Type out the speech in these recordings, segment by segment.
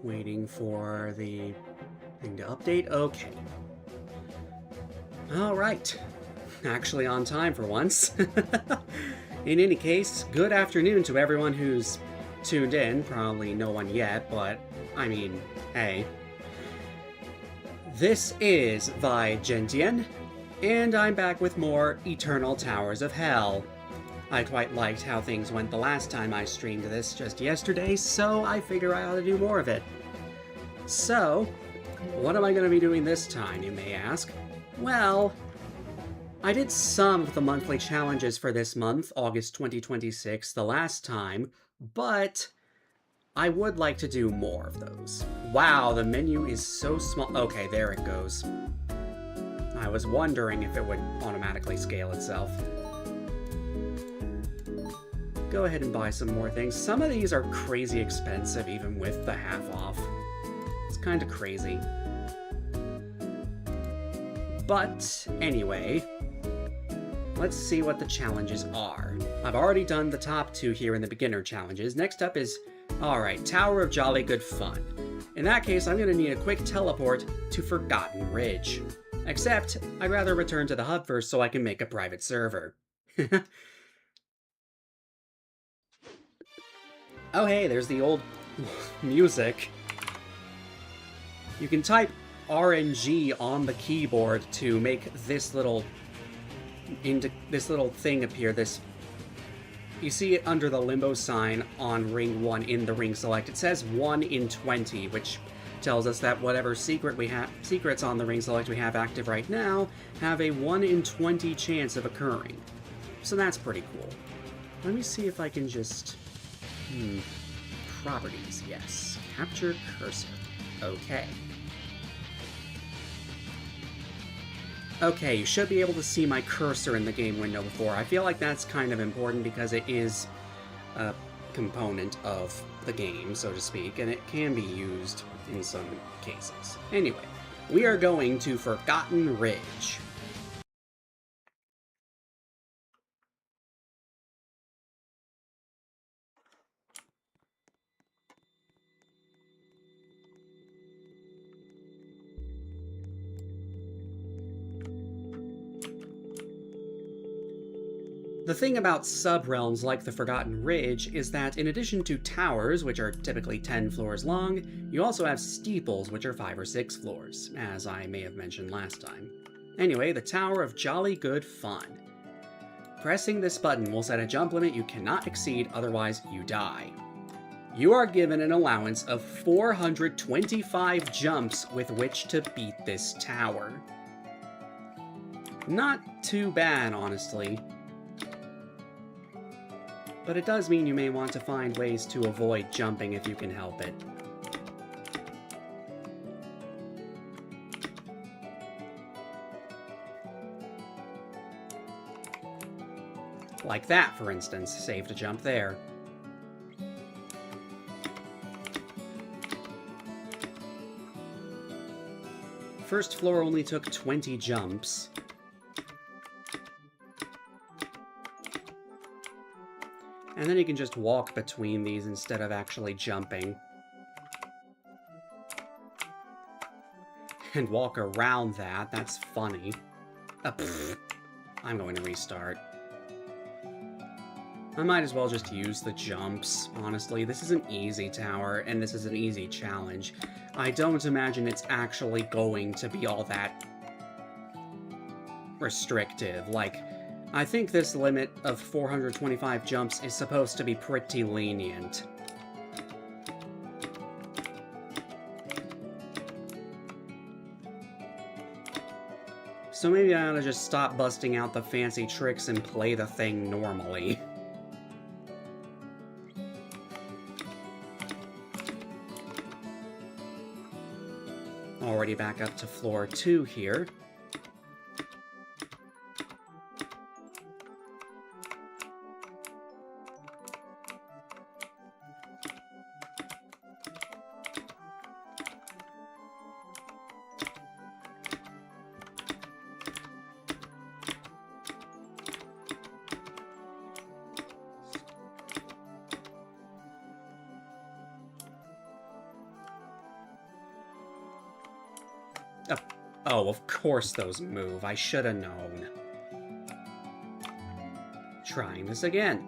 Waiting for the thing to update. Okay. Alright. Actually on time for once. In any case, good afternoon to everyone who's tuned in. Probably no one yet, but I mean, hey. This is Vi Gentian, and I'm back with more Eternal Towers of Hell. I quite liked how things went the last time I streamed this just yesterday, so I figure I ought to do more of it. So, what am I going to be doing this time, you may ask? Well, I did some of the monthly challenges for this month, August 2026, the last time, but I would like to do more of those. Wow, the menu is so small. Okay, there it goes. I was wondering if it would automatically scale itself. Go ahead and buy some more things. Some of these are crazy expensive, even with the half off. It's kind of crazy. But anyway, let's see what the challenges are. I've already done the top two here in the beginner challenges. Next up is, alright, Tower of Jolly Good Fun. In that case, I'm going to need a quick teleport to Forgotten Ridge. Except, I'd rather return to the hub first so I can make a private server. Oh hey, there's the old music. You can type RNG on the keyboard to make this little thing appear. You see it under the limbo sign on ring 1 in the ring select. It says 1 in 20, which tells us that whatever secrets on the ring select we have active right now have a 1 in 20 chance of occurring. So that's pretty cool. Let me see if I can just... Properties, yes. Capture cursor. Okay. Okay, you should be able to see my cursor in the game window before. I feel like that's kind of important because it is a component of the game, so to speak, and it can be used in some cases. Anyway, we are going to Forgotten Ridge. The thing about subrealms like the Forgotten Ridge is that in addition to towers, which are typically 10 floors long, you also have steeples, which are 5 or 6 floors, as I may have mentioned last time. Anyway, the Tower of Jolly Good Fun. Pressing this button will set a jump limit you cannot exceed, otherwise you die. You are given an allowance of 425 jumps with which to beat this tower. Not too bad, honestly. But it does mean you may want to find ways to avoid jumping if you can help it. Like that, for instance. Save to jump there. First floor only took 20 jumps. And then you can just walk between these instead of actually jumping. And walk around that. That's funny. I'm going to restart. I might as well just use the jumps, honestly. This is an easy tower, and this is an easy challenge. I don't imagine it's actually going to be all that restrictive. Like, I think this limit of 425 jumps is supposed to be pretty lenient. So maybe I ought to just stop busting out the fancy tricks and play the thing normally. Already back up to floor 2 here. Oh, of course those move. I should have known. Trying this again.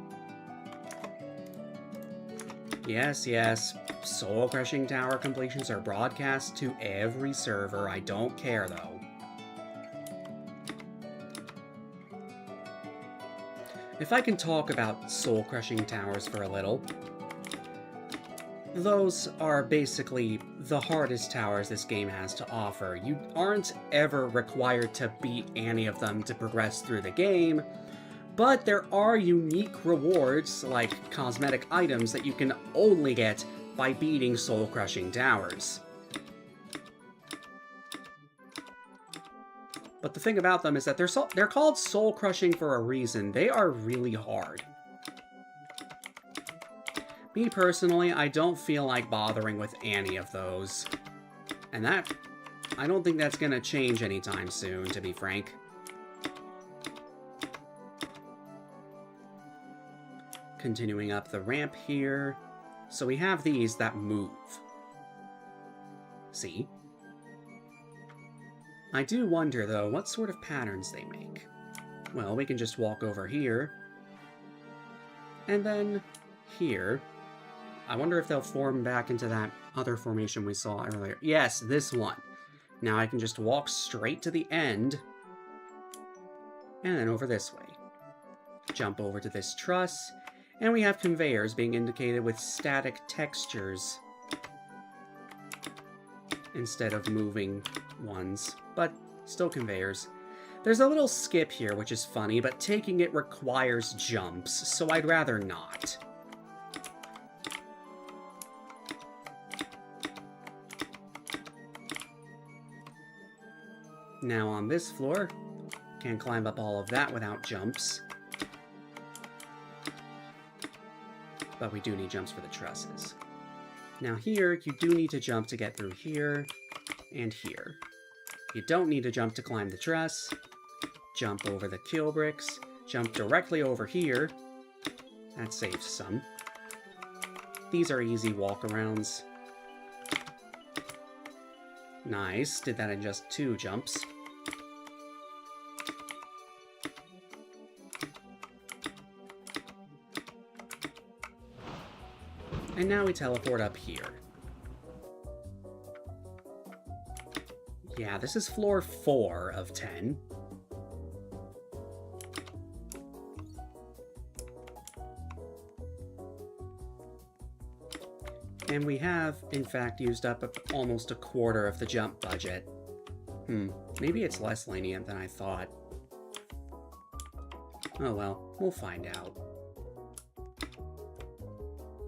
Yes, yes. Soul-crushing tower completions are broadcast to every server. I don't care, though. If I can talk about soul-crushing towers for a little, those are basically the hardest towers this game has to offer. You aren't ever required to beat any of them to progress through the game, but there are unique rewards, like cosmetic items, that you can only get by beating soul-crushing towers. But the thing about them is that they're called soul-crushing for a reason. They are really hard. Me personally, I don't feel like bothering with any of those. And I don't think that's gonna change anytime soon, to be frank. Continuing up the ramp here. So we have these that move. See? I do wonder, though, what sort of patterns they make. Well, we can just walk over here. And then here. I wonder if they'll form back into that other formation we saw earlier. Yes, this one. Now I can just walk straight to the end. And then over this way. Jump over to this truss. And we have conveyors being indicated with static textures instead of moving ones, but still conveyors. There's a little skip here, which is funny, but taking it requires jumps, so I'd rather not. Now on this floor, can't climb up all of that without jumps. But we do need jumps for the trusses. Now here, you do need to jump to get through here and here. You don't need to jump to climb the truss. Jump over the kill bricks. Jump directly over here. That saves some. These are easy walkarounds. Nice. Did that in just 2 jumps. And now we teleport up here. Yeah, this is floor 4 of 10. And we have, in fact, used up almost a quarter of the jump budget. Maybe it's less lenient than I thought. Oh well, we'll find out.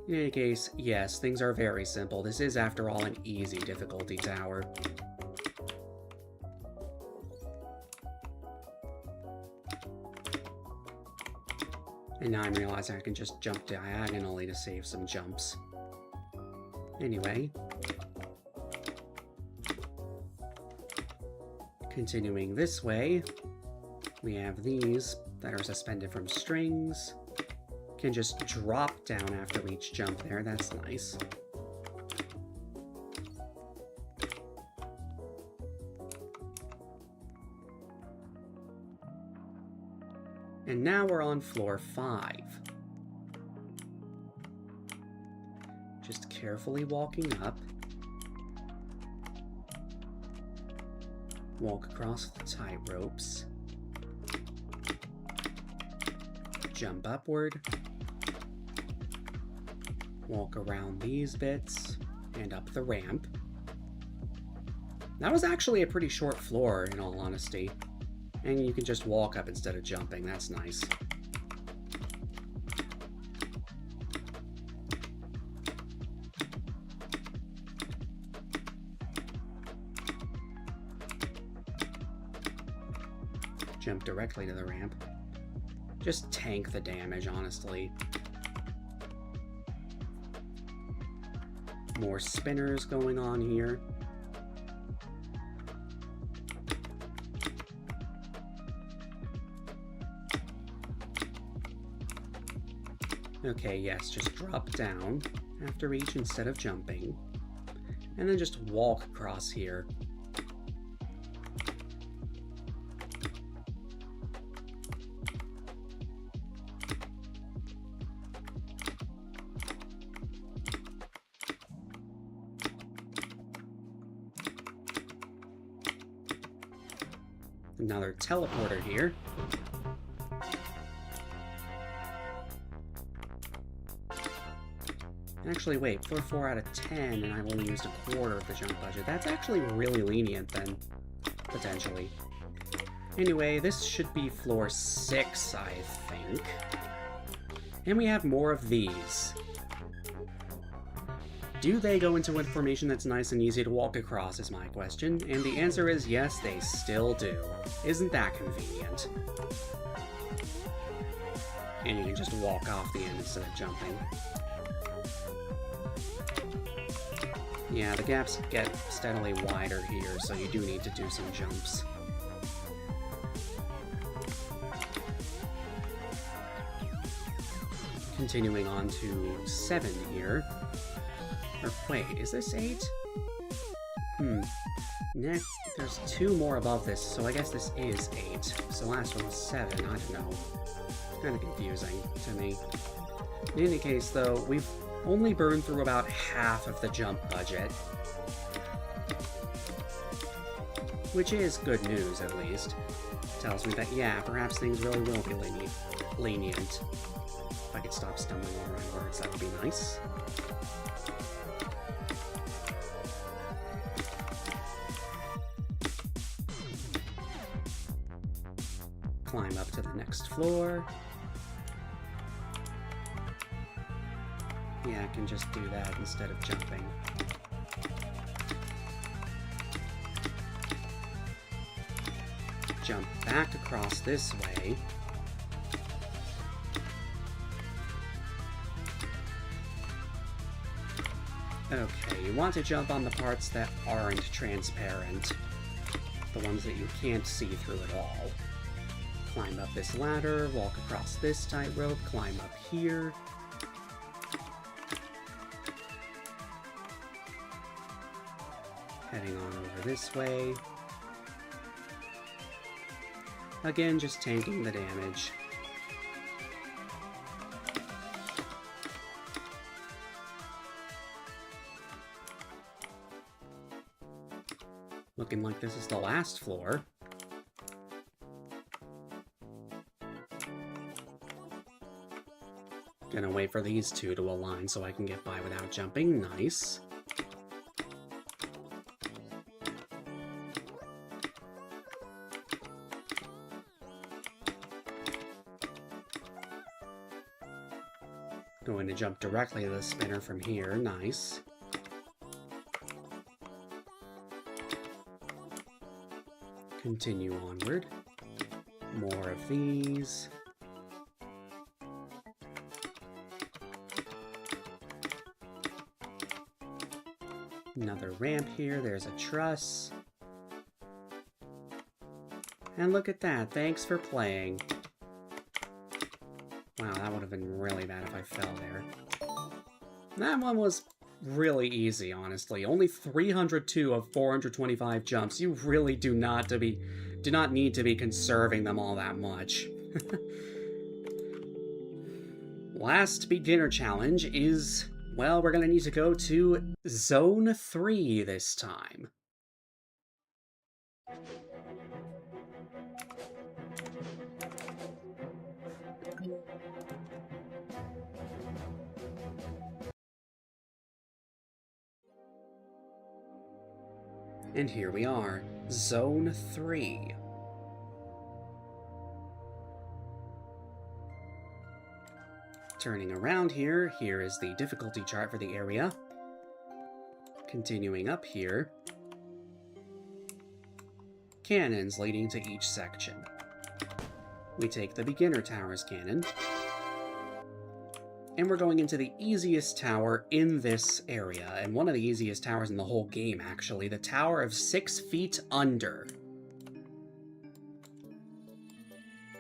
In any case, yes, things are very simple. This is, after all, an easy difficulty tower. And now I'm realizing I can just jump diagonally to save some jumps. Anyway. Continuing this way, we have these that are suspended from strings. Can just drop down after each jump there. That's nice. And now we're on floor 5. Just carefully walking up. Walk across the tight ropes. Jump upward. Walk around these bits, and up the ramp. That was actually a pretty short floor, in all honesty. And you can just walk up instead of jumping, that's nice. Jump directly to the ramp. Just tank the damage, honestly. More spinners going on here. Okay, yes, just drop down after each instead of jumping. And then just walk across here. Another teleporter here. Actually, wait, for 4 out of 10, and I've only used a quarter of the jump budget. That's actually really lenient, then, potentially. Anyway, this should be floor 6, I think. And we have more of these. Do they go into a formation that's nice and easy to walk across, is my question. And the answer is yes, they still do. Isn't that convenient? And you can just walk off the end instead of jumping. Yeah, the gaps get steadily wider here, so you do need to do some jumps. Continuing on to 7 here. Or wait, is this 8? Next, there's 2 more above this, so I guess this is 8. So last one was 7, I don't know. Kind of confusing to me. In any case, though, we've only burned through about half of the jump budget. Which is good news, at least. Tells me that, yeah, perhaps things really will be lenient. If I could stop stumbling over my words, that would be nice. Climb up to the next floor. Yeah, I can just do that instead of jumping. Jump back across this way. Okay, you want to jump on the parts that aren't transparent. The ones that you can't see through at all. Climb up this ladder, walk across this tightrope, climb up here. Heading on over this way. Again, just tanking the damage. Looking like this is the last floor. Gonna wait for these two to align so I can get by without jumping. Nice. Going to jump directly to the spinner from here. Nice. Continue onward. More of these. Another ramp here. There's a truss. And look at that. Thanks for playing. Wow, that would have been really bad if I fell there. That one was really easy, honestly. Only 302 of 425 jumps. You really do not need to be conserving them all that much. Last beginner challenge is, well, we're gonna need to go to Zone 3 this time. And here we are, Zone 3. Turning around here, here is the difficulty chart for the area. Continuing up here, cannons leading to each section. We take the beginner tower's cannon, and we're going into the easiest tower in this area, and one of the easiest towers in the whole game, actually, the Tower of 6 Feet Under.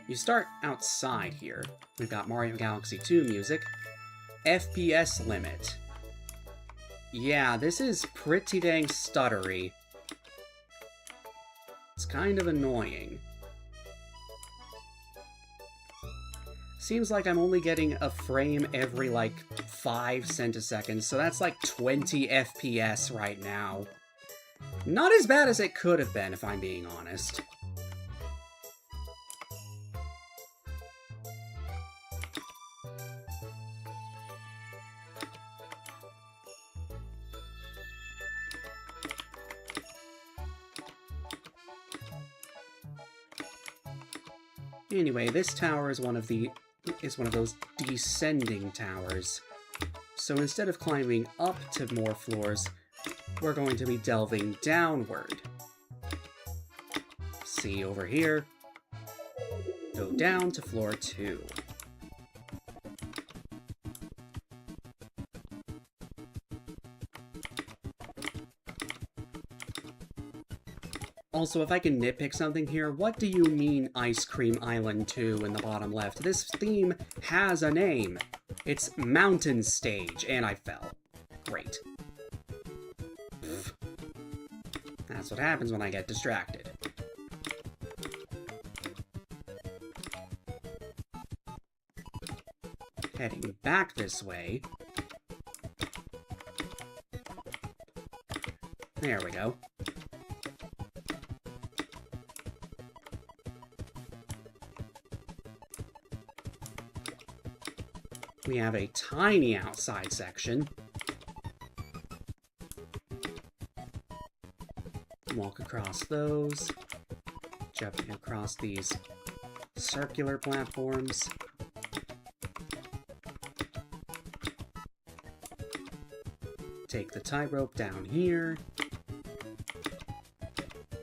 You start outside here. We've got Mario Galaxy 2 music. FPS limit. Yeah, this is pretty dang stuttery. It's kind of annoying. Seems like I'm only getting a frame every, like, 5 centiseconds, so that's like 20 FPS right now. Not as bad as it could have been, if I'm being honest. Anyway, this tower is one of those descending towers. So instead of climbing up to more floors, we're going to be delving downward. See over here? Go down to floor 2. Also, if I can nitpick something here, what do you mean Ice Cream Island 2 in the bottom left? This theme has a name. It's Mountain Stage, and I fell. Great. Pfft. That's what happens when I get distracted. Heading back this way. There we go. We have a tiny outside section. Walk across those. Jumping across these circular platforms. Take the tightrope down here.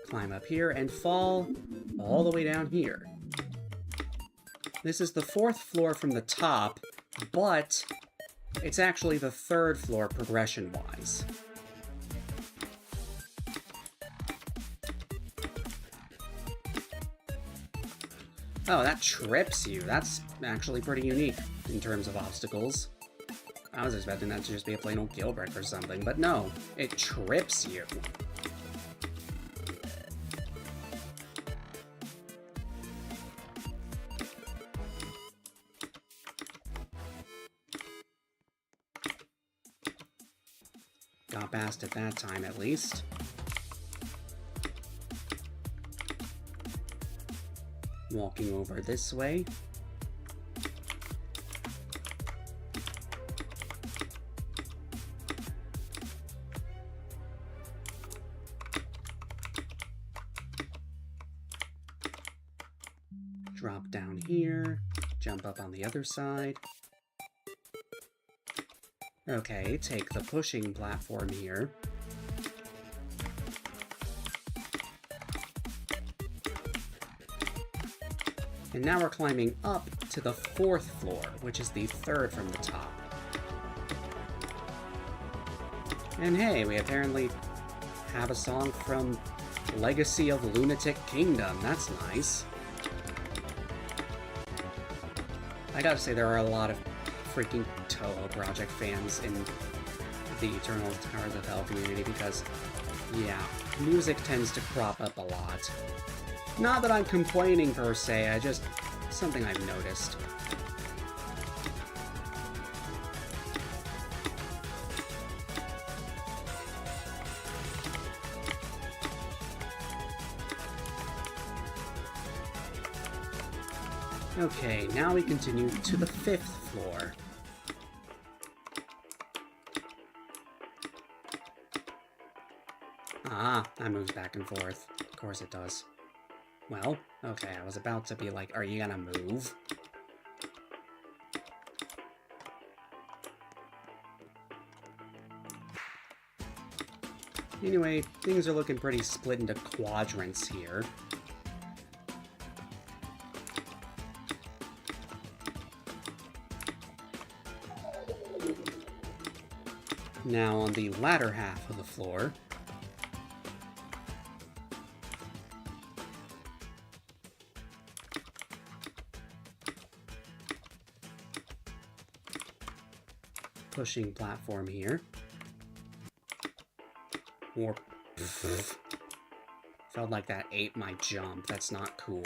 Climb up here and fall all the way down here. This is the 4th floor from the top, but it's actually the 3rd floor progression-wise. Oh, that trips you. That's actually pretty unique in terms of obstacles. I was expecting that to just be a plain old kill brick or something, but no, it trips you. Got past it that time, at least. Walking over this way. Drop down here. Jump up on the other side. Okay, take the pushing platform here. And now we're climbing up to the 4th floor, which is the 3rd from the top. And hey, we apparently have a song from Legacy of Lunatic Kingdom. That's nice. I gotta say, there are a lot of freaking Toho Project fans in the Eternal Towers of Hell community because, yeah, music tends to crop up a lot. Not that I'm complaining per se, something I've noticed. Okay, now we continue to the 5th floor. Ah, that moves back and forth. Of course it does. Well, okay, I was about to be like, are you gonna move? Anyway, things are looking pretty split into quadrants here. Now on the latter half of the floor, pushing platform here. Or felt like that ate my jump. That's not cool.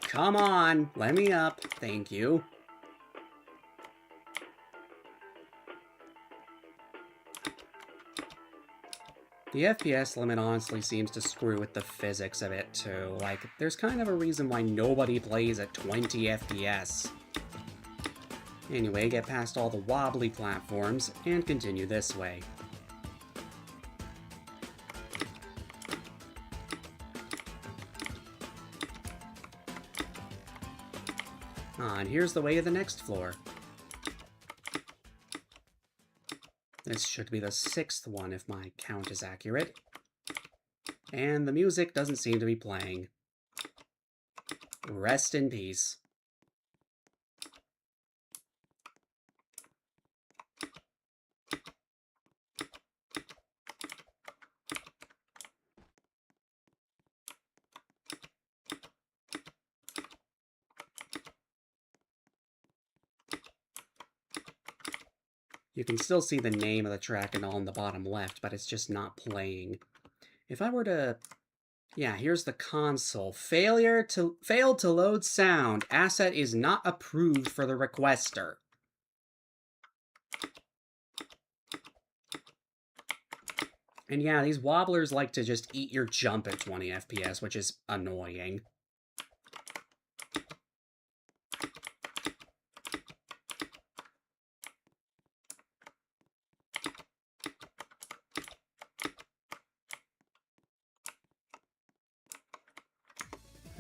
Come on, let me up. Thank you. The FPS limit honestly seems to screw with the physics of it too. Like, there's kind of a reason why nobody plays at 20 FPS. Anyway, get past all the wobbly platforms and continue this way. And here's the way to the next floor. This should be the 6th one if my count is accurate. And the music doesn't seem to be playing. Rest in peace. You can still see the name of the track and all in the bottom left, but it's just not playing. If I were to... Yeah, here's the console. Failed to load sound. Asset is not approved for the requester. And yeah, these wobblers like to just eat your jump at 20 FPS, which is annoying.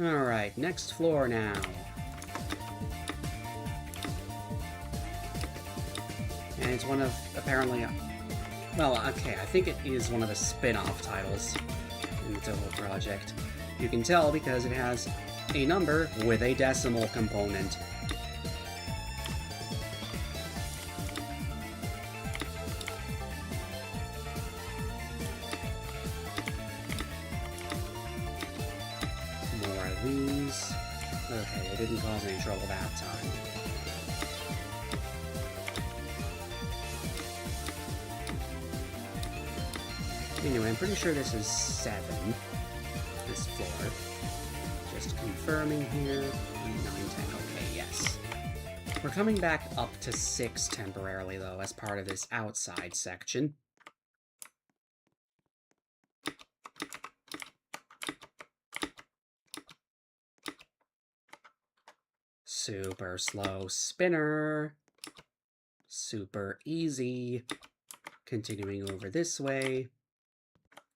Alright, next floor now. And it's one of, apparently, well, okay, I think it is one of the spin-off titles in the total project. You can tell because it has a number with a decimal component. More of these. Okay, they didn't cause any trouble that time. Anyway, I'm pretty sure this is 7, this floor. Just confirming here. 9, 10, okay, yes. We're coming back up to 6 temporarily, though, as part of this outside section. Super slow spinner. Super easy. Continuing over this way.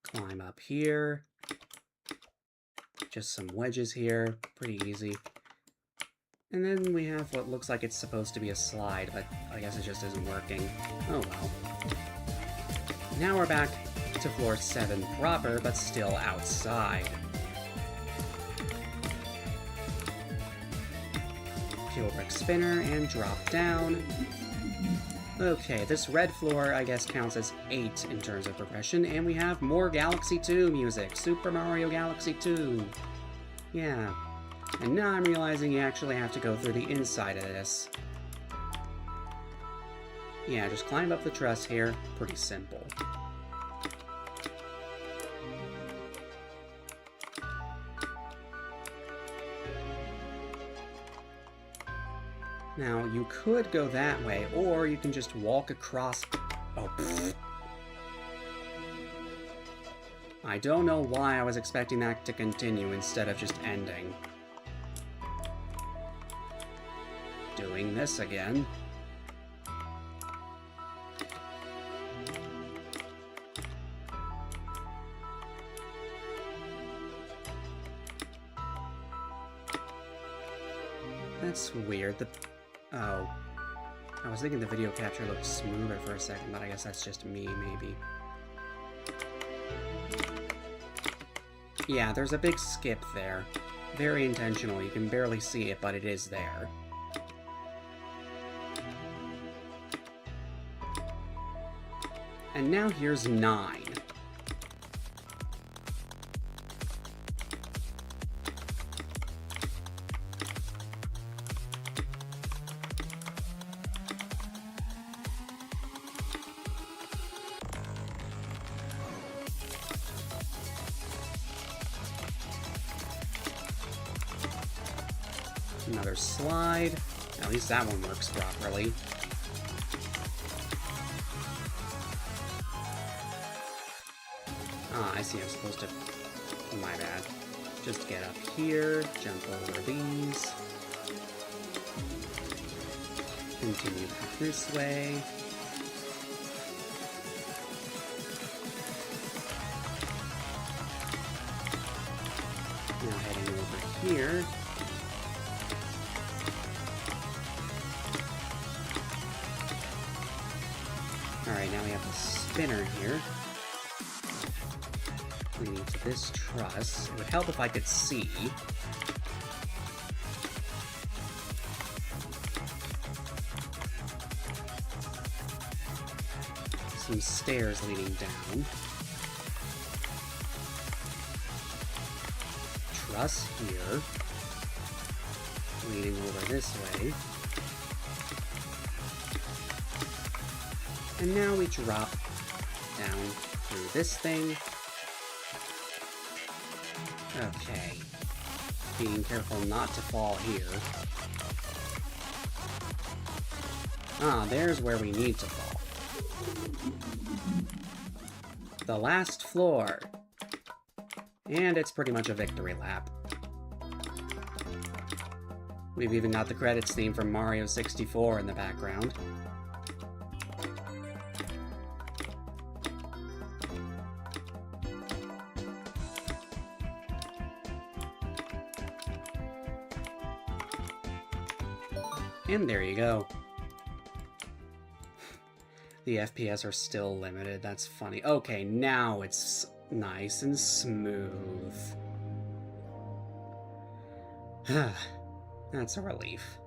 Climb up here. Just some wedges here. Pretty easy. And then we have what looks like it's supposed to be a slide, but I guess it just isn't working. Oh well. Now we're back to floor 7 proper, but still outside. Peel brick spinner and drop down. Okay, this red floor, I guess, counts as 8 in terms of progression, and we have more Galaxy 2 music. Super Mario Galaxy 2. Yeah. And now I'm realizing you actually have to go through the inside of this. Yeah, just climb up the truss here. Pretty simple. Now, you could go that way, or you can just walk across... Oh, pfft. I don't know why I was expecting that to continue instead of just ending. Doing this again. That's weird. Oh. I was thinking the video capture looked smoother for a second, but I guess that's just me, maybe. Yeah, there's a big skip there. Very intentional. You can barely see it, but it is there. And now here's 9. Another slide. At least that one works properly. Ah, I see. I'm supposed to... My bad. Just get up here, jump over these. Continue back this way. Now heading over here. spinner here. Leading to this truss. It would help if I could see. Some stairs leading down. Truss here. Leading over this way. And now we drop down through this thing. Okay. Being careful not to fall here. Ah, there's where we need to fall. The last floor. And it's pretty much a victory lap. We've even got the credits theme from Mario 64 in the background. And there you go. The FPS are still limited, that's funny. Okay, now it's nice and smooth. That's a relief.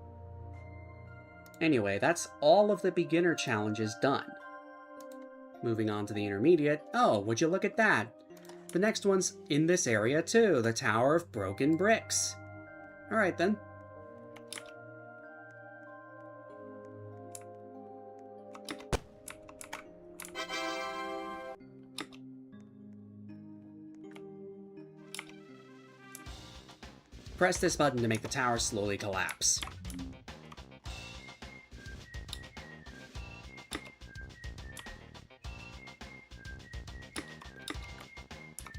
Anyway, that's all of the beginner challenges done. Moving on to the intermediate. Oh, would you look at that? The next one's in this area too, the Tower of Broken Bricks. Alright then. Press this button to make the tower slowly collapse.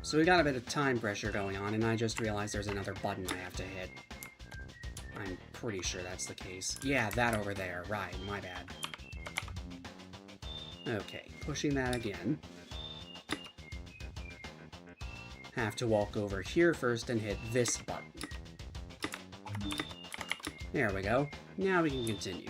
So we got a bit of time pressure going on, and I just realized there's another button I have to hit. I'm pretty sure that's the case. Yeah, that over there. Right, my bad. Okay, pushing that again. Have to walk over here first and hit this button. There we go. Now we can continue.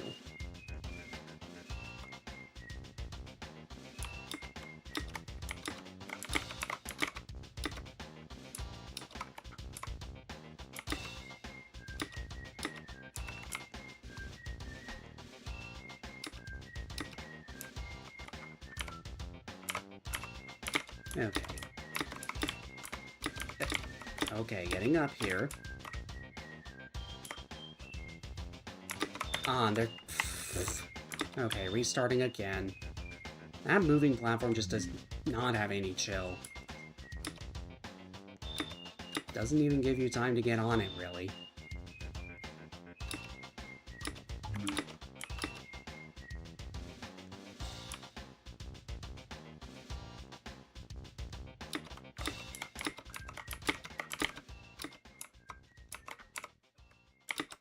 Okay. Okay, getting up here. They're... Okay, restarting again. That moving platform just does not have any chill. Doesn't even give you time to get on it, really.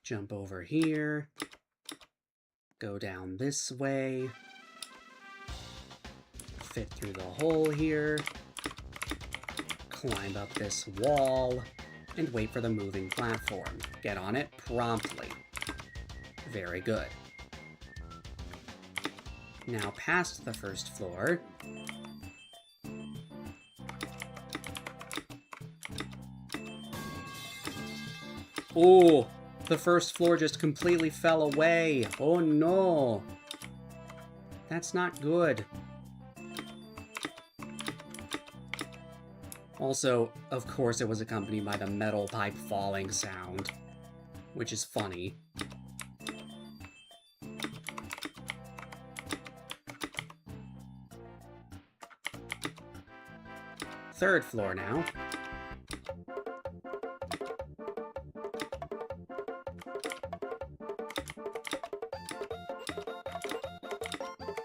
Jump over here. Go down this way. Fit through the hole here. Climb up this wall. And wait for the moving platform. Get on it promptly. Very good. Now past the first floor. Oh! The first floor just completely fell away. Oh no. That's not good. Also, of course it was accompanied by the metal pipe falling sound, which is funny. Third floor now.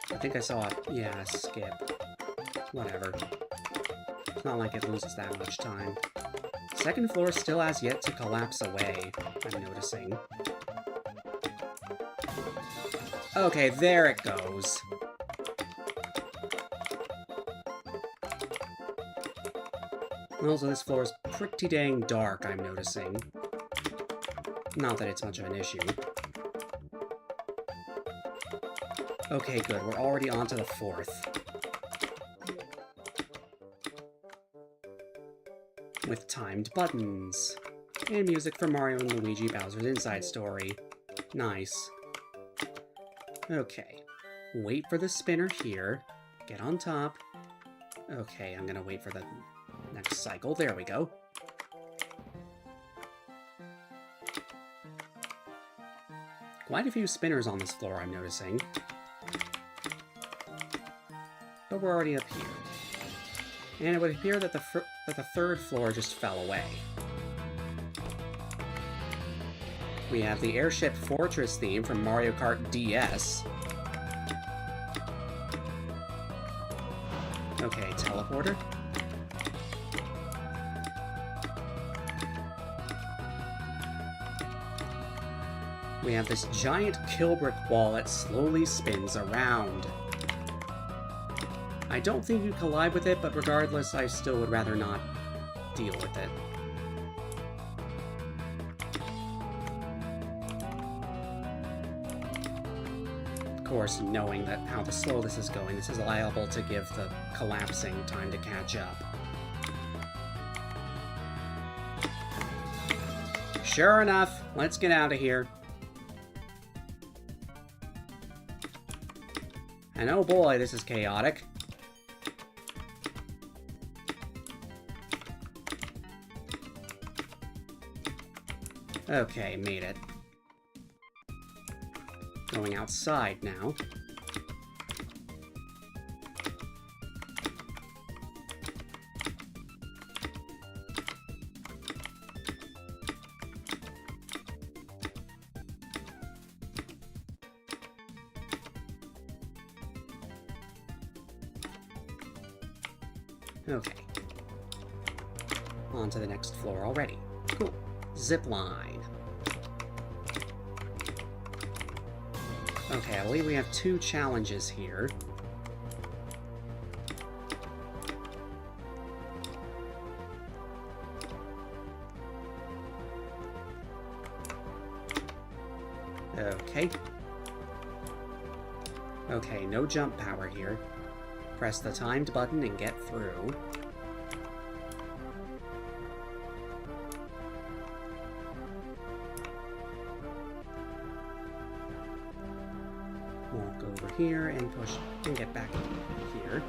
I think I saw it. Yeah, skip. Whatever. It's not like it loses that much time. Second floor still has yet to collapse away, I'm noticing. Okay, there it goes. Also, this floor is pretty dang dark, I'm noticing. Not that it's much of an issue. Okay, good. We're already on to the fourth. with timed buttons. And music for Mario and Luigi Bowser's Inside Story. Nice. Okay. Wait for the spinner here. Get on top. Okay, I'm gonna wait for the next cycle. There we go. Quite a few spinners on this floor, I'm noticing. But we're already up here. And it would appear that the third floor just fell away. We have the Airship Fortress theme from Mario Kart DS. Okay, teleporter. We have this giant kill brick wall that slowly spins around. I don't think you collide with it, but regardless, I still would rather not deal with it. Of course, knowing that how slow this is going, this is liable to give the collapsing time to catch up. Sure enough, let's get out of here. And oh boy, this is chaotic. Okay, made it. Going outside now. Okay. On to the next floor already. Cool. Zip line. Okay, I believe we have 2 challenges here. Okay. Okay, no jump power here. Press the timed button and get through. Walk over here and push and get back here.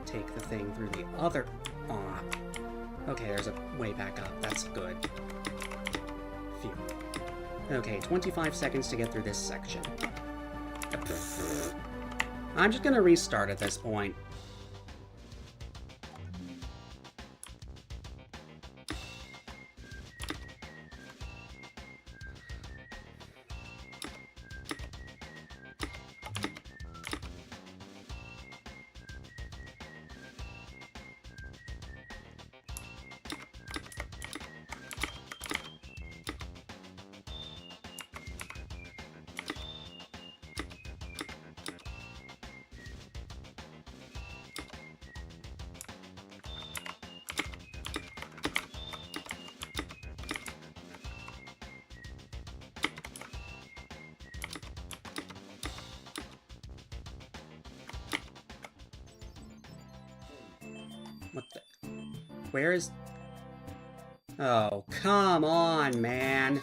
Take the thing through the other... Okay, there's a way back up. That's good. Phew. Okay, 25 seconds to get through this section. I'm just gonna restart at this point. What the... Where is... Oh, come on, man!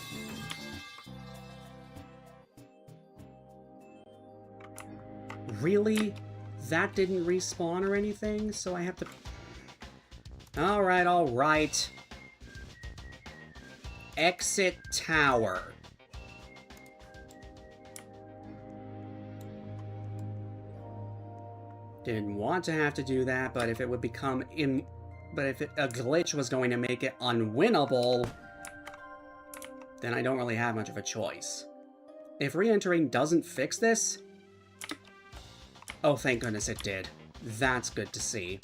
Really? That didn't respawn or anything? So I have to... Alright, alright. Exit tower. Didn't want to have to do that, but if it would become a glitch was going to make it unwinnable, then I don't really have much of a choice. If re-entering doesn't fix this... Oh, thank goodness it did. That's good to see.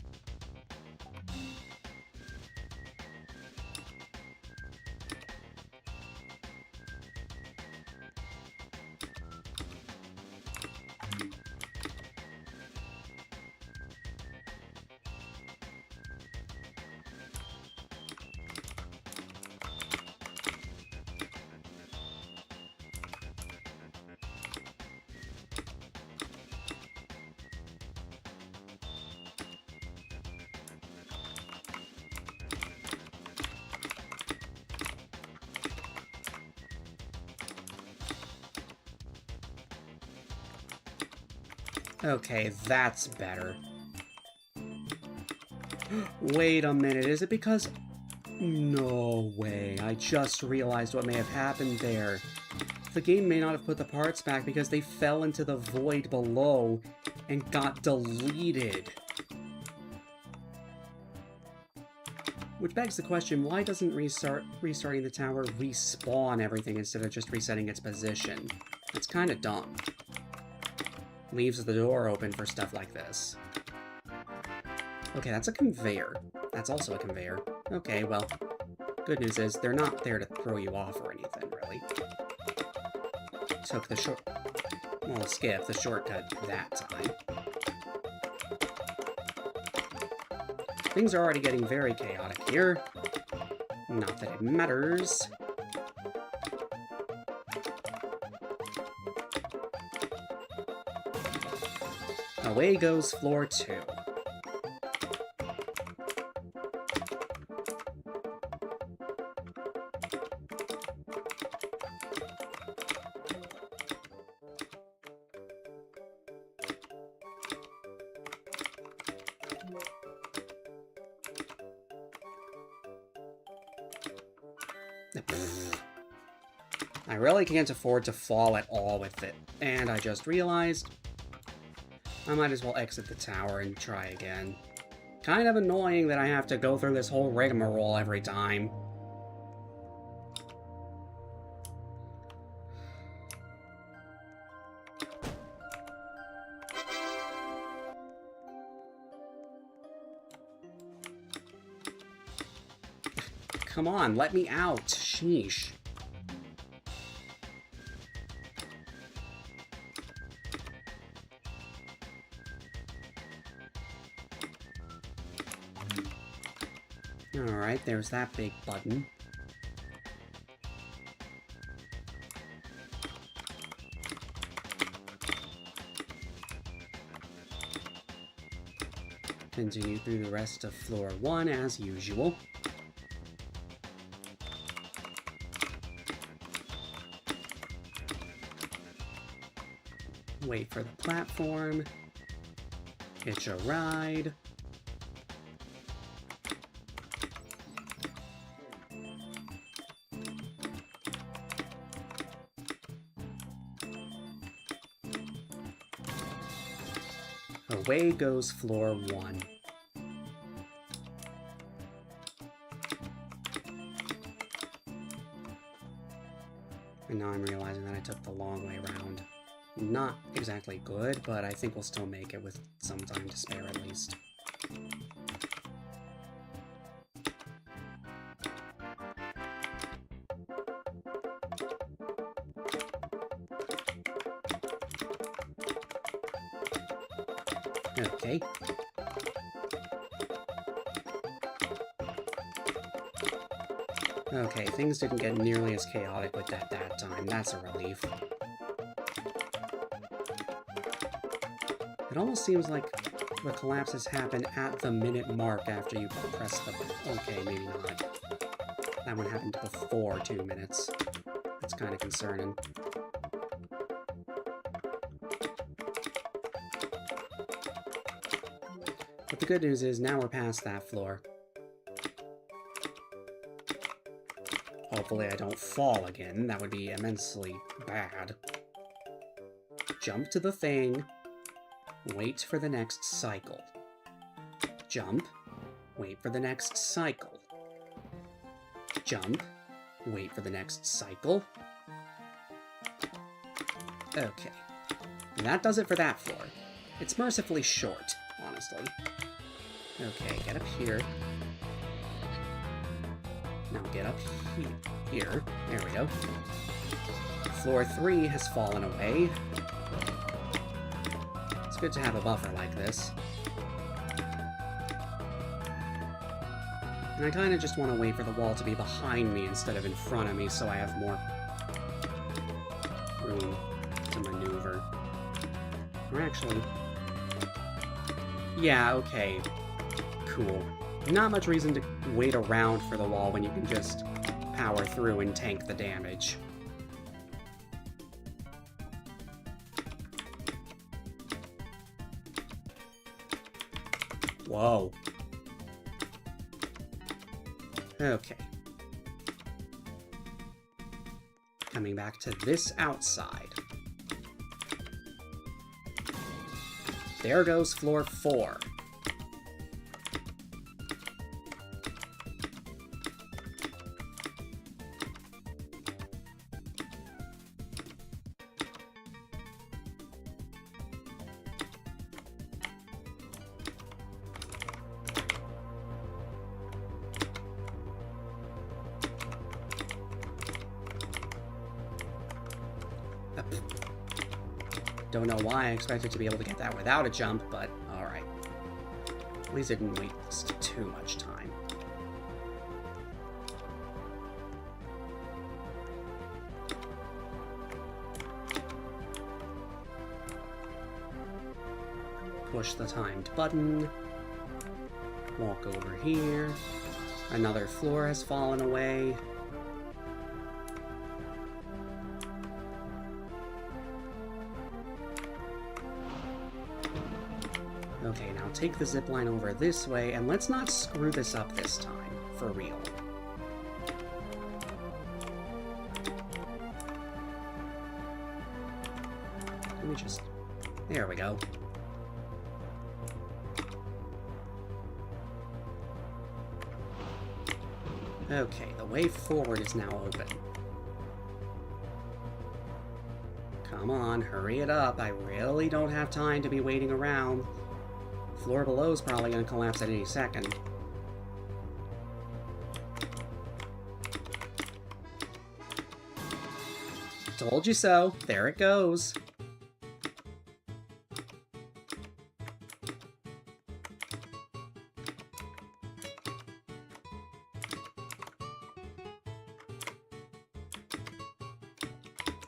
Okay, that's better. Wait a minute, is it because... No way, I just realized what may have happened there. The game may not have put the parts back because they fell into the void below and got deleted. Which begs the question, why doesn't restarting the tower respawn everything instead of just resetting its position? It's kind of dumb. Leaves the door open for stuff like this. Okay, that's a conveyor. That's also a conveyor. Okay, well, good news is they're not there to throw you off or anything, really. Took the skip the shortcut that time. Things are already getting very chaotic here. Not that it matters. Away goes floor 2. I really can't afford to fall at all with it, and I just realized I might as well exit the tower and try again. Kind of annoying that I have to go through this whole rigmarole every time. Come on, let me out. Sheesh. Alright, there's that big button. Continue through the rest of floor 1 as usual. Wait for the platform. Hitch a ride. Away goes floor 1. And now I'm realizing that I took the long way around. Not exactly good, but I think we'll still make it with some time to spare at least. Okay. Okay, things didn't get nearly as chaotic with that time. That's a relief. It almost seems like the collapses happen at the minute mark after you press the... Okay, maybe not. That one happened before 2 minutes. That's kind of concerning. But the good news is, now we're past that floor. Hopefully I don't fall again. That would be immensely bad. Jump to the thing. Wait for the next cycle. Jump. Wait for the next cycle. Jump. Wait for the next cycle. Okay. And that does it for that floor. It's mercifully short, honestly. Okay, get up here. Now get up here. There we go. Floor 3 has fallen away. It's good to have a buffer like this. And I kind of just want to wait for the wall to be behind me instead of in front of me so I have more room to maneuver. Or actually... Yeah, okay. Cool. Not much reason to wait around for the wall when you can just power through and tank the damage. Whoa. Okay. Coming back to this outside. There goes floor 4. Don't know why I expected to be able to get that without a jump, but alright. At least it didn't waste too much time. Push the timed button. Walk over here. Another floor has fallen away. Okay, now take the zipline over this way, and let's not screw this up this time, for real. Let me just... There we go. Okay, the way forward is now open. Come on, hurry it up. I really don't have time to be waiting around. Floor below is probably going to collapse at any second. Told you so. There it goes.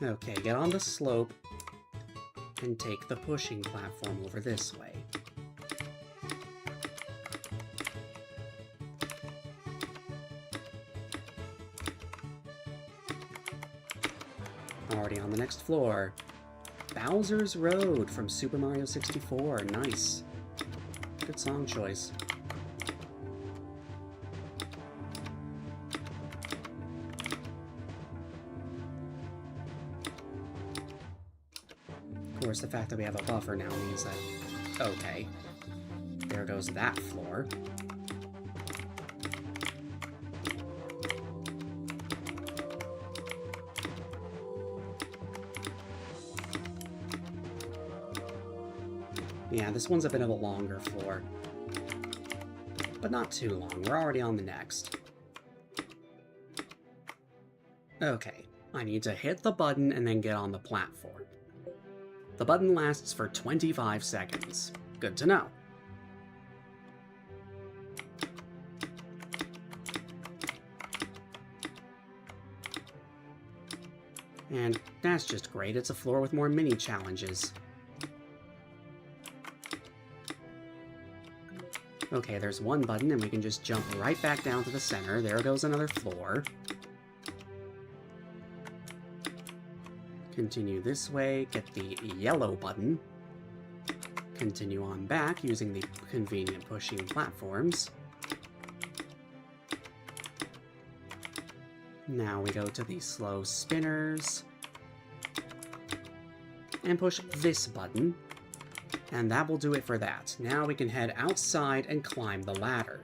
Okay, get on the slope and take the pushing platform over this way. Already on the next floor. Bowser's Road from Super Mario 64. Nice. Good song choice. Of course, the fact that we have a buffer now means that... Okay. There goes that floor. Yeah, this one's a bit of a longer floor. But not too long. We're already on the next. Okay, I need to hit the button and then get on the platform. The button lasts for 25 seconds. Good to know. And that's just great. It's a floor with more mini challenges. Okay, there's one button, and we can just jump right back down to the center. There goes another floor. Continue this way, get the yellow button. Continue on back using the convenient pushing platforms. Now we go to the slow spinners. And push this button. And that will do it for that. Now we can head outside and climb the ladder.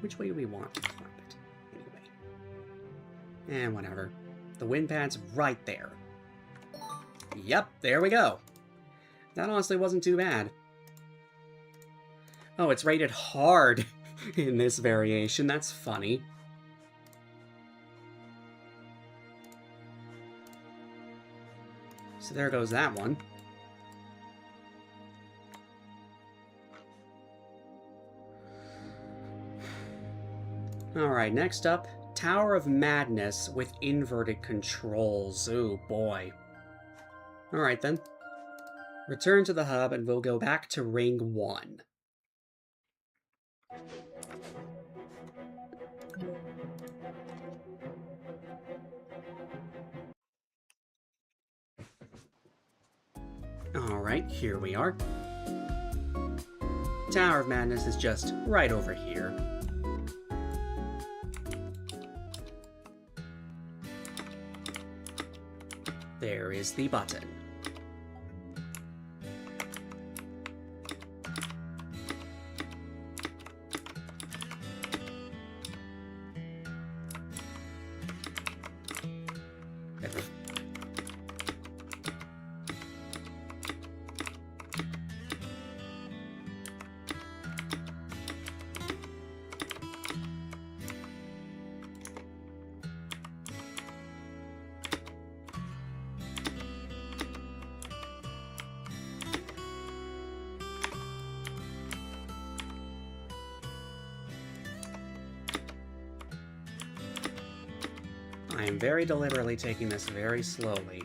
Which way do we want to climb it? Anyway. And whatever. The wind pad's right there. Yep, there we go. That honestly wasn't too bad. Oh, it's rated hard in this variation. That's funny. So there goes that one. Alright, next up, Tower of Madness with inverted controls. Ooh, boy. Alright then. Return to the hub and we'll go back to Ring 1. Alright, here we are. Tower of Madness is just right over here. There is the button. I am very deliberately taking this very slowly.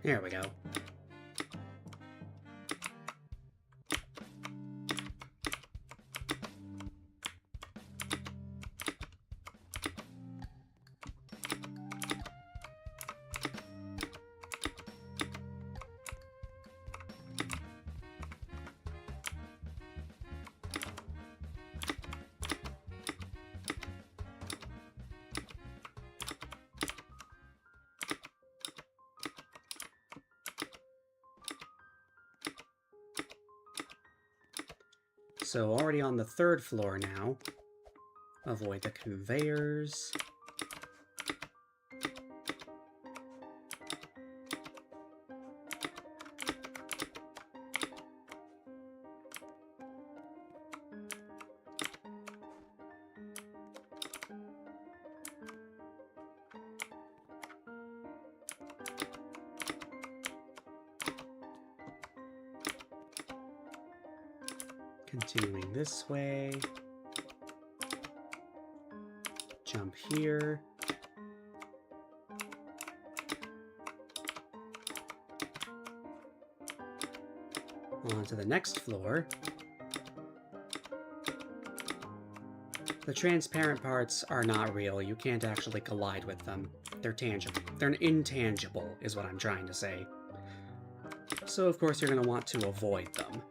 There we go. So already on the 3rd floor now. Avoid the conveyors. Continuing this way. Jump here. On to the next floor. The transparent parts are not real. You can't actually collide with them. They're tangible. They're intangible, is what I'm trying to say. So, of course, you're going to want to avoid them.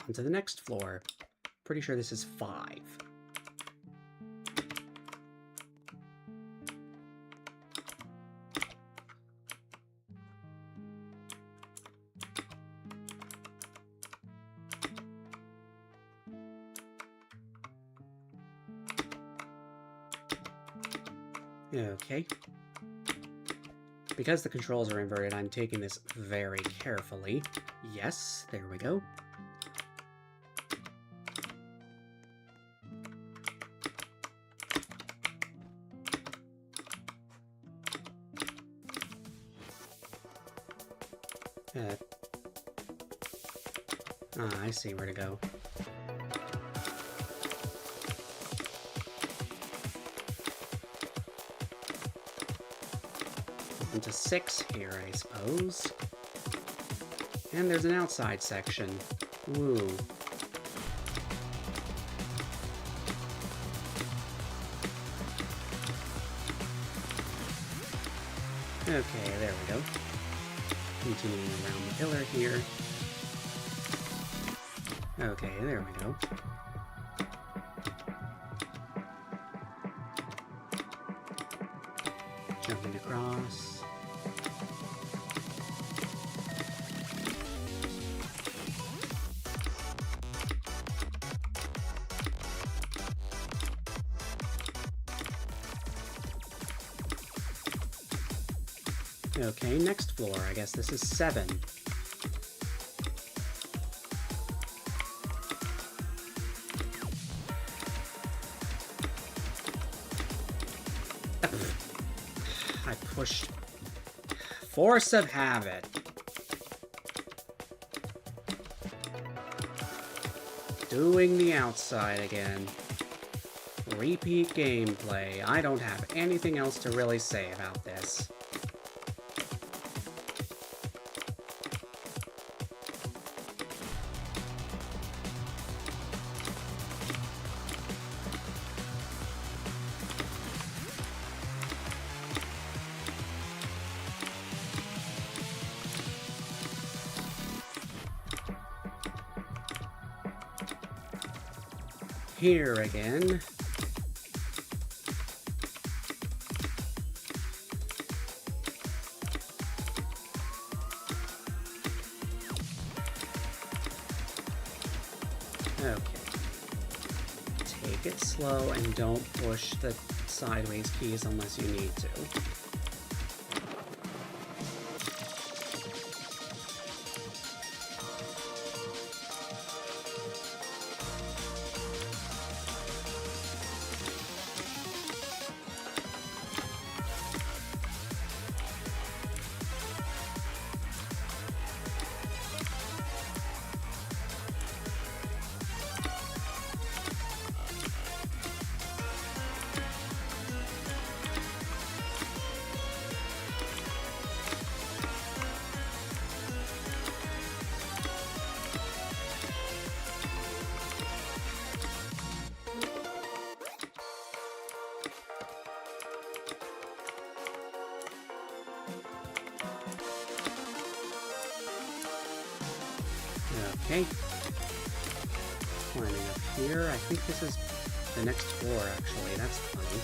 On to the next floor. Pretty sure this is 5. Okay. Because the controls are inverted, I'm taking this very carefully. Yes, there we go. I see where to go. Into 6 here, I suppose. And there's an outside section. Woo. Okay, there we go. Continuing around the pillar here. Okay, there we go. across. Okay, next floor. I guess this is 7. I pushed. Force of habit. Doing the outside again. Repeat gameplay. I don't have anything else to really say about this. Here again. Okay. Take it slow and don't push the sideways keys unless you need to. Okay. Climbing up here. I think this is the next floor, actually. That's funny.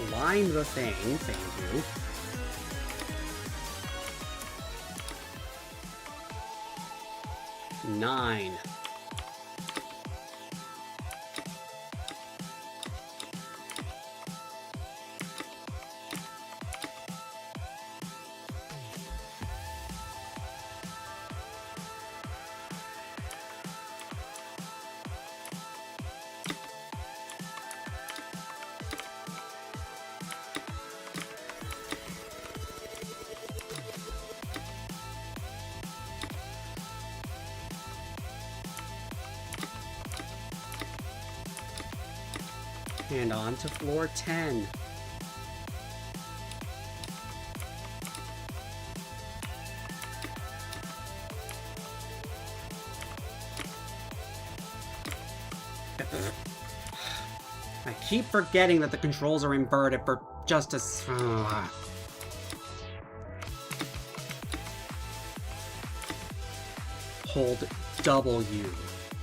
Climb the thing, thank you. Nine. And on to floor 10. I keep forgetting that the controls are inverted for just a... Hold W.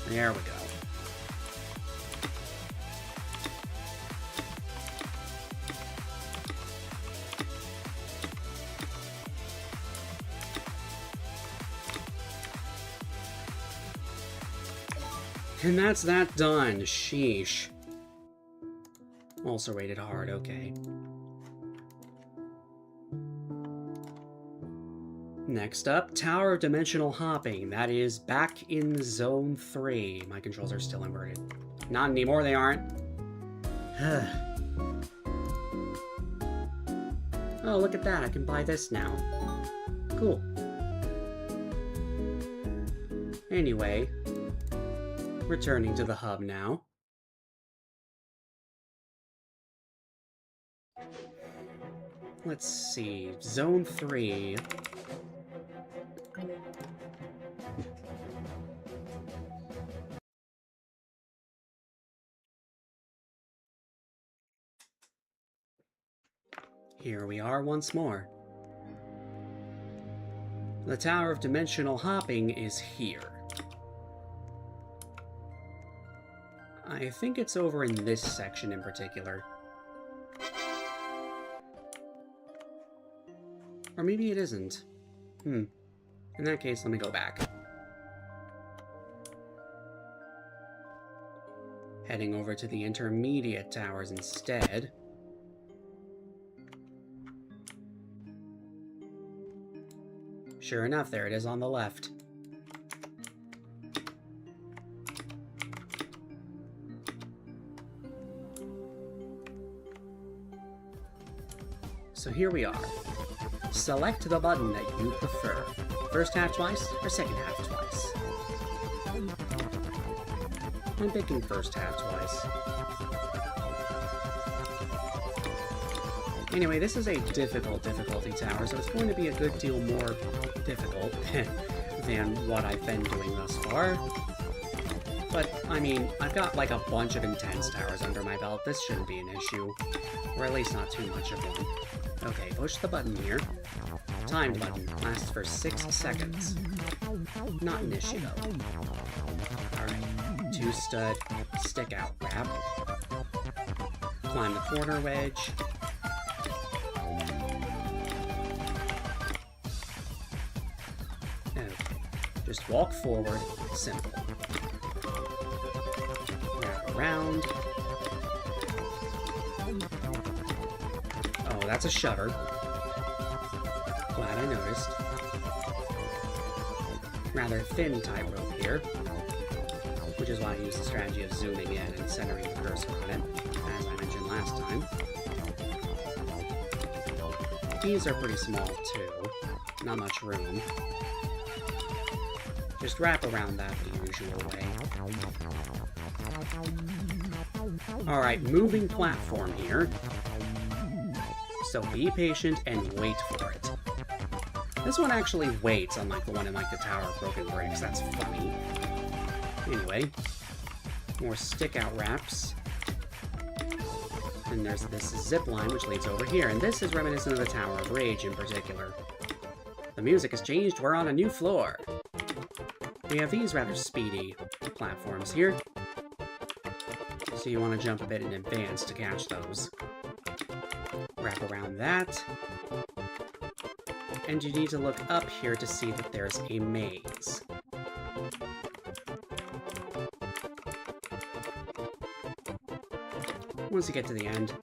There we go. And that's that done. Sheesh. Also rated hard, okay. Next up, Tower of Dimensional Hopping. That is back in Zone 3. My controls are still inverted. Not anymore, they aren't. Oh, look at that. I can buy this now. Cool. Anyway, returning to the hub now. Let's see. Zone 3. Here we are once more. The Tower of Dimensional Hopping is here. I think it's over in this section in particular. Or maybe it isn't. In that case, let me go back. Heading over to the intermediate towers instead. Sure enough, there it is on the left. So here we are. Select the button that you prefer. First half twice, or second half twice? I'm thinking first half twice. Anyway, this is a difficult difficulty tower, so it's going to be a good deal more difficult than what I've been doing thus far. But, I mean, I've got like a bunch of intense towers under my belt. This shouldn't be an issue. Or at least not too much of one. Okay, push the button here. Timed button lasts for 6 seconds. Not an issue though. Alright, 2 stud, stick out wrap. Climb the corner wedge. Okay, just walk forward, simple. Wrap around. Oh, that's a shutter. Glad I noticed. Rather thin tightrope here, which is why I use the strategy of zooming in and centering the cursor on it, as I mentioned last time. These are pretty small too, not much room. Just wrap around that the usual way. Alright, moving platform here. So be patient and wait for it. This one actually waits, unlike the one in like the Tower of Broken Bricks. That's funny. Anyway, more stick-out wraps. And there's this zip line which leads over here, and this is reminiscent of the Tower of Rage in particular. The music has changed, we're on a new floor. We have these rather speedy platforms here. So you want to jump a bit in advance to catch those. Wrap around that. And you need to look up here to see that there's a maze. Once you get to the end,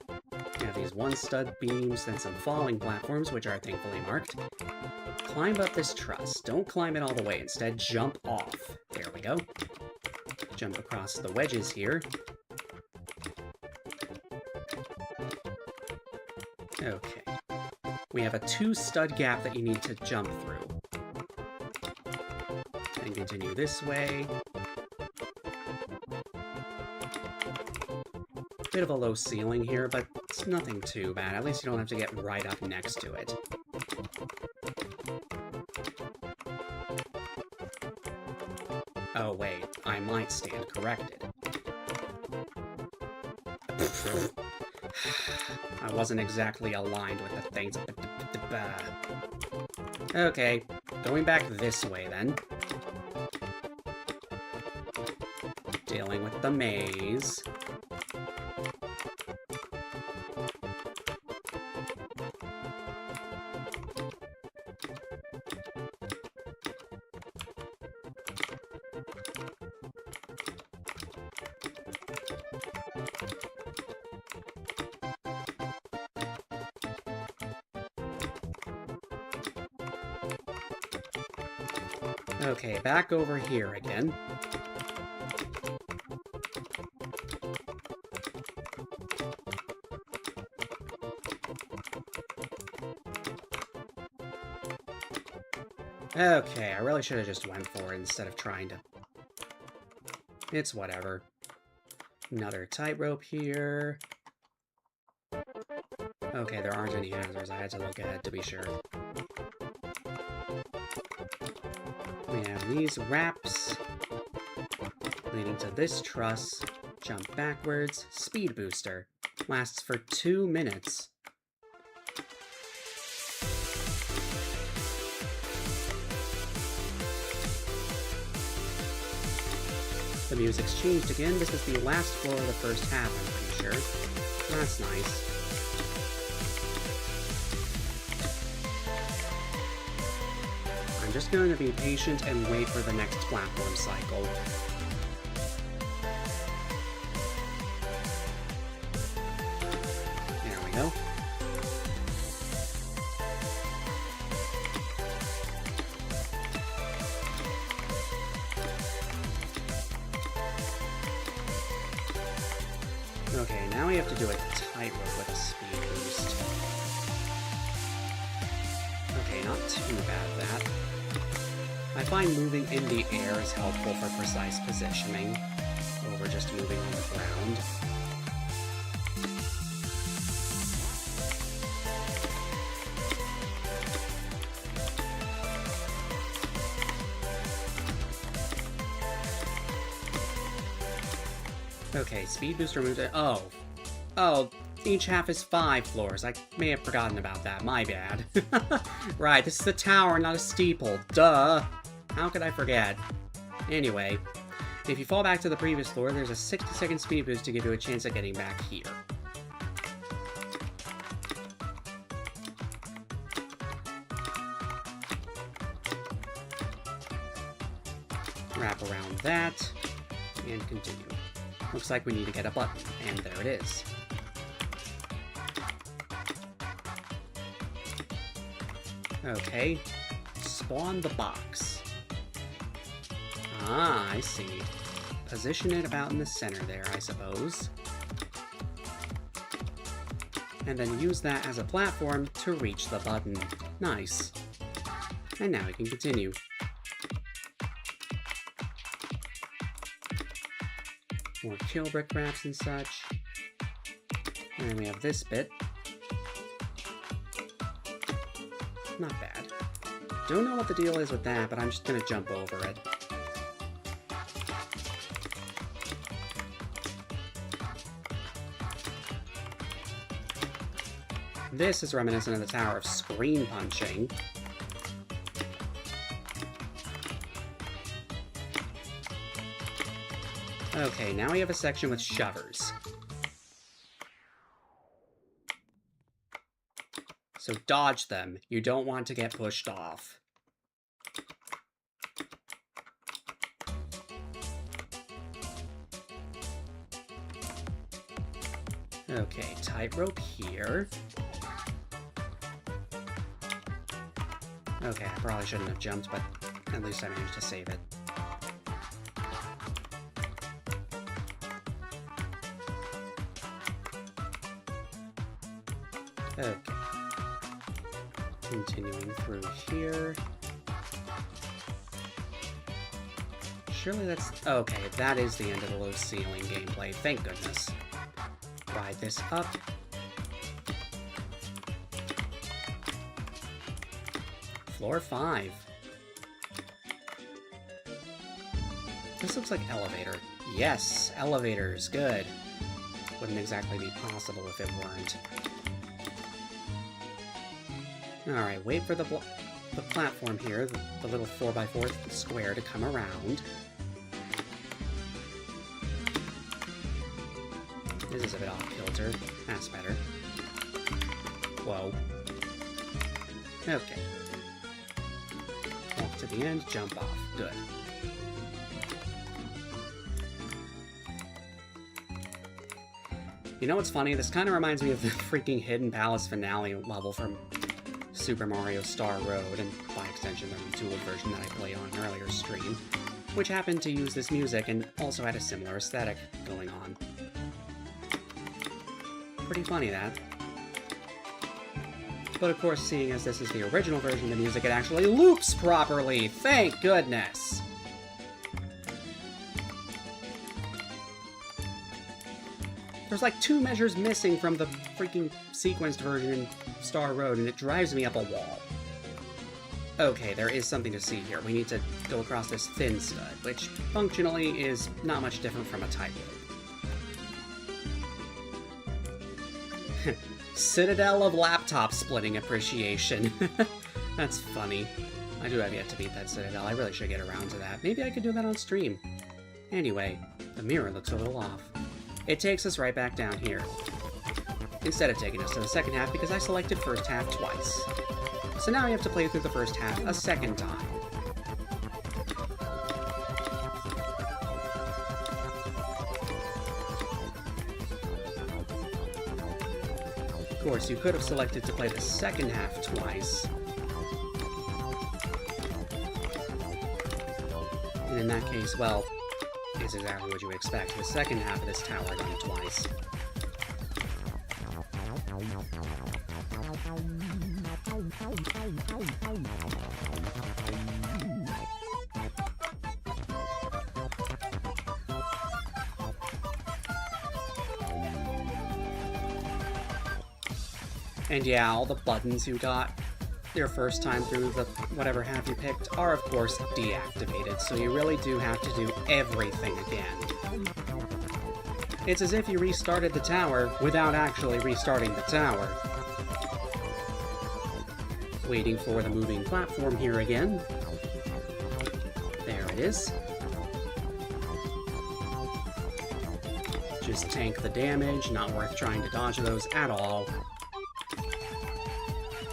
you have these 1-stud beams, then some falling platforms, which are thankfully marked. Climb up this truss. Don't climb it all the way. Instead, jump off. There we go. Jump across the wedges here. Okay. We have a 2-stud gap that you need to jump through. And continue this way. Bit of a low ceiling here, but it's nothing too bad. At least you don't have to get right up next to it. Oh wait, I might stand corrected. I wasn't exactly aligned with the things. Okay, going back this way then. Dealing with the maze. Okay, back over here again. Okay, I really should have just went for it instead of trying to... It's whatever. Another tightrope here. Okay, there aren't any hazards. I had to look ahead to be sure. We have these wraps leading to this truss. Jump backwards. Speed booster. Lasts for 2 minutes. The music's changed again. This is the last floor of the first half, I'm pretty sure. That's nice. I'm just going to be patient and wait for the next platform cycle. There we go. Okay, now we have to do a tightrope with a speed boost. Okay, not too bad at that. I find moving in the air is helpful for precise positioning, over just moving on the ground. Okay, speed boost removed it. Oh, each half is 5 floors. I may have forgotten about that. My bad. Right, this is a tower, not a steeple. Duh! How could I forget? Anyway, if you fall back to the previous floor, there's a 60-second speed boost to give you a chance at getting back here. Wrap around that, and continue. Looks like we need to get a button, and there it is. Okay, spawn the box. Ah, I see. Position it about in the center there, I suppose. And then use that as a platform to reach the button. Nice. And now we can continue. More kill brick wraps and such. And then we have this bit. Not bad. Don't know what the deal is with that, but I'm just gonna jump over it. This is reminiscent of the Tower of Screen Punching. Okay, now we have a section with shovers. So dodge them. You don't want to get pushed off. Okay, tightrope here. Okay, I probably shouldn't have jumped, but at least I managed to save it. Okay. Continuing through here. Surely that's... Okay, that is the end of the low ceiling gameplay, thank goodness. Ride this up. Floor 5. This looks like elevator. Yes, elevators, good. Wouldn't exactly be possible if it weren't. Alright, wait for the platform here, the little 4x4 square to come around. This is a bit off kilter. That's better. Whoa. Okay. Walk to the end, jump off. Good. You know what's funny? This kind of reminds me of the freaking Hidden Palace finale level from Super Mario Star Road, and by extension the retooled version that I played on an earlier stream, which happened to use this music and also had a similar aesthetic going on. Pretty funny, that. But of course, seeing as this is the original version of the music, it actually loops properly! Thank goodness! There's like 2 measures missing from the freaking sequenced version in Star Road, and it drives me up a wall. Okay, there is something to see here. We need to go across this thin stud, which functionally is not much different from a tightrope. Citadel of laptop splitting appreciation. That's funny. I do have yet to beat that Citadel. I really should get around to that. Maybe I could do that on stream. Anyway, the mirror looks a little off. It takes us right back down here, instead of taking us to the second half because I selected first half twice. So now we have to play through the first half a second time. Of course, you could have selected to play the second half twice. And in that case, well, it's exactly what you would expect. The second half of this tower done twice. And yeah, all the buttons you got your first time through the whatever half you picked are of course deactivated, so you really do have to do everything again. It's as if you restarted the tower without actually restarting the tower. Waiting for the moving platform here again. There it is. Just tank the damage, not worth trying to dodge those at all.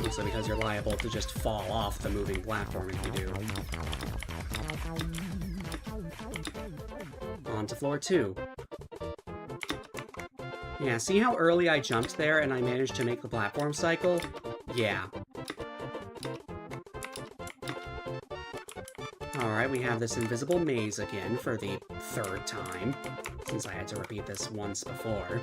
Mostly because you're liable to just fall off the moving platform if you do. On to floor 2. Yeah, see how early I jumped there and I managed to make the platform cycle? Yeah. Alright, we have this invisible maze again for the 3rd time, since I had to repeat this once before.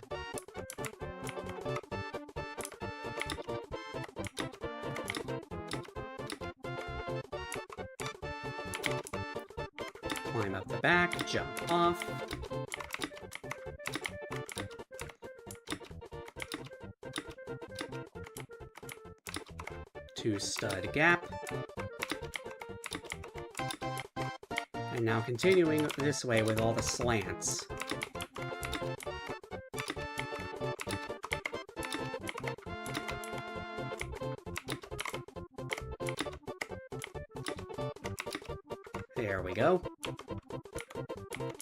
Climb up the back, jump off. Two-stud gap. And now continuing this way with all the slants. There we go.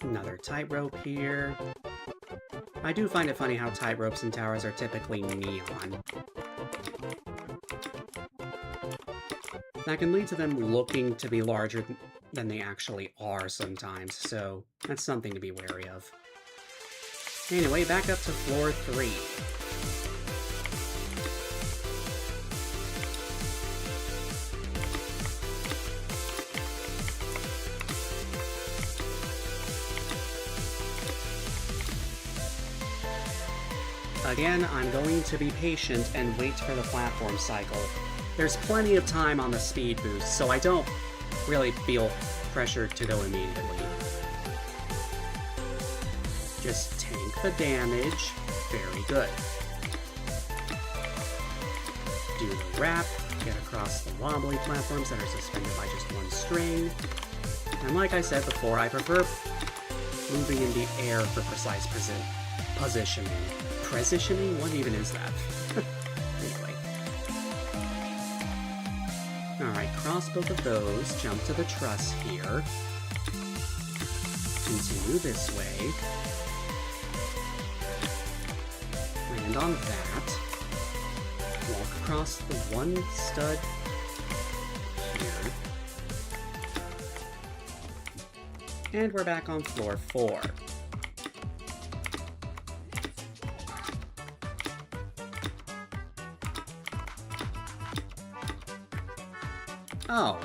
Another tightrope here. I do find it funny how tightropes in towers are typically neon. That can lead to them looking to be larger than they actually are sometimes, so that's something to be wary of. Anyway, back up to floor 3. Again, I'm going to be patient and wait for the platform cycle. There's plenty of time on the speed boost, so I don't really feel pressured to go immediately. Just tank the damage. Very good. Do the wrap, get across the wobbly platforms that are suspended by just one string. And like I said before, I prefer moving in the air for precise positioning. Precisioning? What even is that? Anyway. Alright, cross both of those, jump to the truss here. Continue this way. Land on that. Walk across the one stud here. And we're back on floor 4. Oh,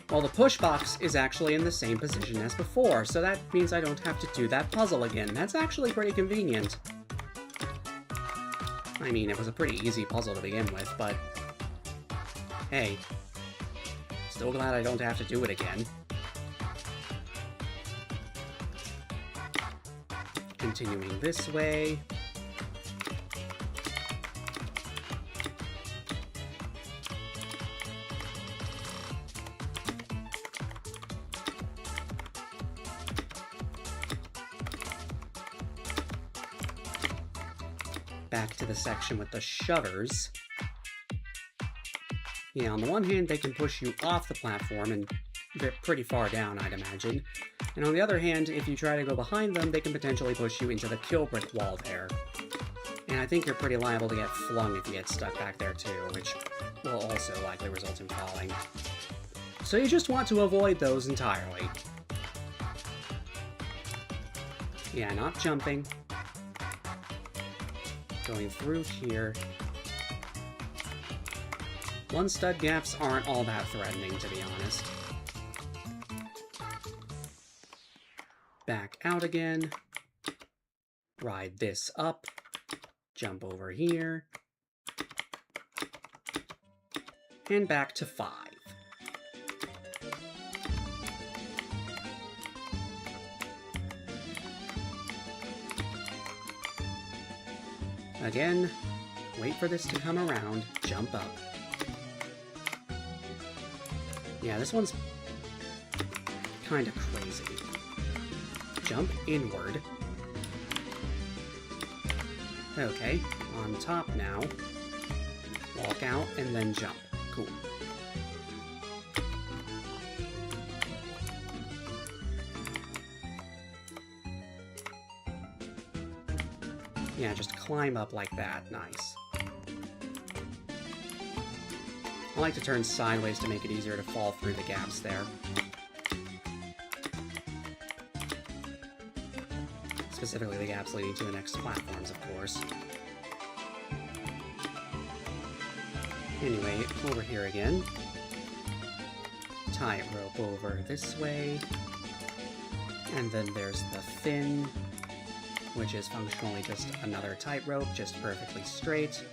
well the push box is actually in the same position as before, so that means I don't have to do that puzzle again. That's actually pretty convenient. I mean, it was a pretty easy puzzle to begin with, but hey, still glad I don't have to do it again. Continuing this way. Back to the section with the shovers. Yeah, on the one hand, they can push you off the platform and pretty far down, I'd imagine. And on the other hand, if you try to go behind them, they can potentially push you into the kill brick wall there. And I think you're pretty liable to get flung if you get stuck back there too, which will also likely result in falling. So you just want to avoid those entirely. Yeah, not jumping. Going through here. One stud gaps aren't all that threatening, to be honest. Back out again. Ride this up. Jump over here. And back to 5. Again, wait for this to come around, jump up. Yeah, this one's kind of crazy. Jump inward. Okay, on top now. Walk out and then jump. Cool. Yeah, just climb up like that. Nice. I like to turn sideways to make it easier to fall through the gaps there. Specifically the gaps leading to the next platforms, of course. Anyway, over here again. Tightrope over this way. And then there's the fin, which is functionally just another tightrope, just perfectly straight.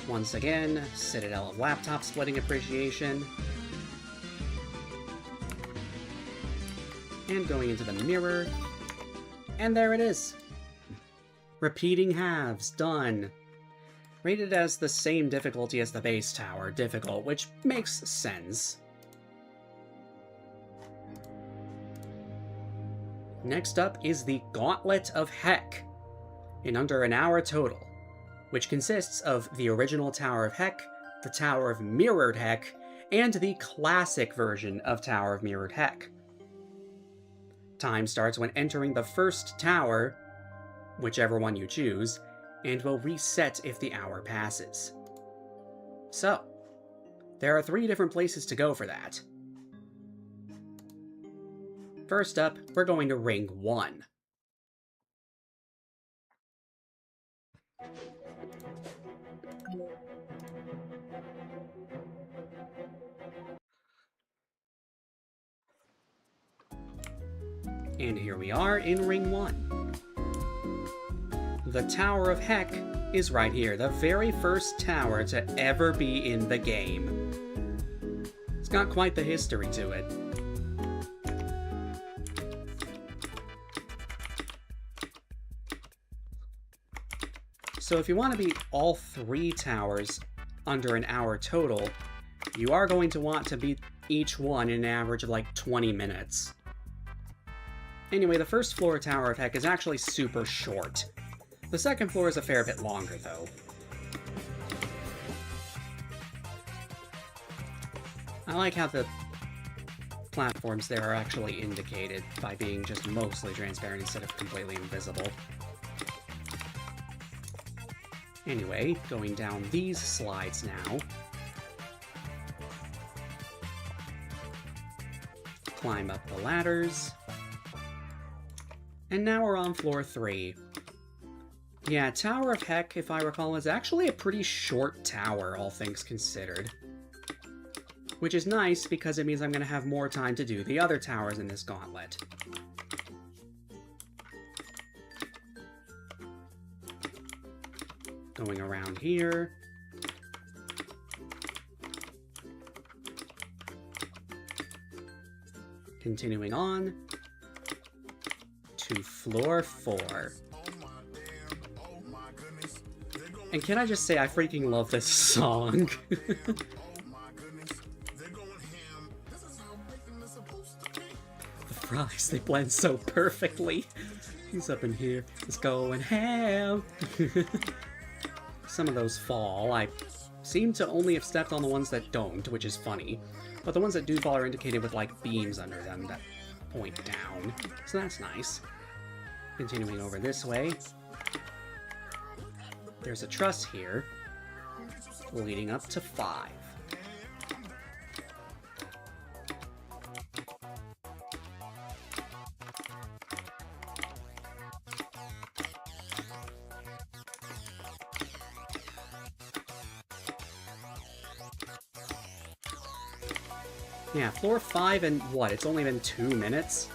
Once again, Citadel of Laptop Splitting Appreciation. And going into the mirror. And there it is! Repeating halves, done. Rated as the same difficulty as the base tower, difficult, which makes sense. Next up is the Gauntlet of Heck, in under an hour total, which consists of the original Tower of Heck, the Tower of Mirrored Heck, and the classic version of Tower of Mirrored Heck. Time starts when entering the first tower, whichever one you choose, and will reset if the hour passes. So, there are 3 different places to go for that. First up, we're going to Ring 1. And here we are in Ring 1. The Tower of Heck is right here, the very first tower to ever be in the game. It's got quite the history to it. So if you want to beat all 3 towers under an hour total, you are going to want to beat each one in an average of like 20 minutes. Anyway, the first floor Tower of Heck is actually super short. The second floor is a fair bit longer, though. I like how the platforms there are actually indicated by being just mostly transparent instead of completely invisible. Anyway, going down these slides now. Climb up the ladders. And now we're on floor 3. Yeah, Tower of Heck, if I recall, is actually a pretty short tower, all things considered. Which is nice, because it means I'm going to have more time to do the other towers in this gauntlet. Going around here. Continuing on to floor 4. And can I just say, I freaking love this song. The fries, they blend so perfectly. He's up in here, it's going ham. Some of those fall. I seem to only have stepped on the ones that don't, which is funny. But the ones that do fall are indicated with, like, beams under them that point down. So that's nice. Continuing over this way. There's a truss here, leading up to 5. Yeah, floor 5 and what? It's only been 2 minutes?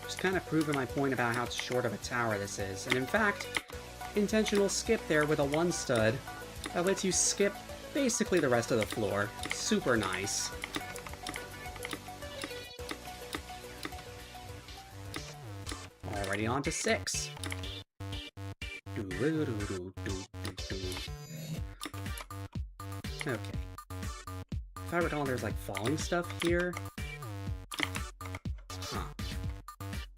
Just kind of proving my point about how short of a tower this is. And in fact, intentional skip there with a 1 stud that lets you skip basically the rest of the floor. Super nice. Already on to 6. Okay. If I recall, there's like falling stuff here. Huh.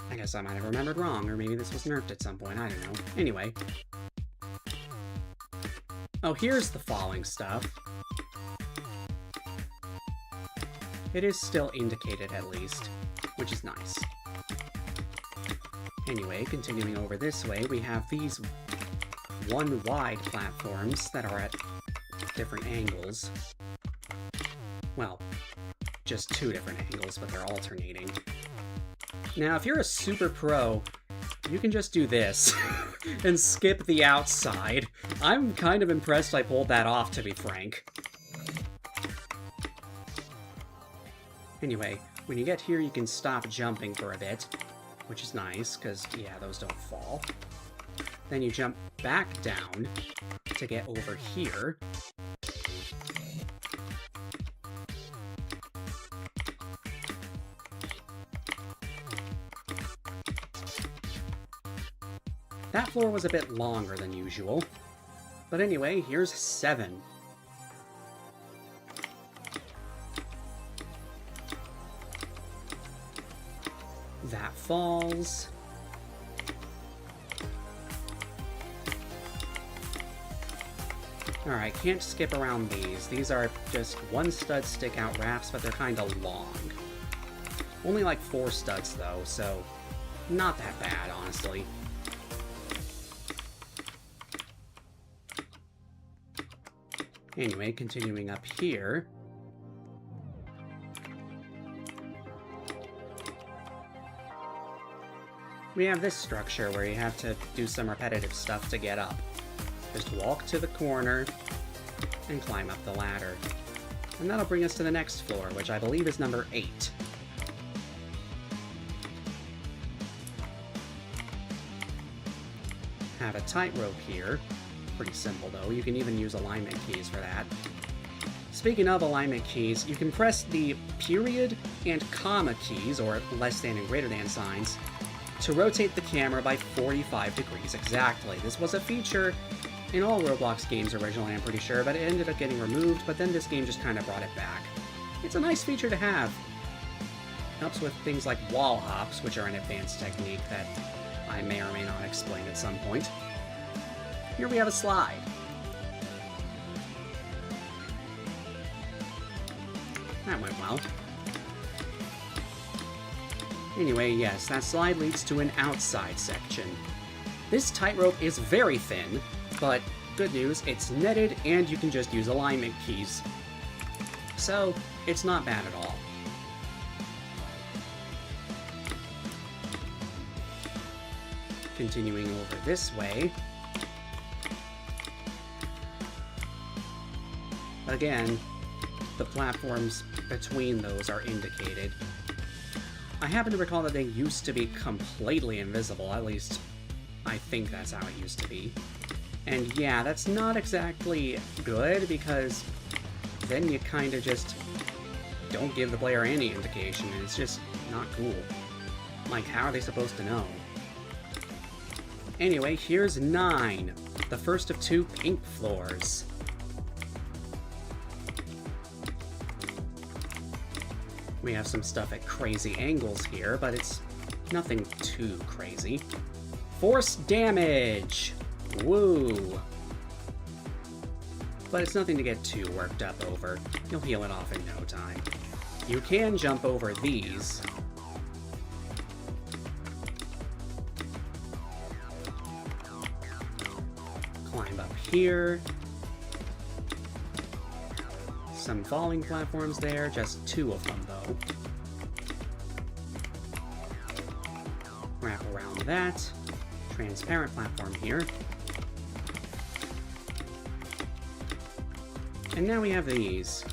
I guess I might have remembered wrong, or maybe this was nerfed at some point, I don't know. Anyway. Oh, here's the falling stuff. It is still indicated, at least, which is nice. Anyway, continuing over this way, we have these 1 wide platforms that are at different angles. Well, just 2 different angles, but they're alternating. Now, if you're a super pro, you can just do this and skip the outside. I'm kind of impressed I pulled that off, to be frank. Anyway, when you get here, you can stop jumping for a bit, which is nice, because, yeah, those don't fall. Then you jump back down to get over here. That floor was a bit longer than usual. But anyway, here's 7. That falls. Alright, can't skip around these. These are just 1 stud stick out wraps, but they're kinda long. Only like 4 studs though, so not that bad, honestly. Anyway, continuing up here. We have this structure where you have to do some repetitive stuff to get up. Just walk to the corner and climb up the ladder. And that'll bring us to the next floor, which I believe is number 8. Have a tightrope here. Pretty simple though, you can even use alignment keys for that. Speaking of alignment keys, you can press the period and comma keys, or less than and greater than signs, to rotate the camera by 45 degrees exactly. This was a feature in all Roblox games originally, I'm pretty sure, but it ended up getting removed, but then this game just kind of brought it back. It's a nice feature to have. Helps with things like wall hops, which are an advanced technique that I may or may not explain at some point. Here we have a slide. That went well. Anyway, yes, that slide leads to an outside section. This tightrope is very thin, but good news, it's netted and you can just use alignment keys. So, it's not bad at all. Continuing over this way. Again, the platforms between those are indicated. I happen to recall that they used to be completely invisible, at least I think that's how it used to be. And yeah, that's not exactly good, because then you kind of just don't give the player any indication, and it's just not cool. Like, how are they supposed to know? Anyway, here's 9, the first of 2 pink floors. We have some stuff at crazy angles here, but it's nothing too crazy. Force damage! Woo! but it's nothing to get too worked up over. You'll heal it off in no time. You can jump over these. Climb up here. Some falling platforms there, just 2 of them though. Wrap around that. Transparent platform here. And now we have these.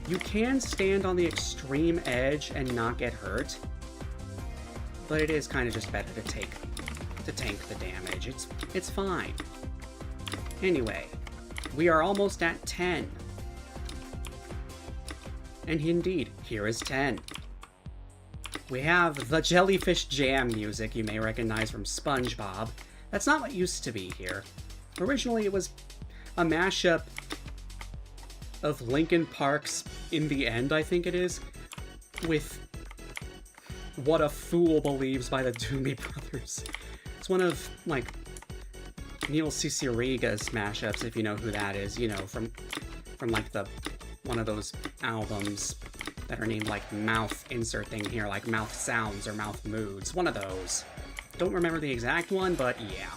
You can stand on the extreme edge and not get hurt, but it is kind of just better to tank the damage. It's fine. Anyway, we are almost at 10. And indeed, here is 10. We have the Jellyfish Jam music you may recognize from SpongeBob. That's not what used to be here. Originally, it was a mashup of Linkin Park's In the End, I think it is, with What a Fool Believes by the Doobie Brothers. It's one of, like, Neil Cicierega's mashups, if you know who that is, you know, from like one of those albums that are named like mouth insert thing here, like mouth sounds or mouth moods, one of those. Don't remember the exact one, but yeah.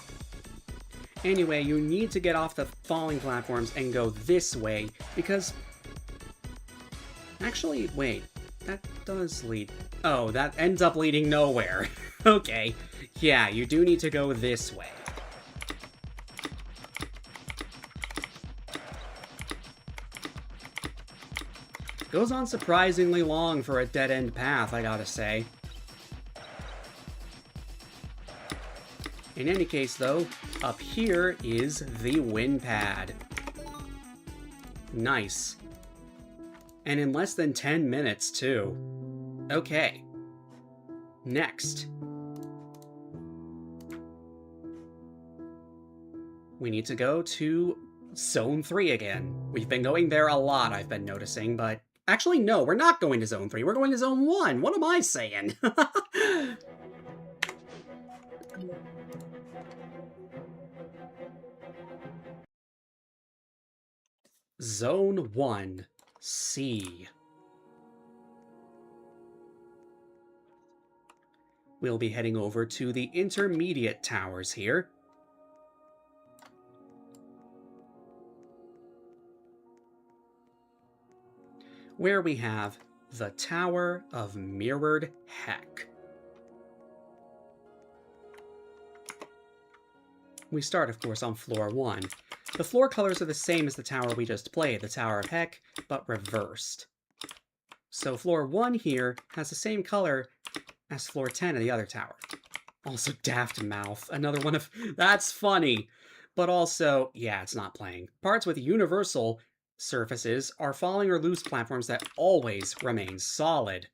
Anyway, you need to get off the falling platforms and go this way, because... Actually, wait, that does lead... Oh, that ends up leading nowhere. Okay, yeah, you do need to go this way. Goes on surprisingly long for a dead-end path, I gotta say. In any case, though, up here is the win pad. Nice. And in less than 10 minutes, too. Okay. Next. We need to go to Zone 3 again. We've been going there a lot, I've been noticing, but... Actually, no, we're not going to Zone 3. We're going to Zone 1. What am I saying? Zone 1, C. We'll be heading over to the intermediate towers here. Where we have the Tower of Mirrored Heck. We start, of course, on floor 1. The floor colors are the same as the tower we just played, the Tower of Heck, but reversed. So floor 1 here has the same color as floor 10 of the other tower. Also Daft Mouth, another one of... That's funny! But also, yeah, it's not playing. Parts with universal surfaces are falling or loose platforms that always remain solid.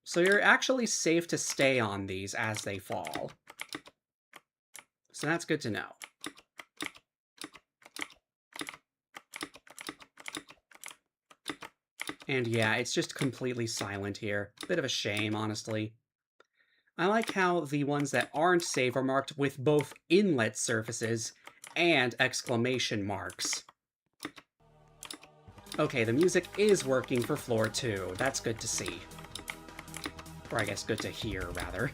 So you're actually safe to stay on these as they fall. So that's good to know. And yeah, it's just completely silent here. Bit of a shame, honestly. I like how the ones that aren't safe are marked with both inlet surfaces and exclamation marks. Okay, the music is working for floor 2. That's good to see. Or I guess good to hear, rather.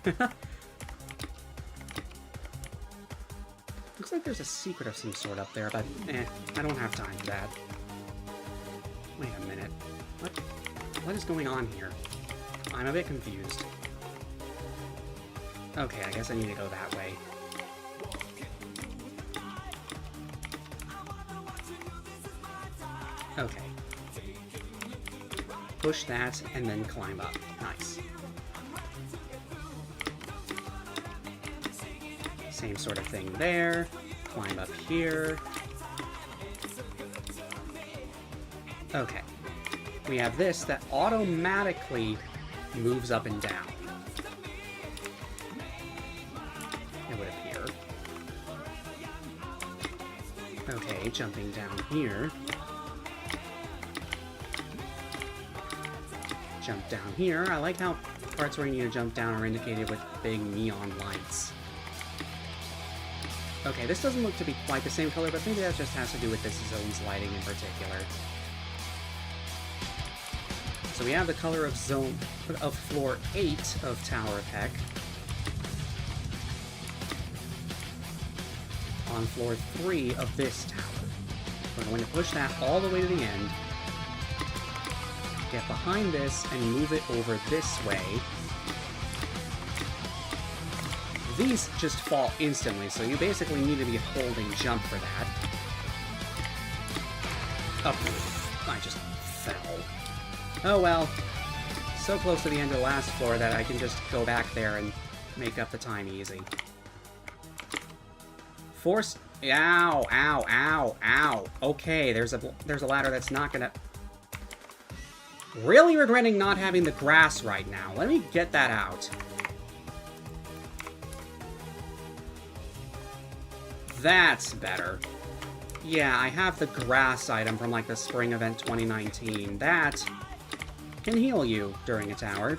Looks like there's a secret of some sort up there, but I don't have time for that. Wait a minute. What is going on here? I'm a bit confused. Okay, I guess I need to go that way. Okay. Push that, and then climb up. Nice. Same sort of thing there. Climb up here. Okay. We have this that automatically moves up and down. It would appear. Okay, jumping down here. Jump down here. I like how parts where you need to jump down are indicated with big neon lights. Okay, this doesn't look to be quite the same color, but maybe that just has to do with this zone's lighting in particular. So we have the color of floor 8 of Tower of Heck. On floor 3 of this tower. We're going to push that all the way to the end. Get behind this and move it over this way. These just fall instantly, so you basically need to be holding jump for that. Oh, I just fell. Oh well. So close to the end of the last floor that I can just go back there and make up the time easy. Force... Ow, ow, ow, ow. Okay, there's a ladder that's not gonna... Really regretting not having the grass right now. Let me get that out. That's better. Yeah, I have the grass item from, like, the Spring Event 2019. That can heal you during a tower.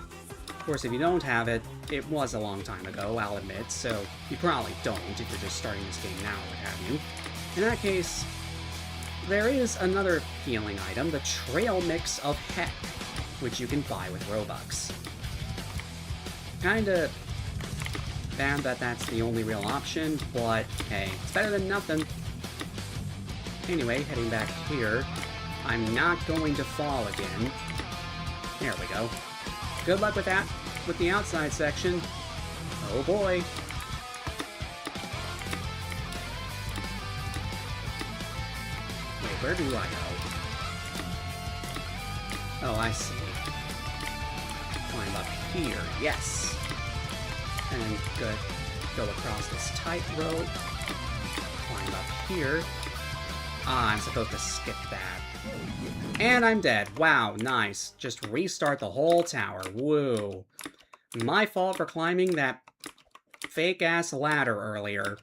Of course, if you don't have it, it was a long time ago, I'll admit, so you probably don't if you're just starting this game now, what have you. In that case, there is another healing item, the Trail Mix of Heck, which you can buy with Robux. Kinda bad that that's the only real option, but hey, it's better than nothing. Anyway, heading back here, I'm not going to fall again. There we go. Good luck with that, with the outside section. Oh boy. Wait, where do I go? Oh, I see. Climb up here, yes. And go across this tightrope. Climb up here. Ah, I'm supposed to skip that. And I'm dead. Wow, nice. Just restart the whole tower. Woo. My fault for climbing that fake-ass ladder earlier.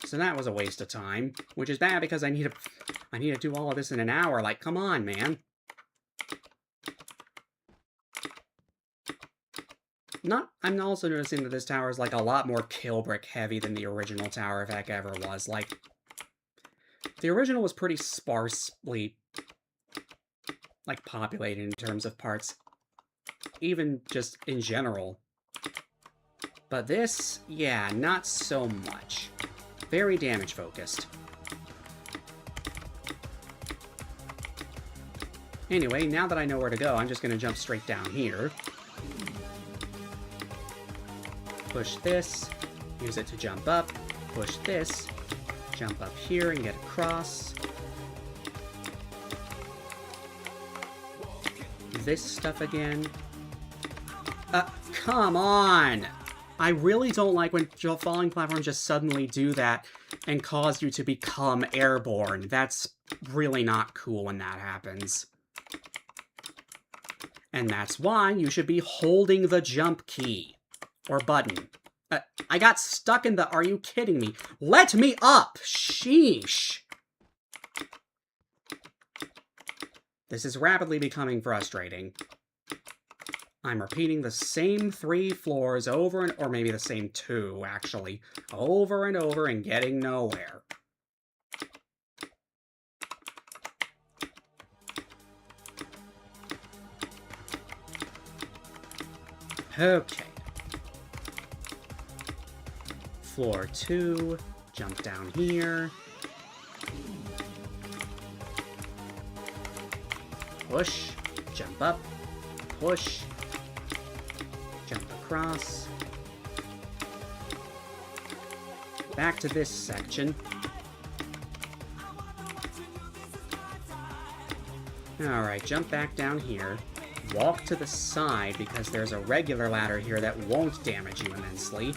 So that was a waste of time, which is bad because I need to do all of this in an hour. Like, come on, man. I'm also noticing that this tower is, like, a lot more kill brick heavy than the original Tower of Heck ever was. Like, the original was pretty sparsely, like, populated in terms of parts. Even just in general. But this, yeah, not so much. Very damage focused. Anyway, now that I know where to go, I'm just going to jump straight down here. Push this, use it to jump up, push this, jump up here and get across. This stuff again. Come on! I really don't like when falling platforms just suddenly do that and cause you to become airborne. That's really not cool when that happens. And that's why you should be holding the jump key. Or button. I got stuck in the... Are you kidding me? Let me up! Sheesh! This is rapidly becoming frustrating. I'm repeating the same 3 floors over and... Or maybe the same 2, actually. Over and over and getting nowhere. Okay. Floor 2, jump down here. Push, jump up, push, jump across. Back to this section. Alright, jump back down here. Walk to the side because there's a regular ladder here that won't damage you immensely.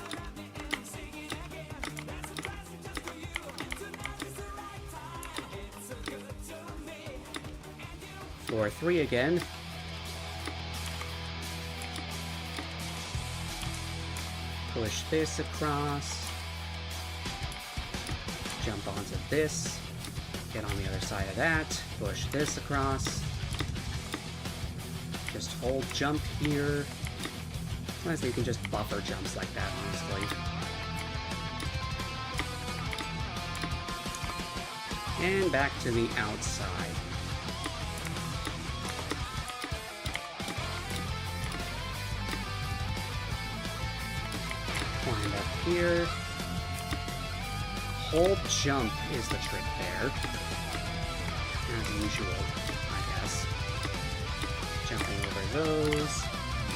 Floor 3 again. Push this across. Jump onto this. Get on the other side of that. Push this across. Just hold jump here. Honestly, you can just buffer jumps like that, honestly. And back to the outside. Climb up here. Hold jump is the trick there. As usual, I guess. Jumping over those.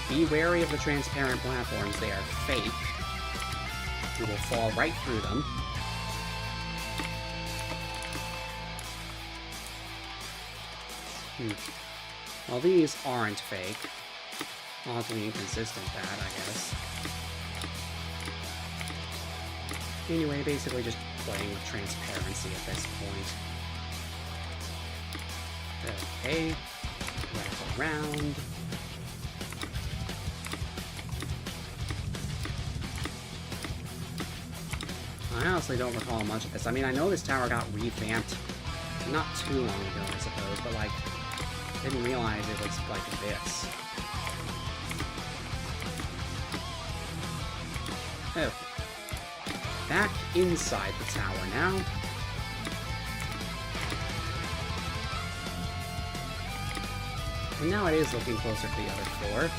Be wary of the transparent platforms, they are fake. You will fall right through them. Well, these aren't fake. Oddly inconsistent, that, I guess. Anyway, basically just playing with transparency at this point. Okay. Wrap around. I honestly don't recall much of this. I mean, I know this tower got revamped not too long ago, I suppose, but, like, didn't realize it was like this. Oh. Back inside the tower now. And now it is looking closer to the other floor.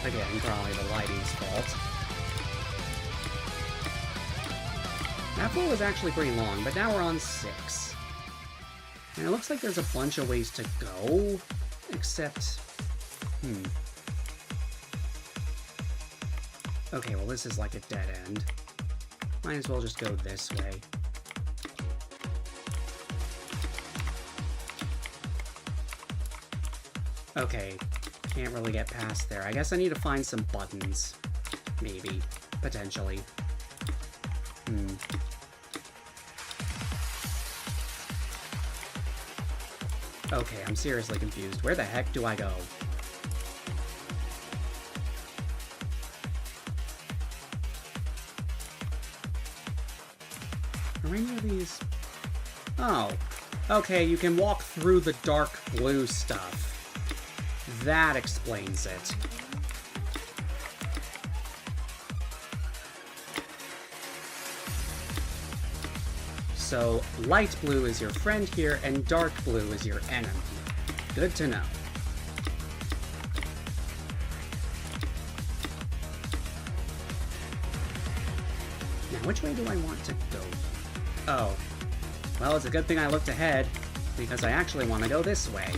Again, probably the lighting's fault. That floor was actually pretty long, but now we're on 6. And it looks like there's a bunch of ways to go, except... Okay, well this is like a dead end. Might as well just go this way. Okay, can't really get past there. I guess I need to find some buttons. Maybe. Potentially. Okay, I'm seriously confused. Where the heck do I go? Are any of these... Oh. Okay, you can walk through the dark blue stuff. That explains it. So, light blue is your friend here, and dark blue is your enemy. Good to know. Now, which way do I want to go? Oh. Well, it's a good thing I looked ahead, because I actually want to go this way.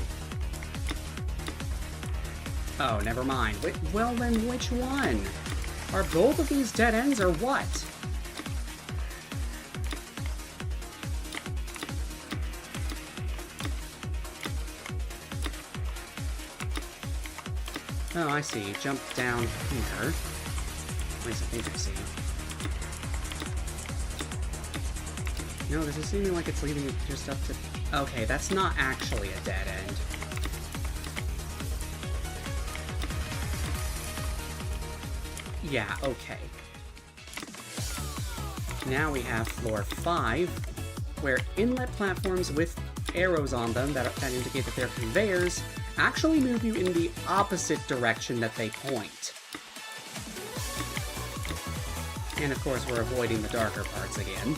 Oh, never mind. Well, then which one? Are both of these dead ends, or what? Oh, I see. Jump down here. At least I think I see. No, this is seeming like it's leading just up to... Okay, that's not actually a dead end. Yeah, okay. Now we have floor 5, where inlet platforms with arrows on them that indicate that they're conveyors actually move you in the opposite direction that they point. And of course, we're avoiding the darker parts again.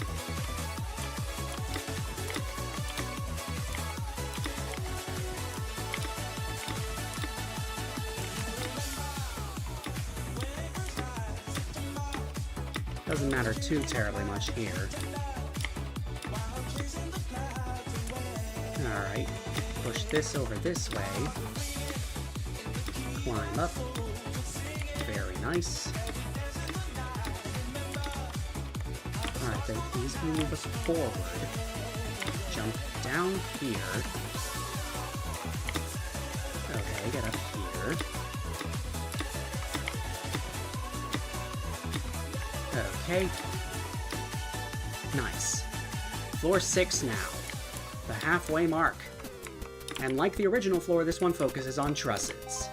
Doesn't matter too terribly much here. Alright, push this over this way. Climb up. Very nice. Alright, then please move us forward. Jump down here. Okay, get up here. Okay. Nice. Floor 6 now. The halfway mark. And like the original floor, this one focuses on trusses.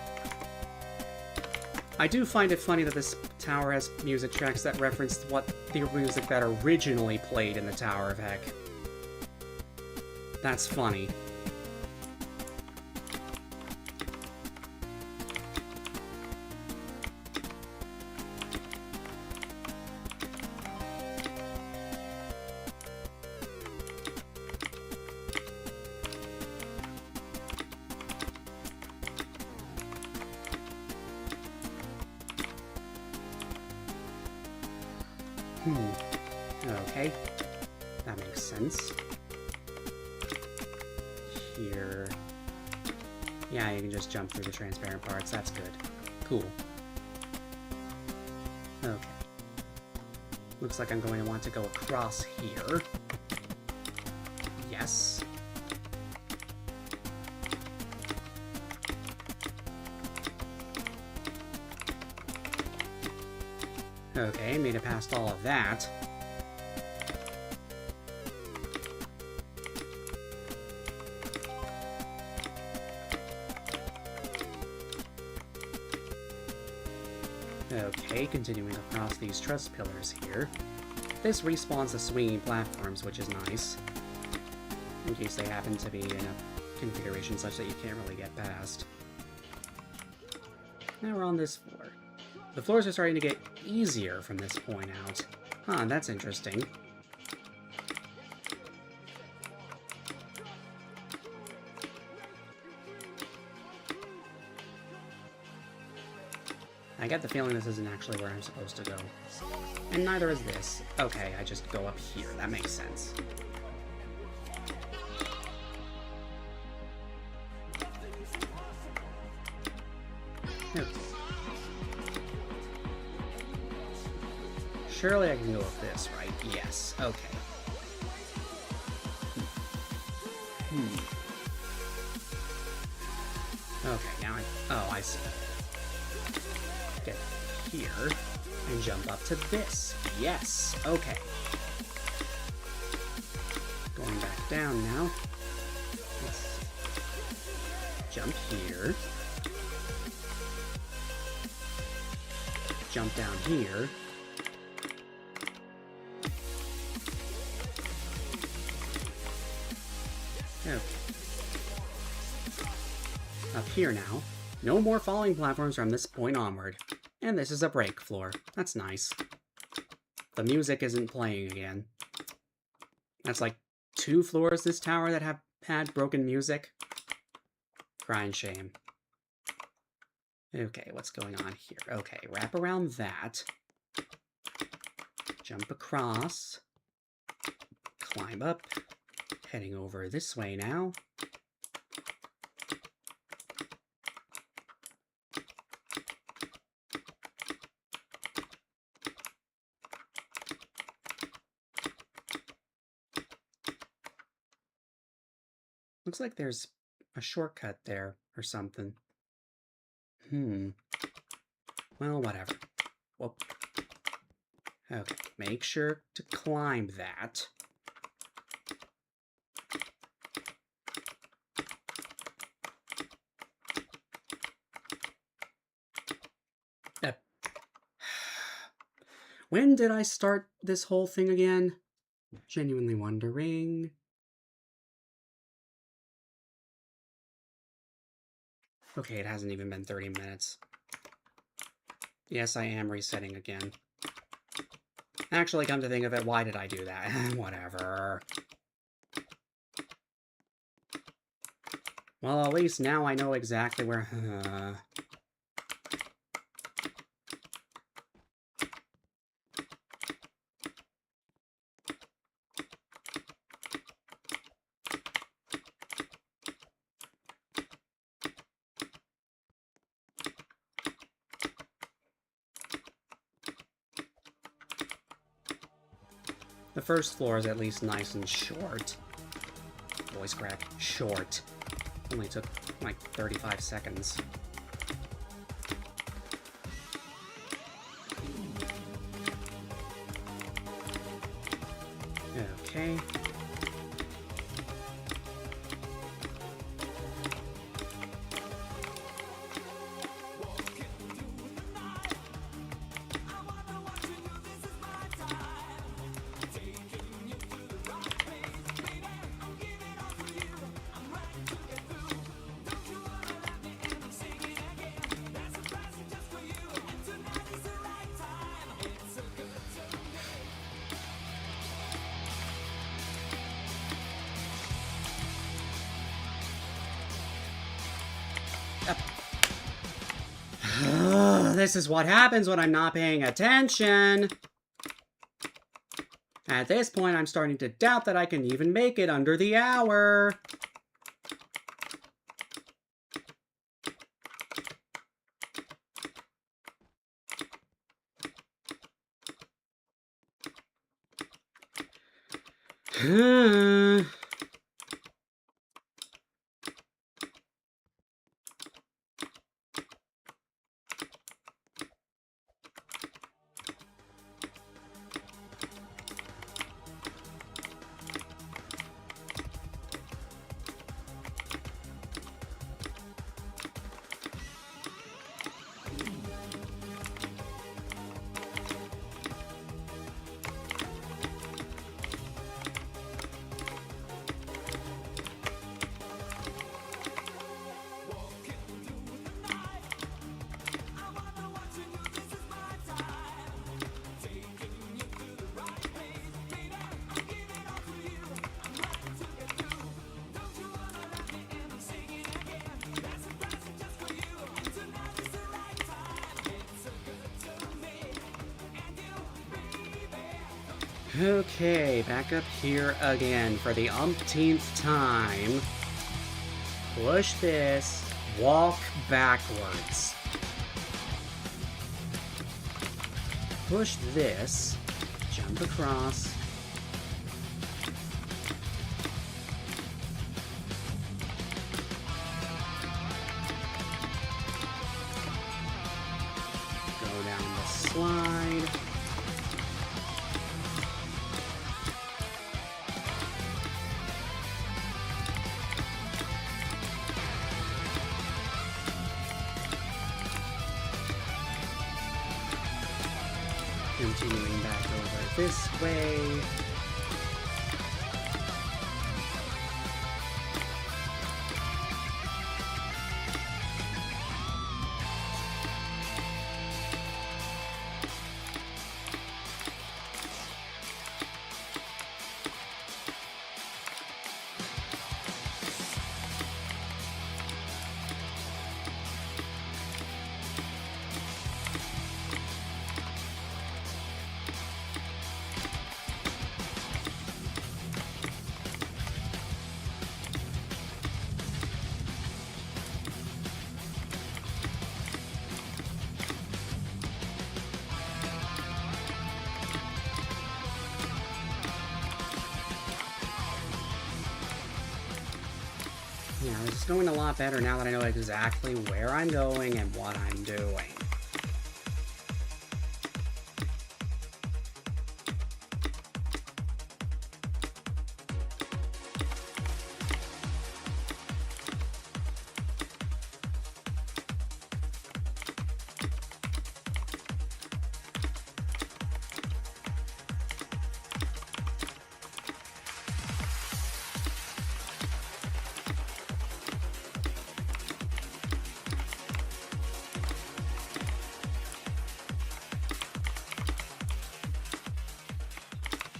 I do find it funny that this tower has music tracks that reference what the music that originally played in the Tower of Heck. That's funny. Okay. That makes sense. Here. Yeah, you can just jump through the transparent parts. That's good. Cool. Okay. Looks like I'm going to want to go across here. Yes. Okay, made it past all of that. Okay, continuing across these truss pillars here. This respawns the swinging platforms, which is nice. In case they happen to be in a configuration such that you can't really get past. Now we're on this floor. The floors are starting to get easier from this point out. Huh, that's interesting. I get the feeling this isn't actually where I'm supposed to go. And neither is this. Okay, I just go up here. That makes sense. Okay. Surely I can go up this, right? Yes. Okay. Okay, now I see. Get here and jump up to this. Yes. Okay. Going back down now. Let's jump here. Jump down here. Okay. Up here now. No more falling platforms from this point onward. And this is a break floor. That's nice. The music isn't playing again. That's like 2 floors this tower that have had broken music. Crying shame. Okay, what's going on here? Okay, wrap around that. Jump across. Climb up. Heading over this way now. Looks like there's a shortcut there or something. Well, whatever. Whoop. Okay, make sure to climb that. When did I start this whole thing again? Genuinely wondering. Okay, it hasn't even been 30 minutes. Yes, I am resetting again. Actually, come to think of it, why did I do that? Whatever. Well, at least now I know exactly where... The first floor is at least nice and short. Voice crack. Short. Only took like 35 seconds. Okay. This is what happens when I'm not paying attention. At this point, I'm starting to doubt that I can even make it under the hour. Okay, back up here again for the umpteenth time. Push this, walk backwards. Push this, jump across. Go down the slide. Continuing back over this way. Yeah, this is going a lot better now that I know exactly where I'm going and what I'm doing.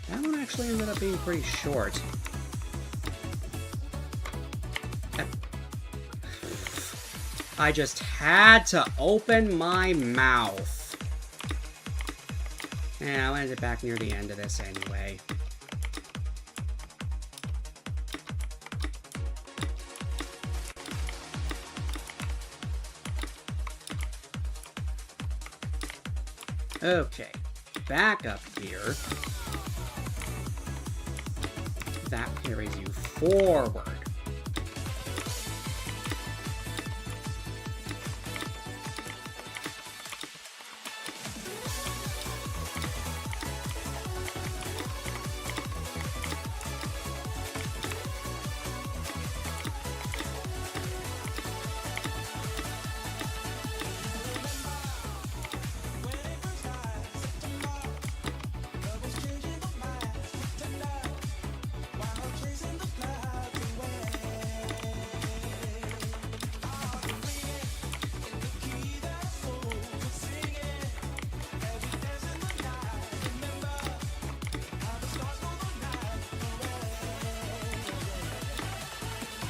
That one actually ended up being pretty short. I just had to open my mouth. Yeah, I landed back near the end of this anyway. Okay, back up here. That carries you forward.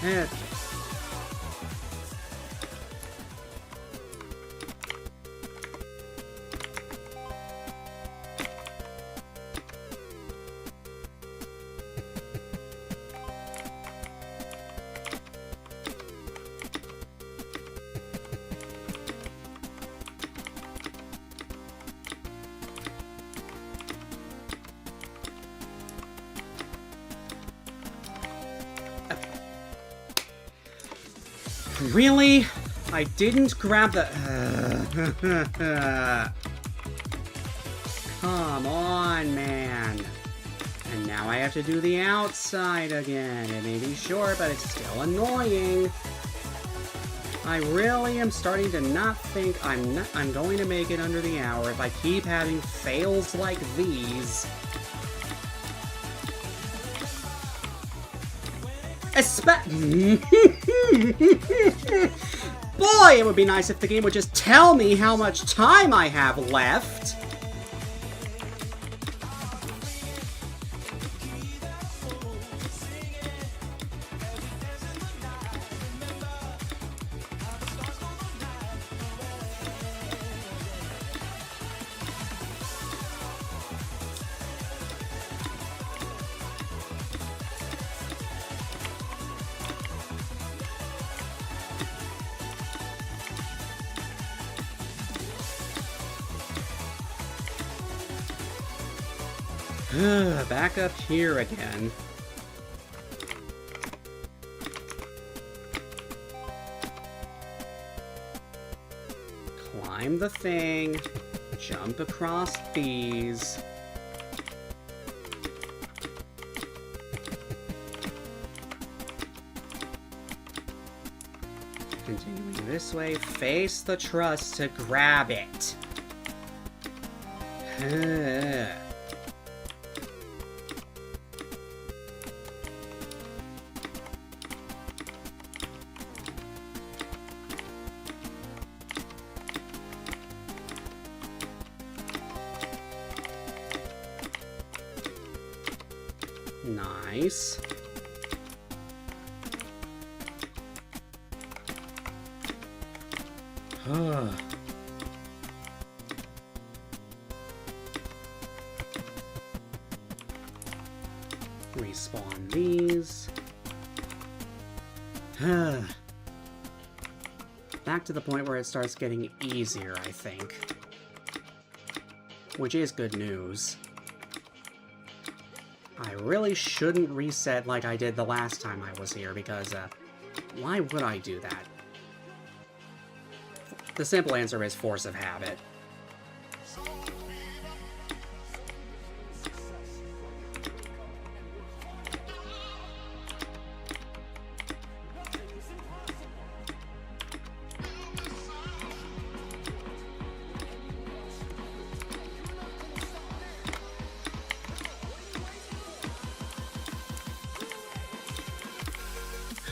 Okay. Really? I didn't grab the... Come on, man. And now I have to do the outside again. It may be short, but it's still annoying. I really am starting to not think I'm going to make it under the hour if I keep having fails like these. Boy, it would be nice if the game would just tell me how much time I have left. Back up here again. Climb the thing. Jump across these. Continuing this way, face the truss to grab it. Nice. Respawn these. Back to the point where it starts getting easier, I think. Which is good news. I really shouldn't reset like I did the last time I was here, because, why would I do that? The simple answer is force of habit.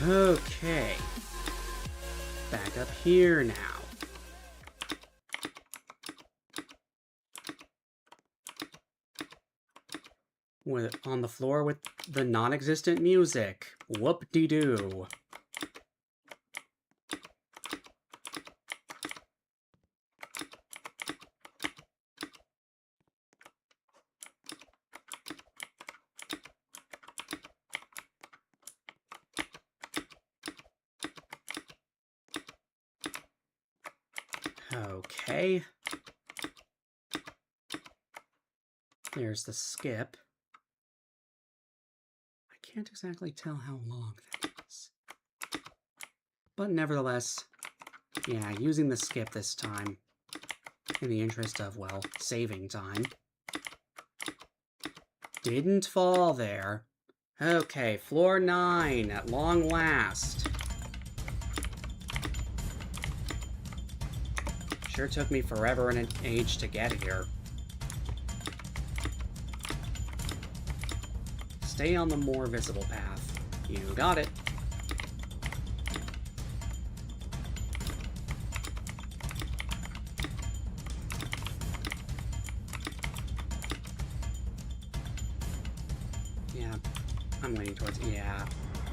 Okay. Back up here now. On the floor with the non-existent music. Whoop-de-doo. Okay. There's the skip. I can't exactly tell how long that is. But nevertheless, yeah, using the skip this time. In the interest of, well, saving time. Didn't fall there. Okay, floor 9 at long last. Sure took me forever and an age to get here. Stay on the more visible path. You got it. Yeah, I'm leaning towards... Yeah,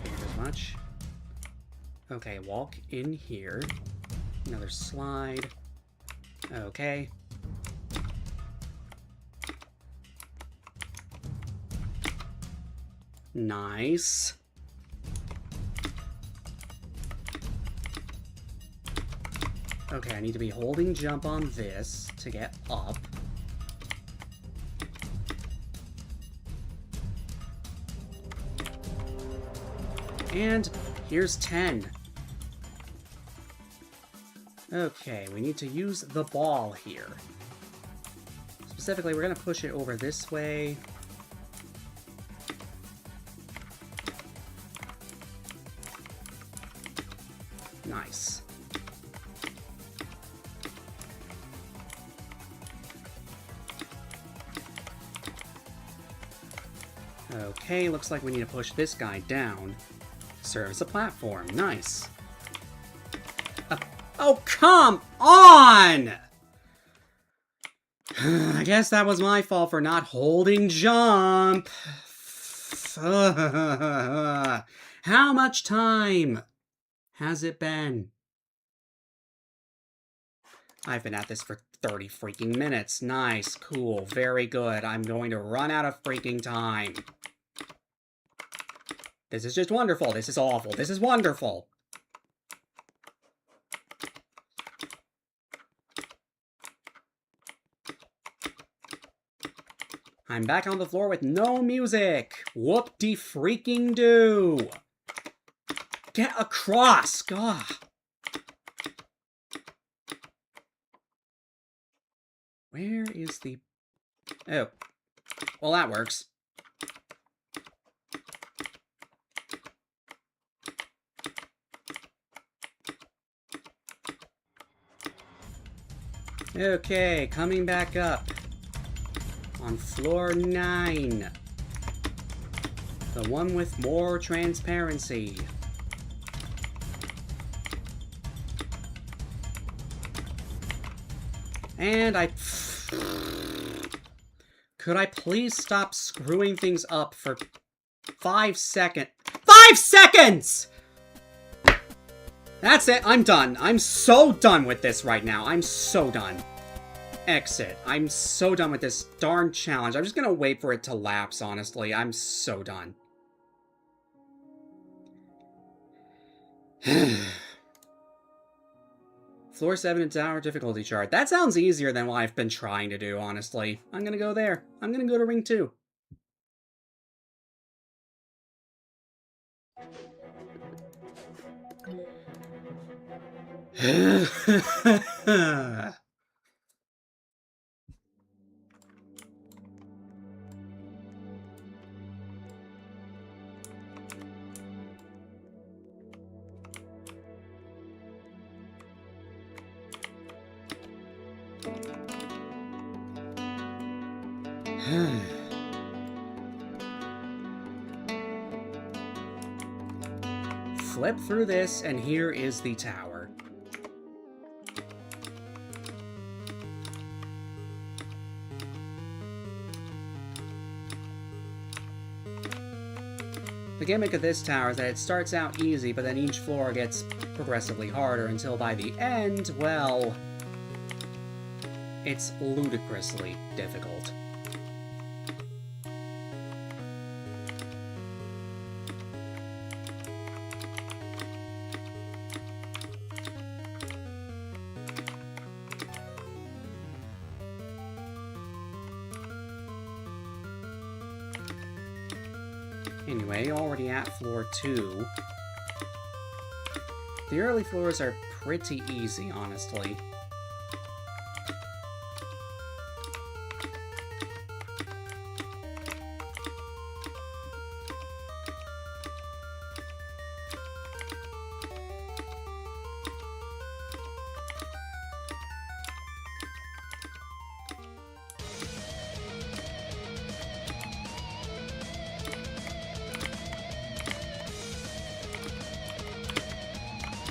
figured as much. Okay, walk in here. Another slide. Okay. Nice. Okay, I need to be holding jump on this to get up. And here's 10. Okay, we need to use the ball here. Specifically, we're going to push it over this way. Nice. Okay, looks like we need to push this guy down. Serve as a platform. Nice. Oh, come on! I guess that was my fault for not holding jump. How much time has it been? I've been at this for 30 freaking minutes. Nice, cool, very good. I'm going to run out of freaking time. This is just wonderful. This is awful. This is wonderful. I'm back on the floor with no music. Whoop-de-freaking-do. Get across. Gah. Where is the... Oh. Well, that works. Okay, coming back up. On floor 9. The one with more transparency. And could I please stop screwing things up for 5 seconds? 5 seconds! That's it, I'm done. I'm so done with this right now. I'm so done. Exit. I'm so done with this darn challenge. I'm just gonna wait for it to lapse, honestly. I'm so done. Floor 7 tower difficulty chart. That sounds easier than what I've been trying to do, honestly. I'm gonna go there. I'm gonna go to ring 2. Flip through this, and here is the tower. The gimmick of this tower is that it starts out easy, but then each floor gets progressively harder until by the end, well, it's ludicrously difficult. Anyway, already at floor 2. The early floors are pretty easy, honestly.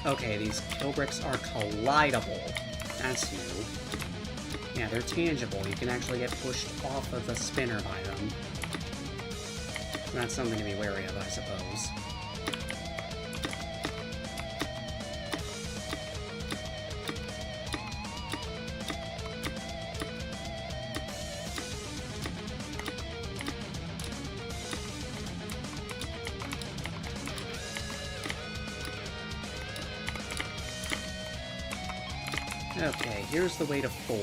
Okay, these kill bricks are collidable. That's new. Yeah, they're tangible. You can actually get pushed off of the spinner by them. That's something to be wary of, I suppose. Okay, here's the way to 4.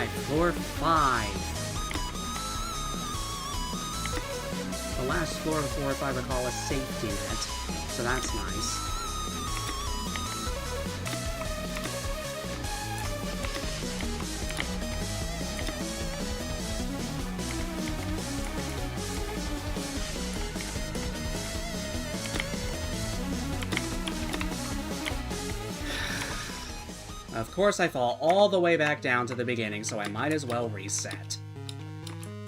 5. Floor 5. The last floor of floor, if I recall, a safety net, so that's nice. Of course, I fall all the way back down to the beginning, so I might as well reset.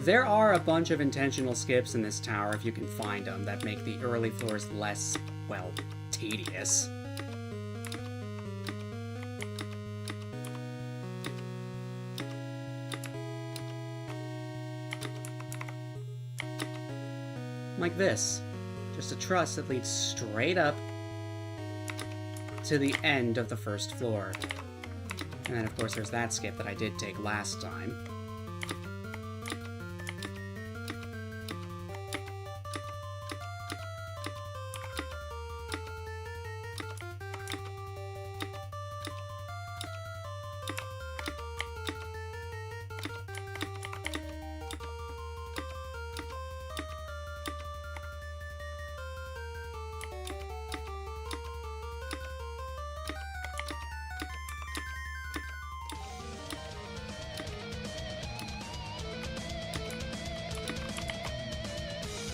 There are a bunch of intentional skips in this tower, if you can find them, that make the early floors less, well, tedious. Like this. Just a truss that leads straight up to the end of the first floor. And then, of course, there's that skip that I did take last time.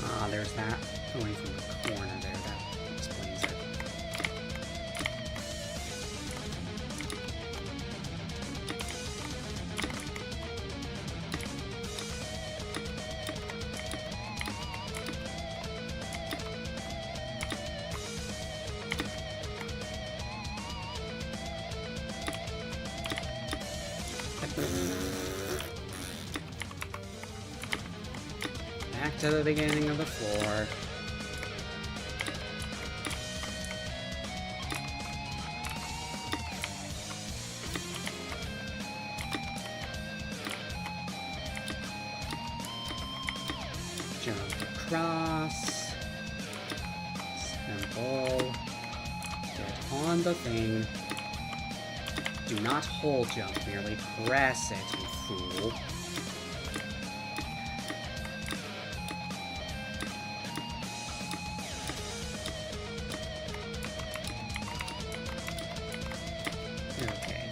Ah, there's that going from the corner there. That explains it. Back to the beginning of the floor. Jump across. Simple. Get on the thing. Do not hold jump, merely press it, you fool. Okay.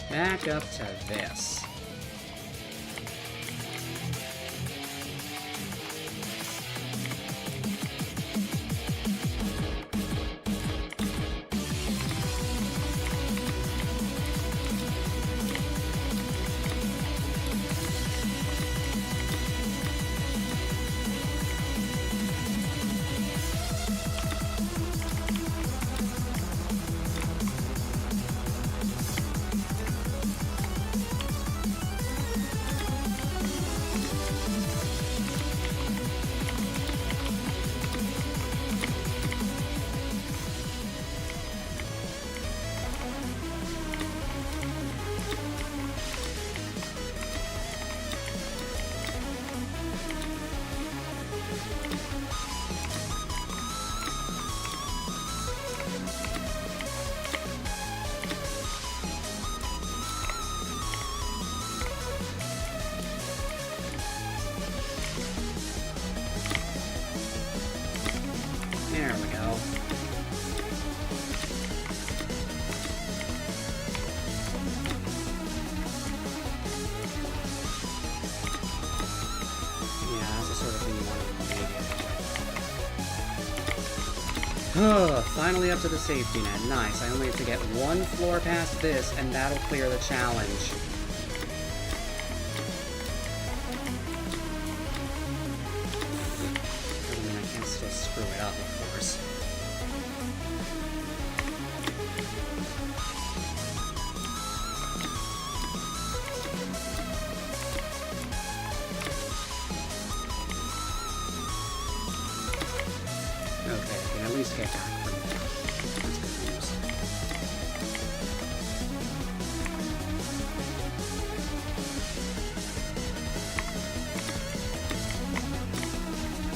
Back up to this. There we go. Yeah, that's the sort of thing you want to make it. Finally up to the safety net. Nice. I only have to get one floor past this, and that'll clear the challenge. Doesn't mean I can't still screw it up, of course. Okay, I can at least get back from there. That's good news.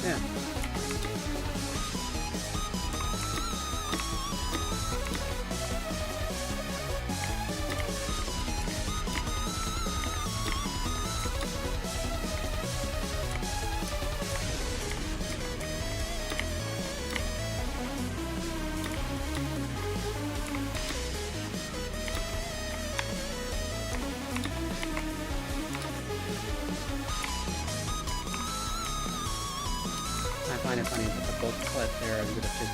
Yeah. of funny with the booklet there instead of just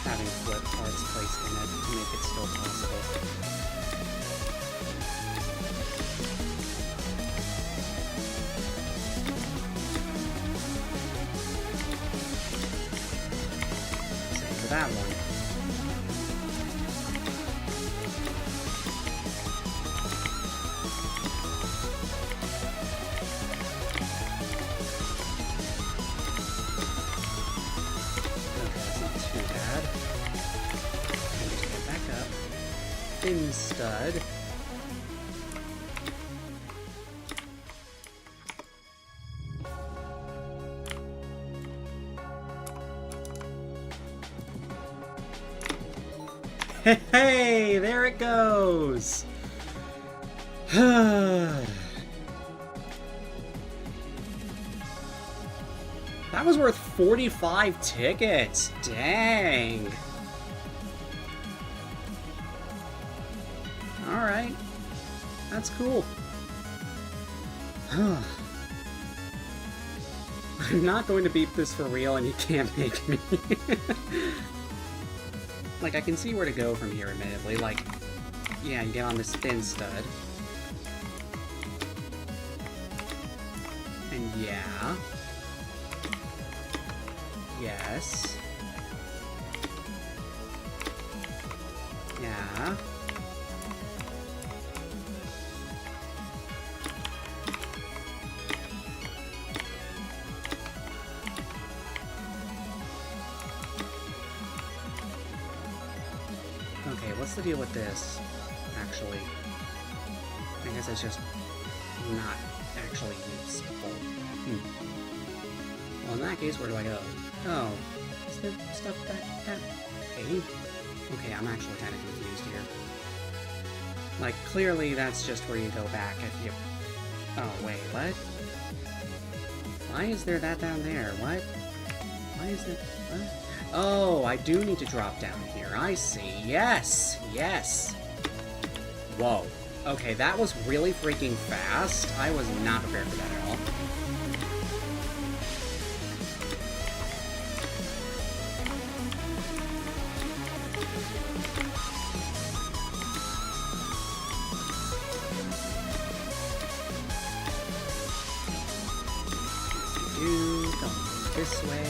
having flip cards placed in it to make it still possible. Same for that one. Thin stud. Hey, there it goes. That was worth 45 tickets. Dang. Alright. That's cool. I'm not going to beat this for real, and you can't make me. Like, I can see where to go from here, admittedly. Like, yeah, you get on this thin stud. And yeah. Yes. Yeah. Okay, what's the deal with this, actually? I guess it's just not actually useful. Well, in that case, where do I go? Oh, is there stuff that way? Okay, I'm actually kind of confused here. Like, clearly that's just where you go back if you... Oh, wait, what? Why is there that down there? What? Why is it... What? Oh, I do need to drop down here. I see. Yes! Yes! Whoa. Okay, that was really freaking fast. I was not prepared for that at all. Go this way.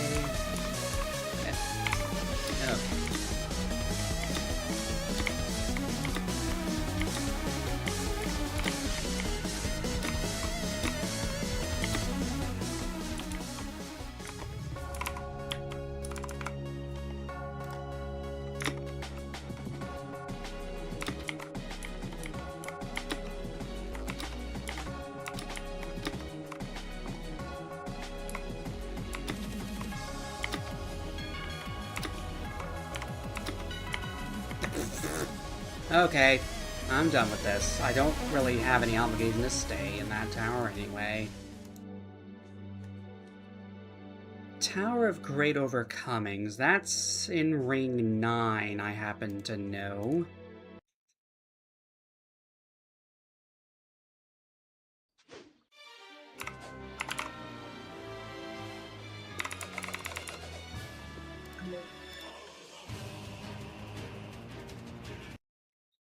Okay, I'm done with this. I don't really have any obligation to stay in that tower anyway. Tower of Great Overcomings. That's in Ring 9, I happen to know.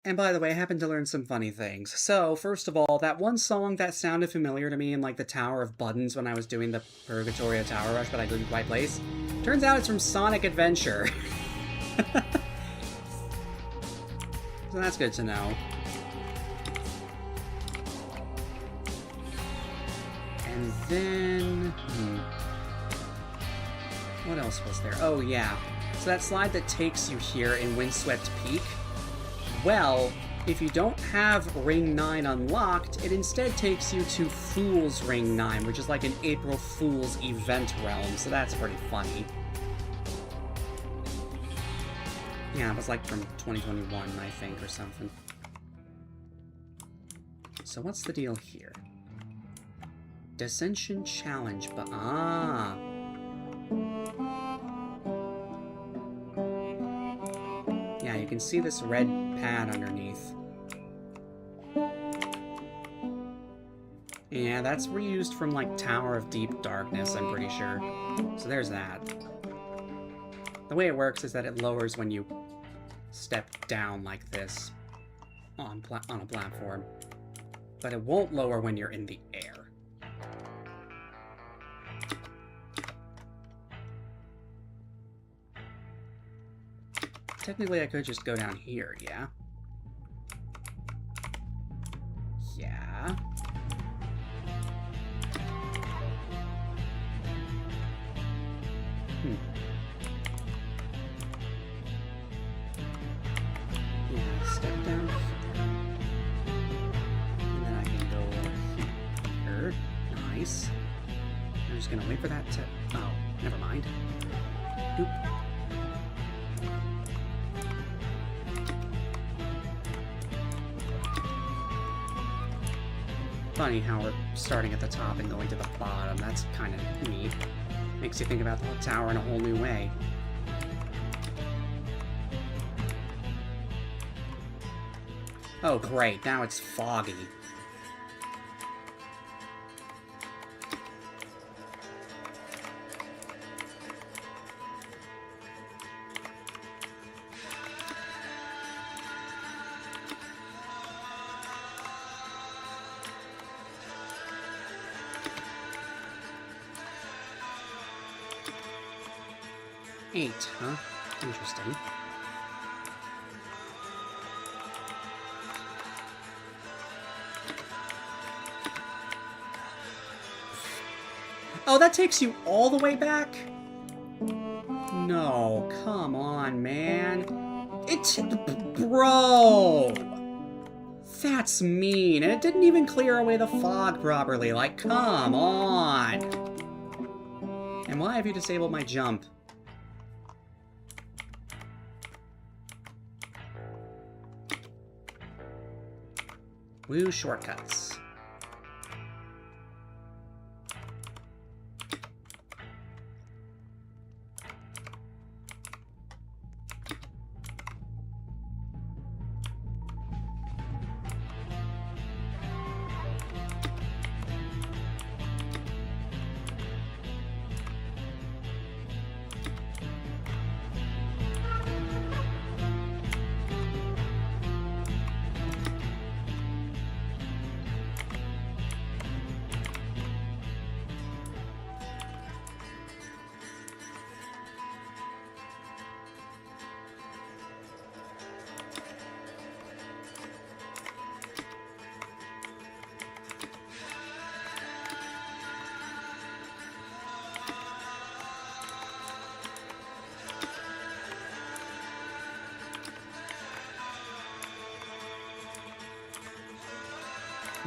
And by the way, I happened to learn some funny things. So, first of all, that one song that sounded familiar to me in, like, the Tower of Buttons when I was doing the Purgatoria Tower Rush, but I didn't quite place. Turns out it's from Sonic Adventure. So that's good to know. And then... what else was there? Oh, yeah. So that slide that takes you here in Windswept Peak... Well, if you don't have Ring 9 unlocked, it instead takes you to Fool's Ring 9, which is like an April Fool's event realm, so that's pretty funny. Yeah, it was like from 2021, I think, or something. So what's the deal here? Dissension Challenge, but yeah, you can see this red pad underneath. Yeah, that's reused from, like, Tower of Deep Darkness, I'm pretty sure. So there's that. The way it works is that it lowers when you step down like this on a platform. But it won't lower when you're in the air. Technically, I could just go down here, yeah? Yeah. Yeah, step down here. And then I can go here. Nice. I'm just gonna wait for that to... Oh, never mind. Doop. Funny how we're starting at the top and going to the bottom. That's kind of neat. Makes you think about the tower in a whole new way. Oh, great. Now it's foggy. Eight, huh? Interesting. Oh, that takes you all the way back? No, come on, man. Bro! That's mean, and it didn't even clear away the fog properly. Like, come on! And why have you disabled my jump? Woo, shortcuts.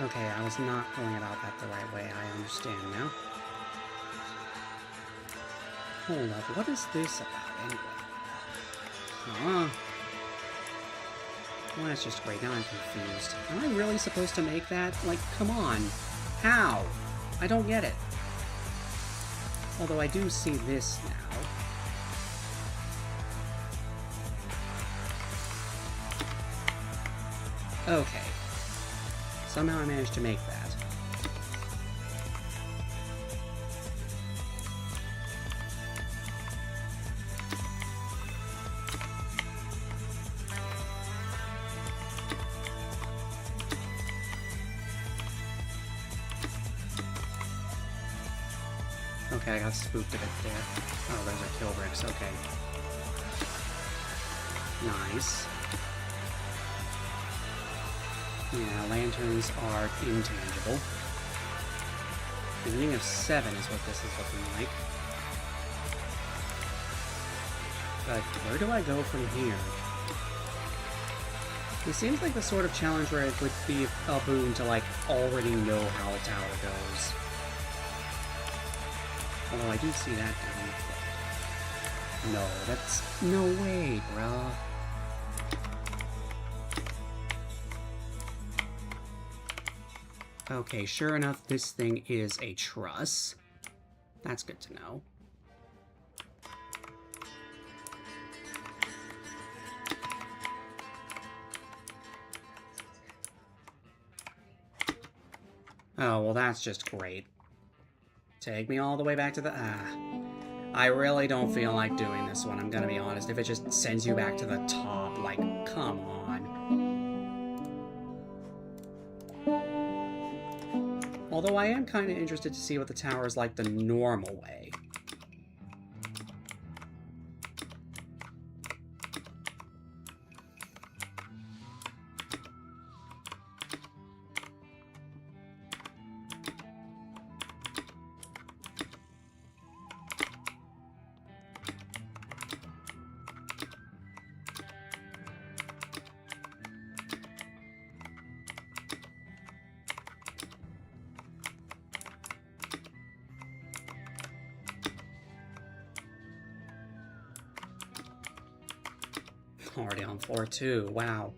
Okay, I was not going about that the right way. I understand now. Hold up, what is this about anyway? Huh? Well, that's just great. Now I'm confused. Am I really supposed to make that? Like, come on. How? I don't get it. Although I do see this now. Okay. Somehow I managed to make that. Okay, I got spooked a bit there. Oh, those are kill bricks. Okay. Nice. Yeah, lanterns are intangible. Beginning of 7 is what this is looking like. But where do I go from here? It seems like the sort of challenge where it would be a boon to, like, already know how a tower goes. Although I do see that down there. No, that's... no way, bruh. Okay, sure enough, this thing is a truss. That's good to know. Oh, well that's just great. Take me all the way back to the... I really don't feel like doing this one, I'm gonna be honest. If it just sends you back to the top, like, come on. Although I am kind of interested to see what the tower is like the normal way. Already on floor 2, wow.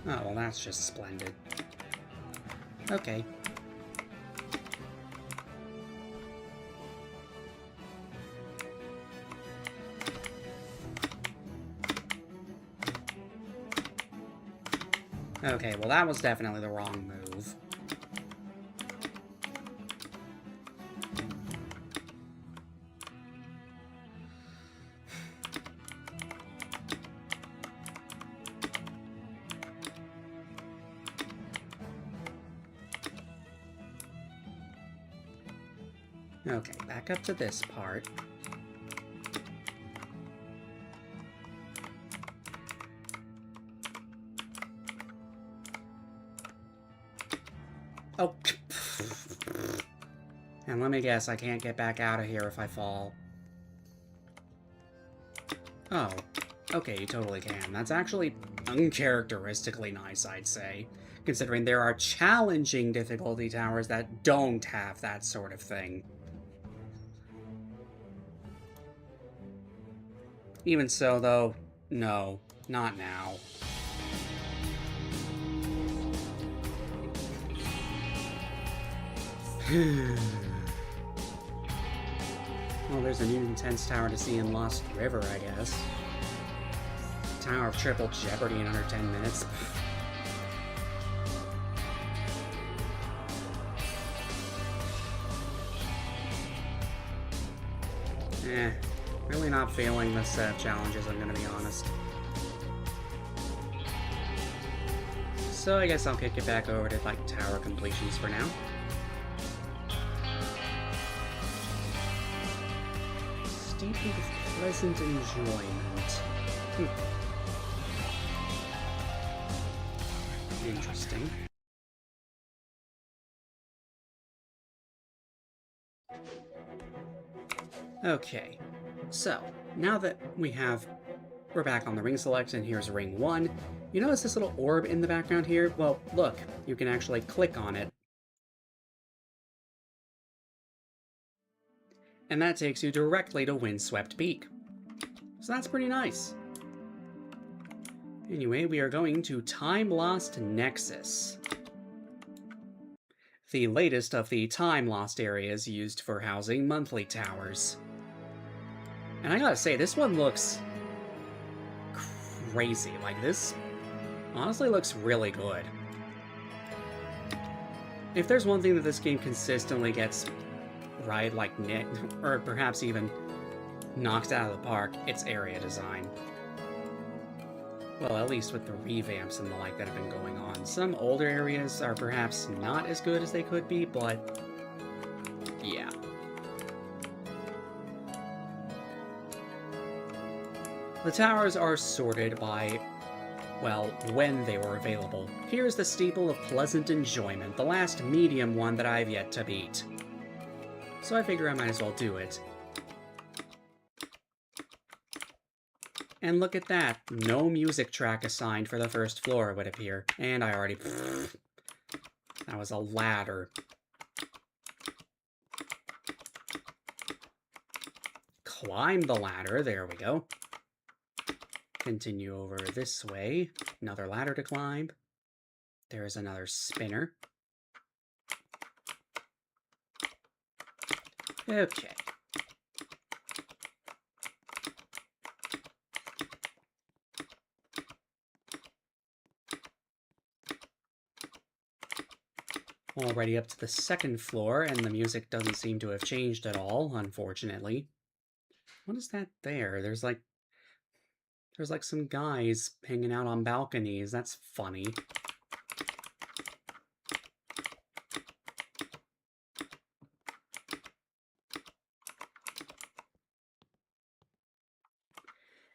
Oh, well that's just splendid. Okay. Okay, well that was definitely the wrong move. Okay, back up to this part. Oh. And let me guess, I can't get back out of here if I fall. Oh. Okay, you totally can. That's actually uncharacteristically nice, I'd say. Considering there are challenging difficulty towers that don't have that sort of thing. Even so, though, no, not now. Well, there's a new intense tower to see in Lost River, I guess. Tower of Triple Jeopardy in under 10 minutes. Really not feeling this set of challenges, I'm gonna be honest. So I guess I'll kick it back over to, like, tower completions for now. Steeped with pleasant enjoyment. Interesting. Okay, so now that we're back on the ring select and here's ring 1, you notice this little orb in the background here? Well, look, you can actually click on it. And that takes you directly to Windswept Peak. So that's pretty nice. Anyway, we are going to Time Lost Nexus. The latest of the Time Lost areas used for housing monthly towers. And I gotta say, this one looks crazy. Like, this honestly looks really good. If there's one thing that this game consistently gets right, like, or perhaps even knocks out of the park, it's area design. Well, at least with the revamps and the like that have been going on. Some older areas are perhaps not as good as they could be, but yeah. The towers are sorted by, well, when they were available. Here's the Steeple of Pleasant Enjoyment, the last medium one that I've yet to beat. So I figure I might as well do it. And look at that, no music track assigned for the first floor, it would appear. And I already... That was a ladder. Climb the ladder, there we go. Continue over this way. Another ladder to climb. There's another spinner. Okay. Already up to the second floor, and the music doesn't seem to have changed at all, unfortunately. What is that there? There's like some guys hanging out on balconies. That's funny.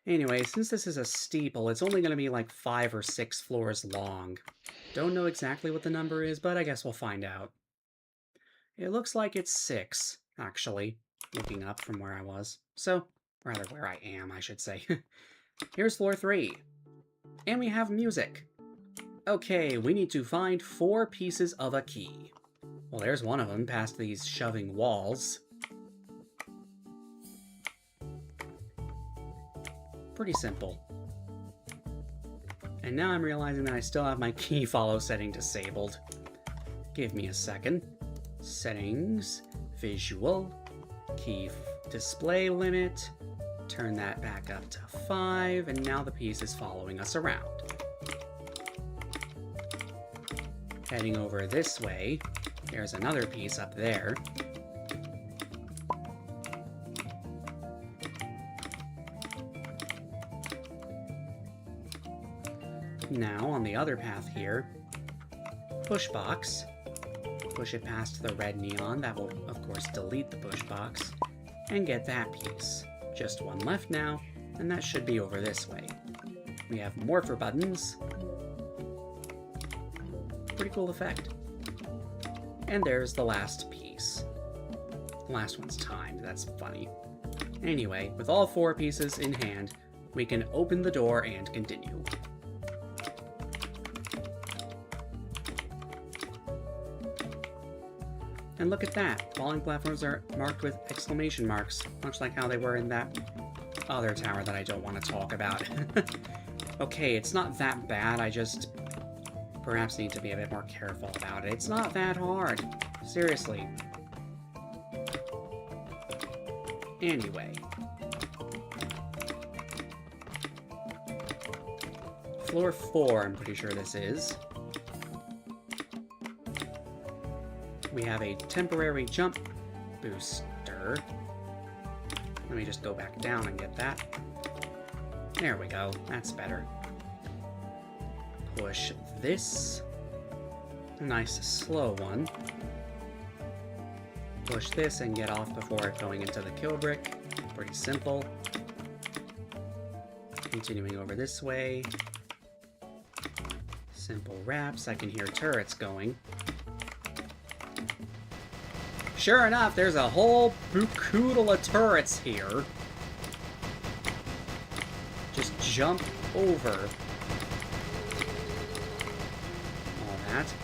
Anyway, since this is a steeple, it's only going to be like 5 or 6 floors long. Don't know exactly what the number is, but I guess we'll find out. It looks like it's 6, actually, looking up from where I was. So, rather where I am, I should say. Here's floor 3. And we have music. Okay, we need to find 4 pieces of a key. Well, there's one of them past these shoving walls. Pretty simple. And now I'm realizing that I still have my key follow setting disabled. Give me a second. Settings, visual, key display limit. Turn that back up to 5, and now the piece is following us around. Heading over this way, there's another piece up there. Now, on the other path here, push box. Push it past the red neon. That will, of course, delete the push box. And get that piece. Just one left now, and that should be over this way. We have morpher buttons. Pretty cool effect. And there's the last piece. The last one's timed. That's funny. Anyway, with all 4 pieces in hand, we can open the door and continue. And look at that! Falling platforms are marked with exclamation marks, much like how they were in that other tower that I don't want to talk about. Okay, it's not that bad, I just perhaps need to be a bit more careful about it. It's not that hard. Seriously. Anyway. Floor 4, I'm pretty sure this is. We have a temporary jump booster. Let me just go back down and get that. There we go. That's better. Push this. A nice slow one. Push this and get off before going into the kill brick. Pretty simple. Continuing over this way. Simple wraps. I can hear turrets going. Sure enough, there's a whole bucoodle of turrets here. Just jump over all that.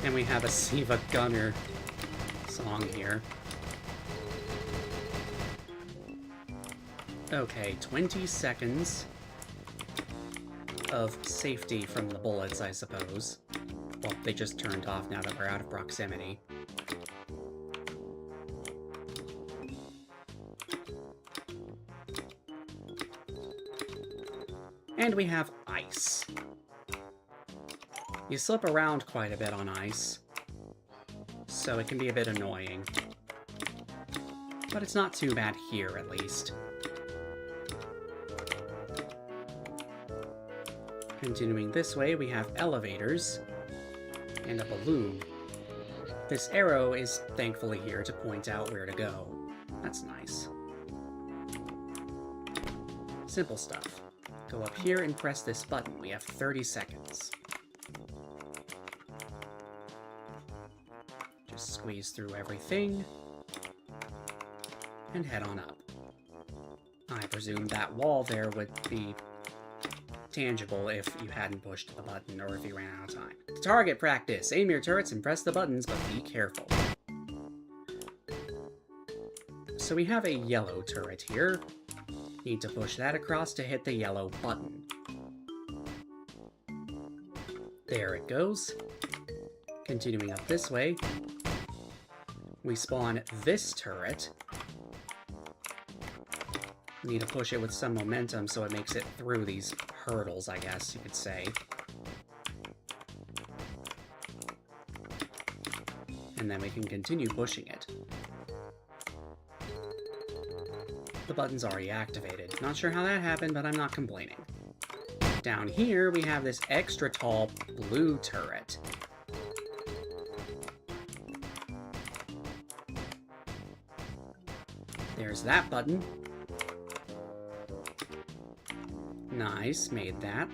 And we have a Siva Gunner song here. Okay, 20 seconds of safety from the bullets, I suppose. Well, they just turned off now that we're out of proximity. And we have ice. You slip around quite a bit on ice, so it can be a bit annoying. But it's not too bad here, at least. Continuing this way, we have elevators. And a balloon. This arrow is thankfully here to point out where to go. That's nice. Simple stuff. Go up here and press this button. We have 30 seconds. Just squeeze through everything. And head on up. I presume that wall there would be tangible if you hadn't pushed the button or if you ran out of time. Target practice. Aim your turrets and press the buttons, but be careful. So we have a yellow turret here. Need to push that across to hit the yellow button. There it goes. Continuing up this way. we spawn this turret. Need to push it with some momentum so it makes it through these hurdles, I guess you could say. And then we can continue pushing it. The button's already activated. Not sure how that happened, but I'm not complaining. Down here, we have this extra tall blue turret. There's that button. Nice, made that.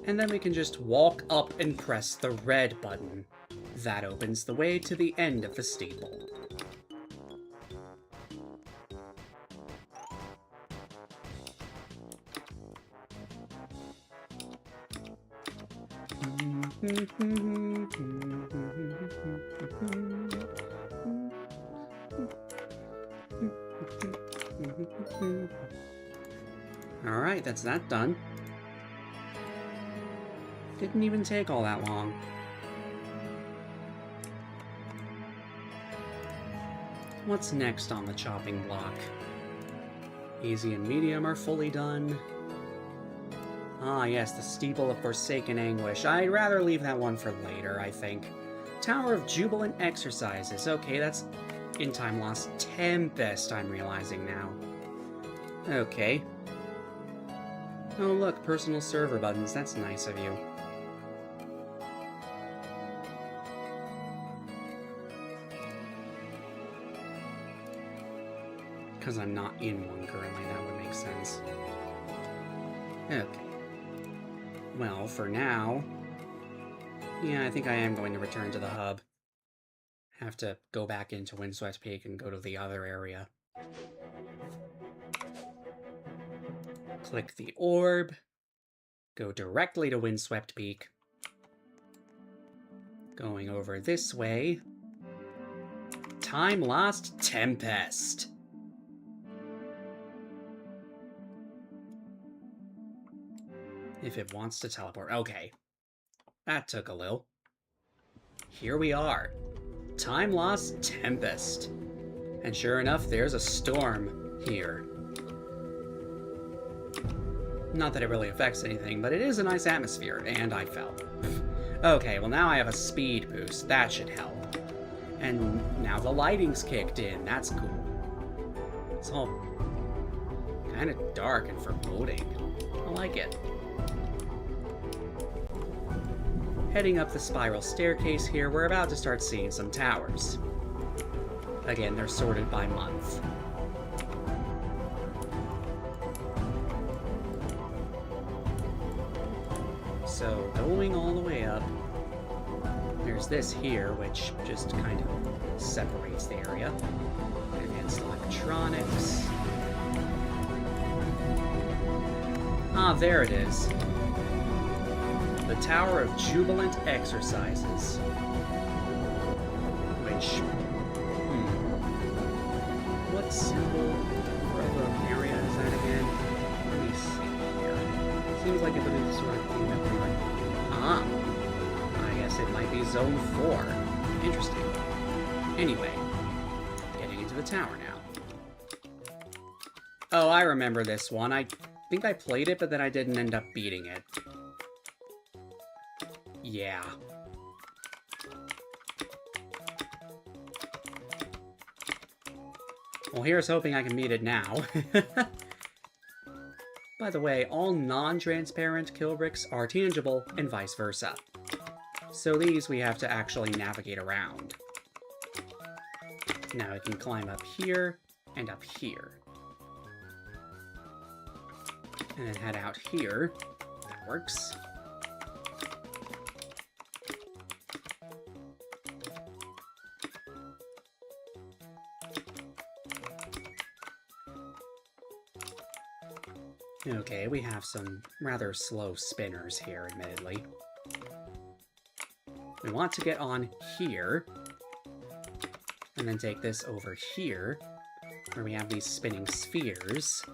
And then we can just walk up and press the red button. That opens the way to the end of the steeple. Alright, that's that done. Didn't even take all that long. What's next on the chopping block? Easy and medium are fully done. Ah yes, the Steeple of Forsaken Anguish. I'd rather leave that one for later, I think. Tower of Jubilant Exercises. Okay, that's in Time Lost Tempest, I'm realizing now. Okay. Oh look, personal server buttons. That's nice of you. Because I'm not in one currently, that would make sense. Okay. Well, for now... Yeah, I think I am going to return to the hub. Have to go back into Windswept Peak and go to the other area. Click the orb. Go directly to Windswept Peak. Going over this way. Time Lost Tempest. If it wants to teleport. Okay. That took a little. Here we are. Time Lost Tempest. And sure enough, there's a storm here. Not that it really affects anything, but it is a nice atmosphere, and I fell. Okay, well now I have a speed boost. That should help. And now the lighting's kicked in. That's cool. It's all kind of dark and foreboding. I like it. Heading up the spiral staircase here, we're about to start seeing some towers. Again, they're sorted by month. So, going all the way up, there's this here, which just kind of separates the area. Advanced electronics. Ah, there it is. The Tower of Jubilant Exercises. Which... What symbol for the area is that again? Let me see here. Seems like it would be sort of cleaned up like... Ah! I guess it might be Zone 4. Interesting. Anyway, getting into the tower now. Oh, I remember this one. I think I played it, but then I didn't end up beating it. Yeah. Well, here's hoping I can beat it now. By the way, all non-transparent kill bricks are tangible, and vice versa. So these we have to actually navigate around. Now I can climb up here, and up here. And then head out here. That works. Okay, we have some rather slow spinners here, admittedly. We want to get on here, and then take this over here, where we have these spinning spheres.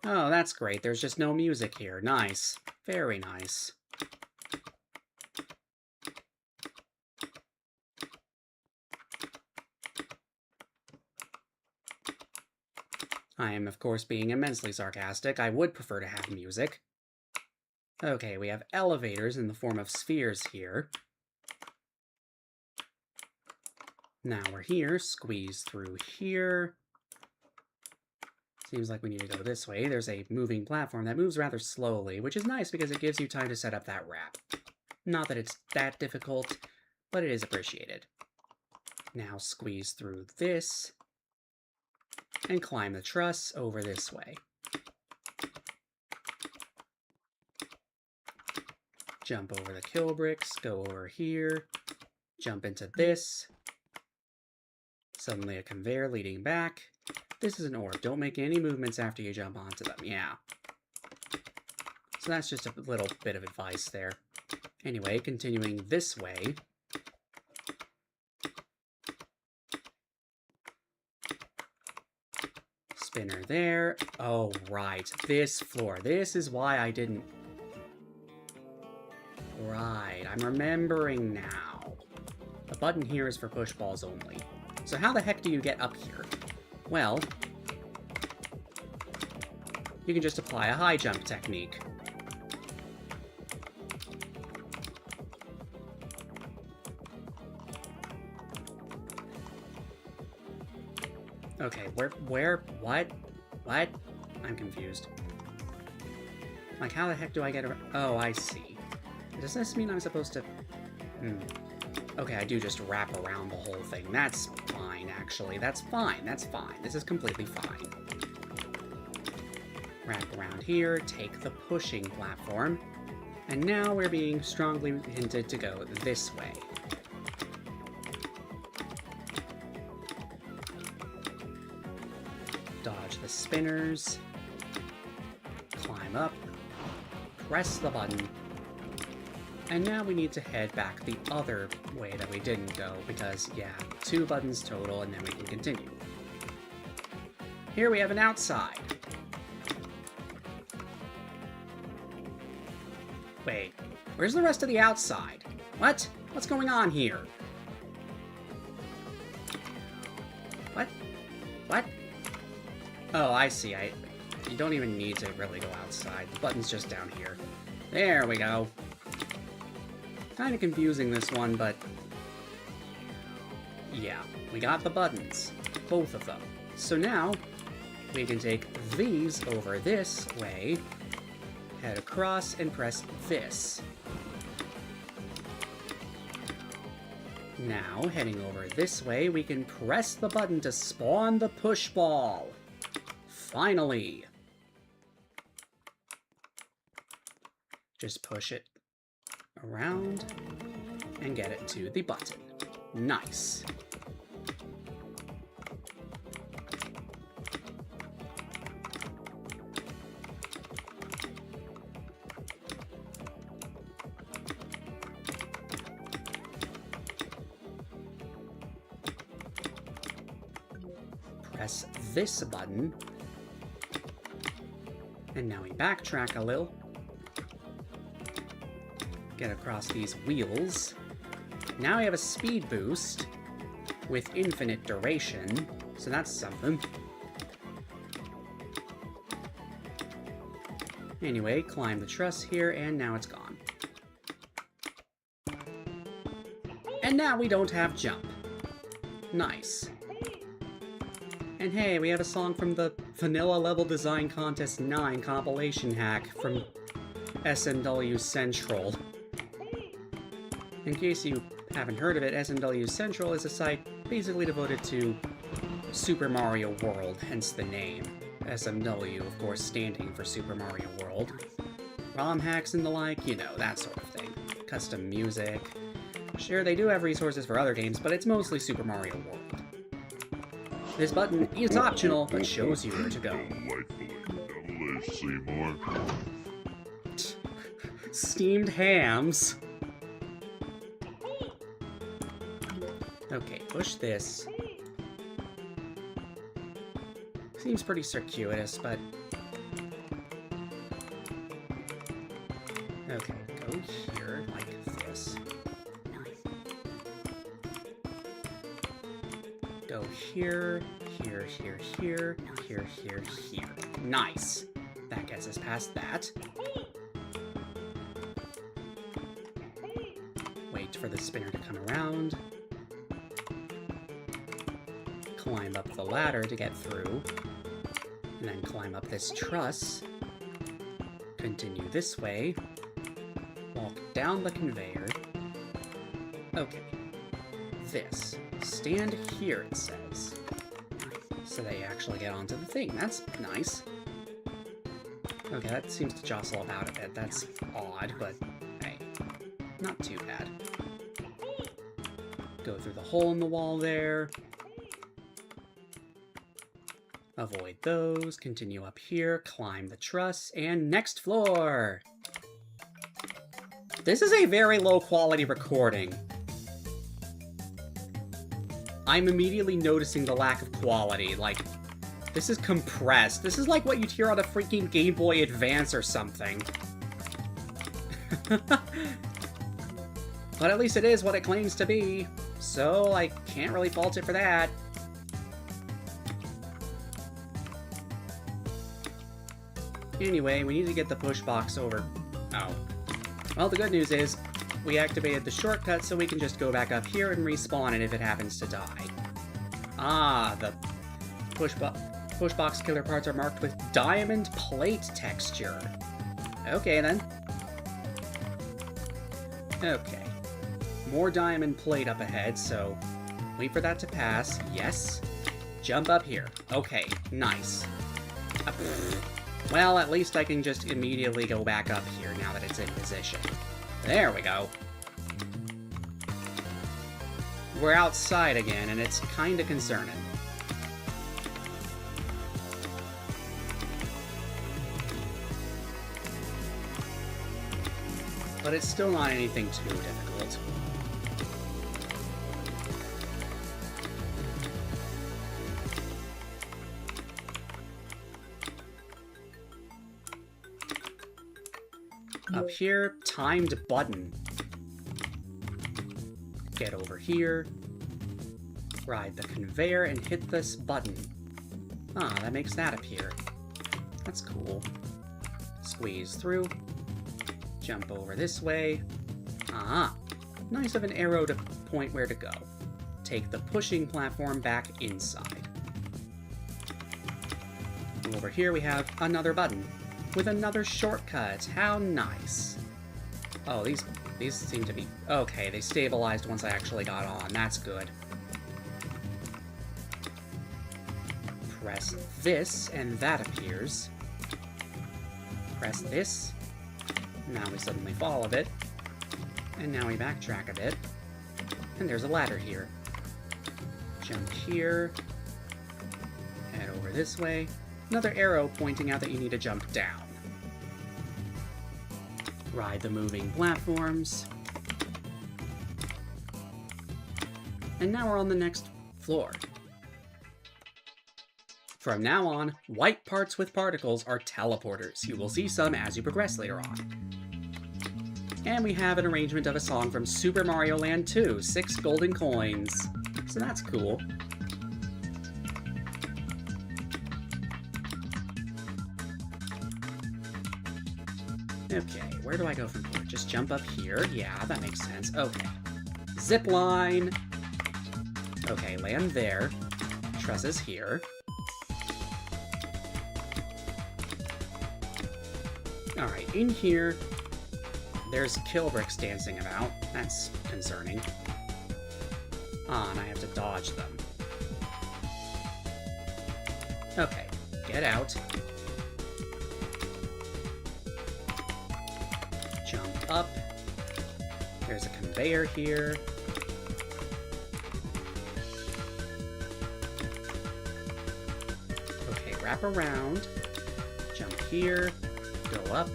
Oh, that's great. There's just no music here. Nice. Very nice. I am, of course, being immensely sarcastic. I would prefer to have music. Okay, we have elevators in the form of spheres here. Now we're here. Squeeze through here. Seems like we need to go this way. There's a moving platform that moves rather slowly, which is nice because it gives you time to set up that ramp. Not that it's that difficult, but it is appreciated. Now squeeze through this, and climb the truss over this way. Jump over the kill bricks, go over here, jump into this. Suddenly a conveyor leading back. This is an orb. Don't make any movements after you jump onto them. Yeah. So that's just a little bit of advice there. Anyway, continuing this way. Spinner there. Oh, right. This floor. This is why I didn't... Right. I'm remembering now. The button here is for push balls only. So how the heck do you get up here? Well, you can just apply a high jump technique. Okay, what? I'm confused. Like, how the heck do I get around? Oh, I see. Does this mean I'm supposed to... Okay, I do just wrap around the whole thing. That's fine, actually. That's fine. This is completely fine. Wrap around here, take the pushing platform, and now we're being strongly hinted to go this way. Dodge the spinners, climb up, press the button, and now we need to head back the other way that we didn't go, because, yeah, 2 buttons total, and then we can continue. Here we have an outside. Wait, where's the rest of the outside? What? What's going on here? What? Oh, I see. You don't even need to really go outside. The button's just down here. There we go. Kind of confusing, this one, but... yeah, we got the buttons. Both of them. So now, we can take these over this way, head across, and press this. Now, heading over this way, we can press the button to spawn the push ball. Finally! Just push it around and get it to the button. Nice. Press this button, and now we backtrack a little. Get across these wheels. Now we have a speed boost with infinite duration, so that's something. Anyway, climb the truss here, and now it's gone. And now we don't have jump. Nice. And hey, we have a song from the Vanilla Level Design Contest 9 compilation hack from SMW Central. In case you haven't heard of it, SMW Central is a site basically devoted to Super Mario World, hence the name. SMW, of course, standing for Super Mario World. ROM hacks and the like, you know, that sort of thing. Custom music. Sure, they do have resources for other games, but it's mostly Super Mario World. This button is optional, but shows you where to go. Steamed hams. Okay, push this. Seems pretty circuitous, but Okay, go here, like this. Go here, here, here, here, here, here, here. Nice! That gets us past that. Wait for the spinner to come around. Climb up the ladder to get through. And then climb up this truss. Continue this way. Walk down the conveyor. Okay. This. Stand here, it says. So they actually get onto the thing. That's nice. Okay, that seems to jostle about a bit. That's odd, but hey, not too bad. Go through the hole in the wall there. Avoid those. Continue up here. Climb the truss. And next floor! This is a very low quality recording. I'm immediately noticing the lack of quality. Like, this is compressed. This is like what you'd hear on a freaking Game Boy Advance or something. But at least it is what it claims to be, so I can't really fault it for that. Anyway, we need to get the push box over. Oh. Well, the good news is, we activated the shortcut so we can just go back up here and respawn it if it happens to die. Ah, the pushbox killer parts are marked with diamond plate texture. Okay, then. Okay. More diamond plate up ahead, so wait for that to pass. Yes. Jump up here. Okay, nice. Well, at least I can just immediately go back up here now that it's in position. There we go. We're outside again, and it's kinda concerning. But it's still not anything too difficult. Up here, timed button. Get over here, ride the conveyor, and hit this button. Ah, that makes that appear. That's cool. Squeeze through, jump over this way. Ah, nice of an arrow to point where to go. Take the pushing platform back inside. Over here we have another button with another shortcut. How nice. Oh, these seem to be... Okay, they stabilized once I actually got on. That's good. Press this, and that appears. Press this. Now we suddenly fall a bit. And now we backtrack a bit. And there's a ladder here. Jump here. Head over this way. Another arrow pointing out that you need to jump down. Ride the moving platforms. And now we're on the next floor. From now on, white parts with particles are teleporters. You will see some as you progress later on. And we have an arrangement of a song from Super Mario Land 2, 6 golden coins. So that's cool. Okay, where do I go from here? Just jump up here? Yeah, that makes sense. Okay. Zip line! Okay, land there. Trusses here. Alright, in here, there's kill bricks dancing about. That's concerning. Ah, and I have to dodge them. Okay, get out. Jump up. There's a conveyor here. Okay, wrap around. Jump here. Go up.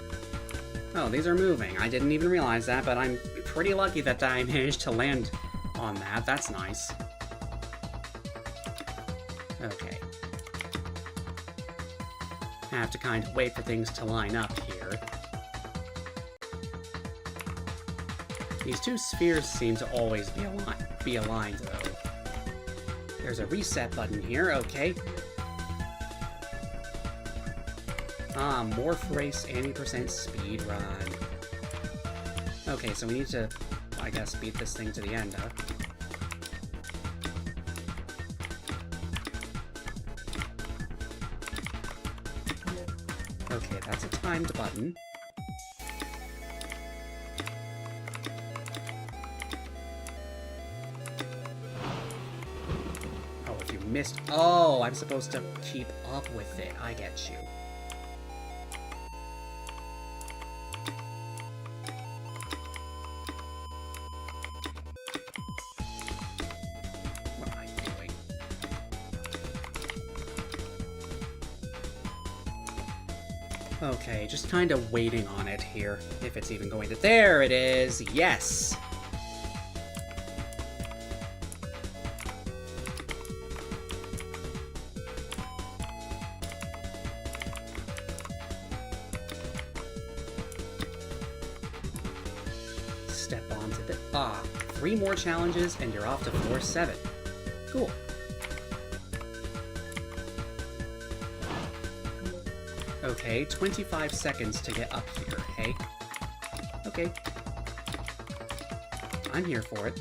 Oh, these are moving. I didn't even realize that, but I'm pretty lucky that I managed to land on that. That's nice. Okay. I have to kind of wait for things to line up here. These two spheres seem to always be aligned, though. There's a reset button here, okay. Ah, Morph Race 80% speed run. Okay, so we need to, I guess, beat this thing to the end, huh? Okay, that's a timed button. Oh, if you missed... Oh, I'm supposed to keep up with it. I get you. What am I doing? Okay, just kind of waiting on it here. If it's even going to... There it is! Yes! Step onto the... Ah, 3 more challenges and you're off to floor 7. Cool. Okay, 25 seconds to get up here, hey? Okay. I'm here for it.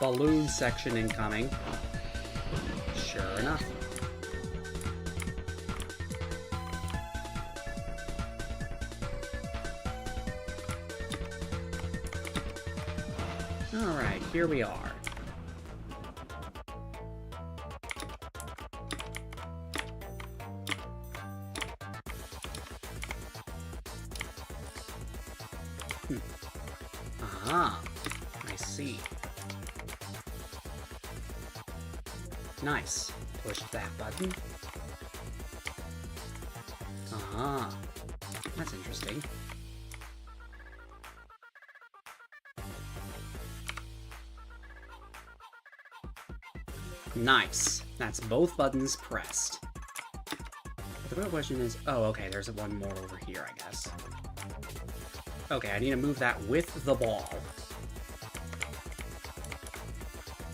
Balloon section incoming. Sure enough. Alright, here we are. Ah, I see. Nice. Push that button. Ah, that's interesting. Nice. That's both buttons pressed. But the real question is... Oh, okay, there's one more over here, I guess. Okay, I need to move that with the ball.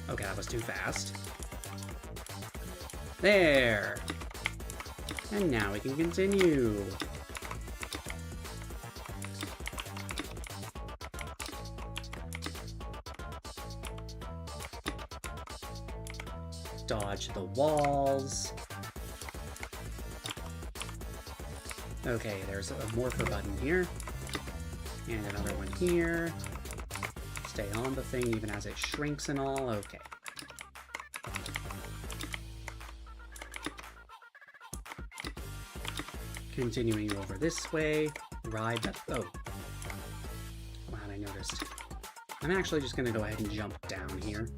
Okay, that was too fast. There! And now we can continue. Dodge the walls. Okay, there's a morpher button here. And another one here. Stay on the thing even as it shrinks and all. Okay. Continuing over this way. Ride the... Oh. Wow, I noticed. I'm actually just going to go ahead and jump down here.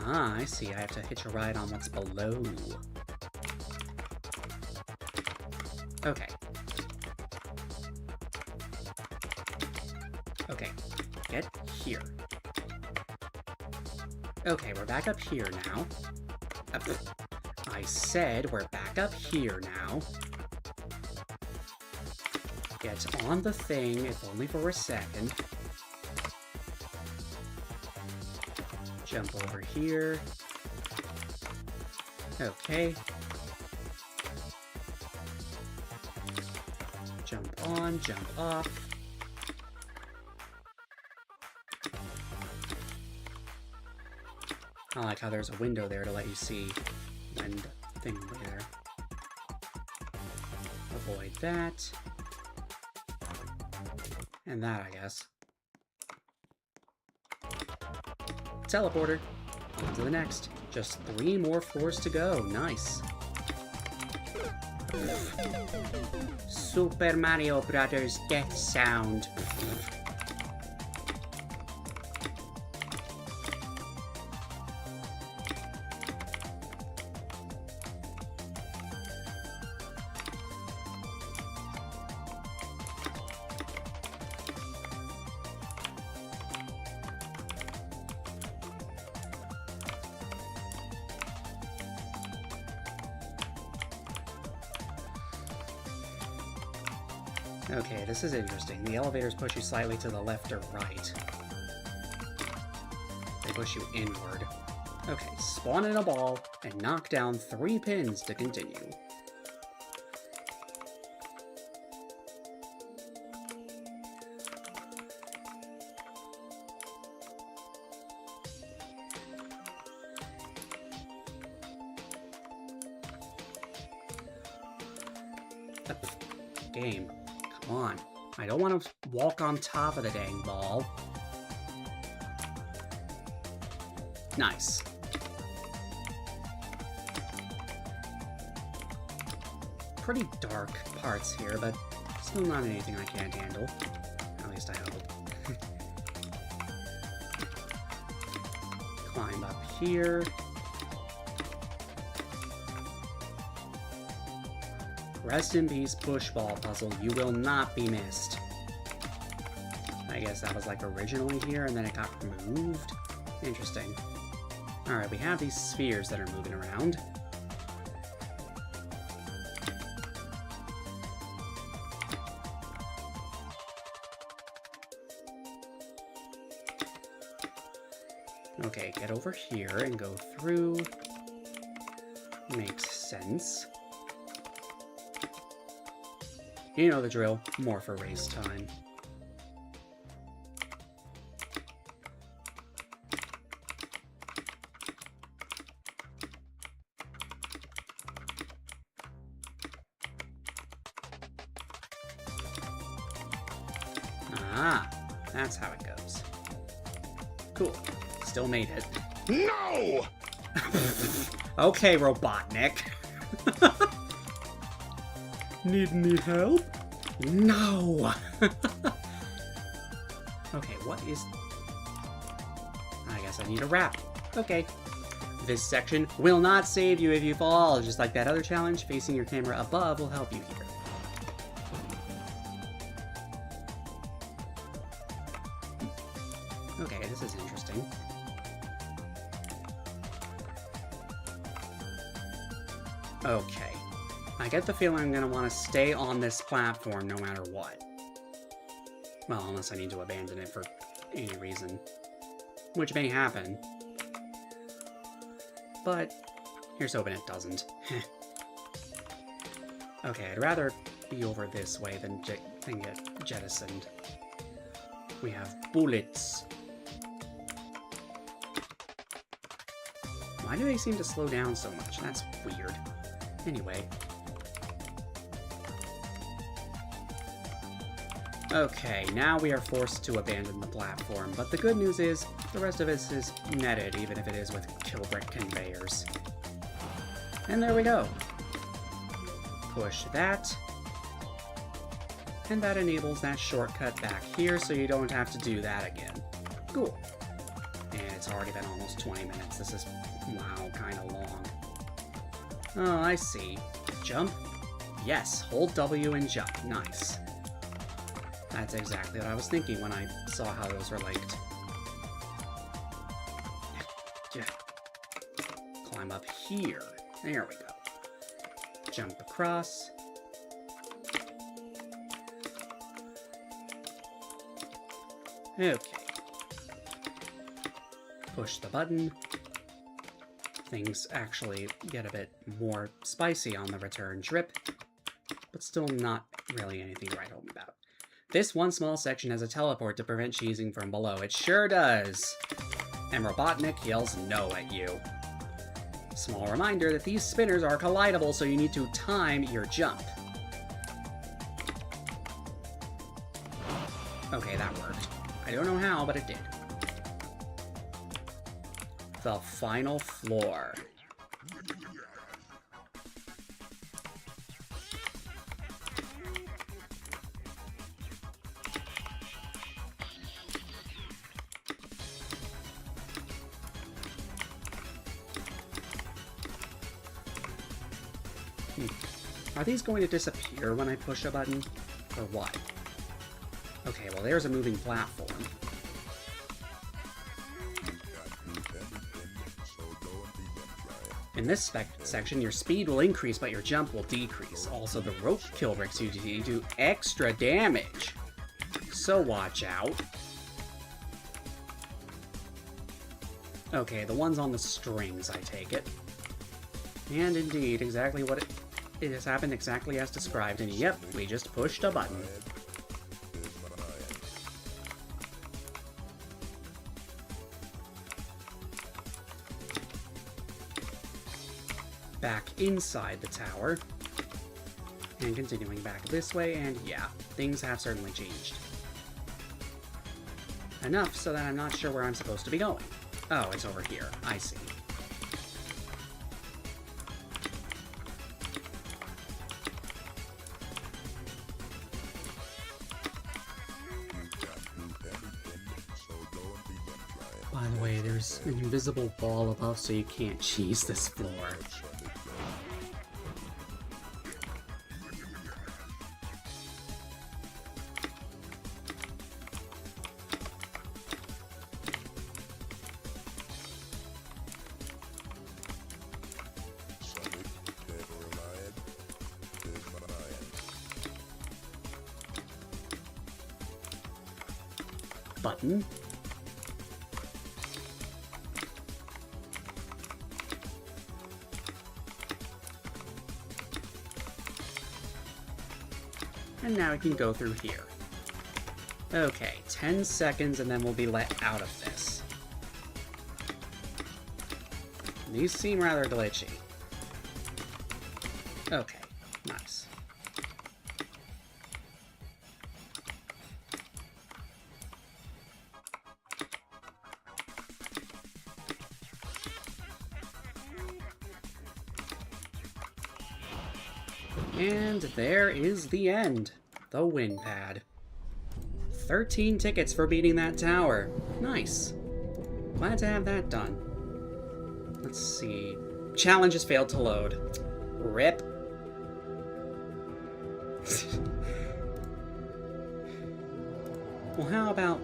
Ah, I see. I have to hitch a ride on what's below. Okay. Okay. Get here. Okay, we're back up here now. I said we're back up here now. Get on the thing, if only for a second. Jump over here. Okay. Jump on, jump off. I like how there's a window there to let you see when the thing will be there. Avoid that. And that, I guess. Teleporter. On to the next. Just 3 more floors to go. Nice. Super Mario Brothers death sound. Okay, this is interesting. The elevators push you slightly to the left or right. They push you inward. Okay, spawn in a ball and knock down 3 pins to continue. Game. Come on. I don't want to walk on top of the dang ball. Nice. Pretty dark parts here, but still not anything I can't handle. At least I hope. Climb up here. Rest in peace, push ball puzzle. You will not be missed. I guess that was like originally here and then it got removed. Interesting. Alright, we have these spheres that are moving around. Okay, get over here and go through. Makes sense. You know the drill. More for race time. Ah, that's how it goes. Cool. Still made it. No! Okay, Robotnik. Need any help? No! Okay, what is... I guess I need a wrap. Okay. This section will not save you if you fall. Just like that other challenge, facing your camera above will help you here. Okay, this is interesting. Okay. I get the feeling I'm gonna want to stay on this platform no matter what. Well, unless I need to abandon it for any reason. Which may happen. But here's hoping it doesn't. Okay, I'd rather be over this way than get jettisoned. We have bullets. Why do they seem to slow down so much? That's weird. Anyway. Okay, now we are forced to abandon the platform, but the good news is, the rest of this is netted, even if it is with kill-brick conveyors. And there we go. Push that. And that enables that shortcut back here, so you don't have to do that again. Cool. And it's already been almost 20 minutes. This is, wow, kind of long. Oh, I see. Jump? Yes, hold W and jump. Nice. That's exactly what I was thinking when I saw how those were linked. Yeah. Climb up here. There we go. Jump across. Okay. Push the button. Things actually get a bit more spicy on the return trip, but still not really anything to write home about. This one small section has a teleport to prevent cheesing from below. It sure does. And Robotnik yells no at you. Small reminder that these spinners are collidable, so you need to time your jump. Okay, that worked. I don't know how, but it did. The final floor. Are these going to disappear when I push a button? Or what? Okay, well there's a moving platform. In In this section, your speed will increase, but your jump will decrease. Also, the rope kill bricks you do extra damage, so watch out. Okay, the ones on the strings, I take it. And indeed, exactly what it has happened exactly as described, and yep, we just pushed a button. Back inside the tower, and continuing back this way, and yeah, things have certainly changed. Enough so that I'm not sure where I'm supposed to be going. Oh, it's over here. I see. By the way, there's an invisible wall above, so you can't cheese this floor. Button. And now we can go through here. Okay, 10 seconds and then we'll be let out of this. These seem rather glitchy. Okay, nice. And there is the end. The win pad. 13 tickets for beating that tower. Nice. Glad to have that done. Let's see. Challenge has failed to load. RIP. Well, how about...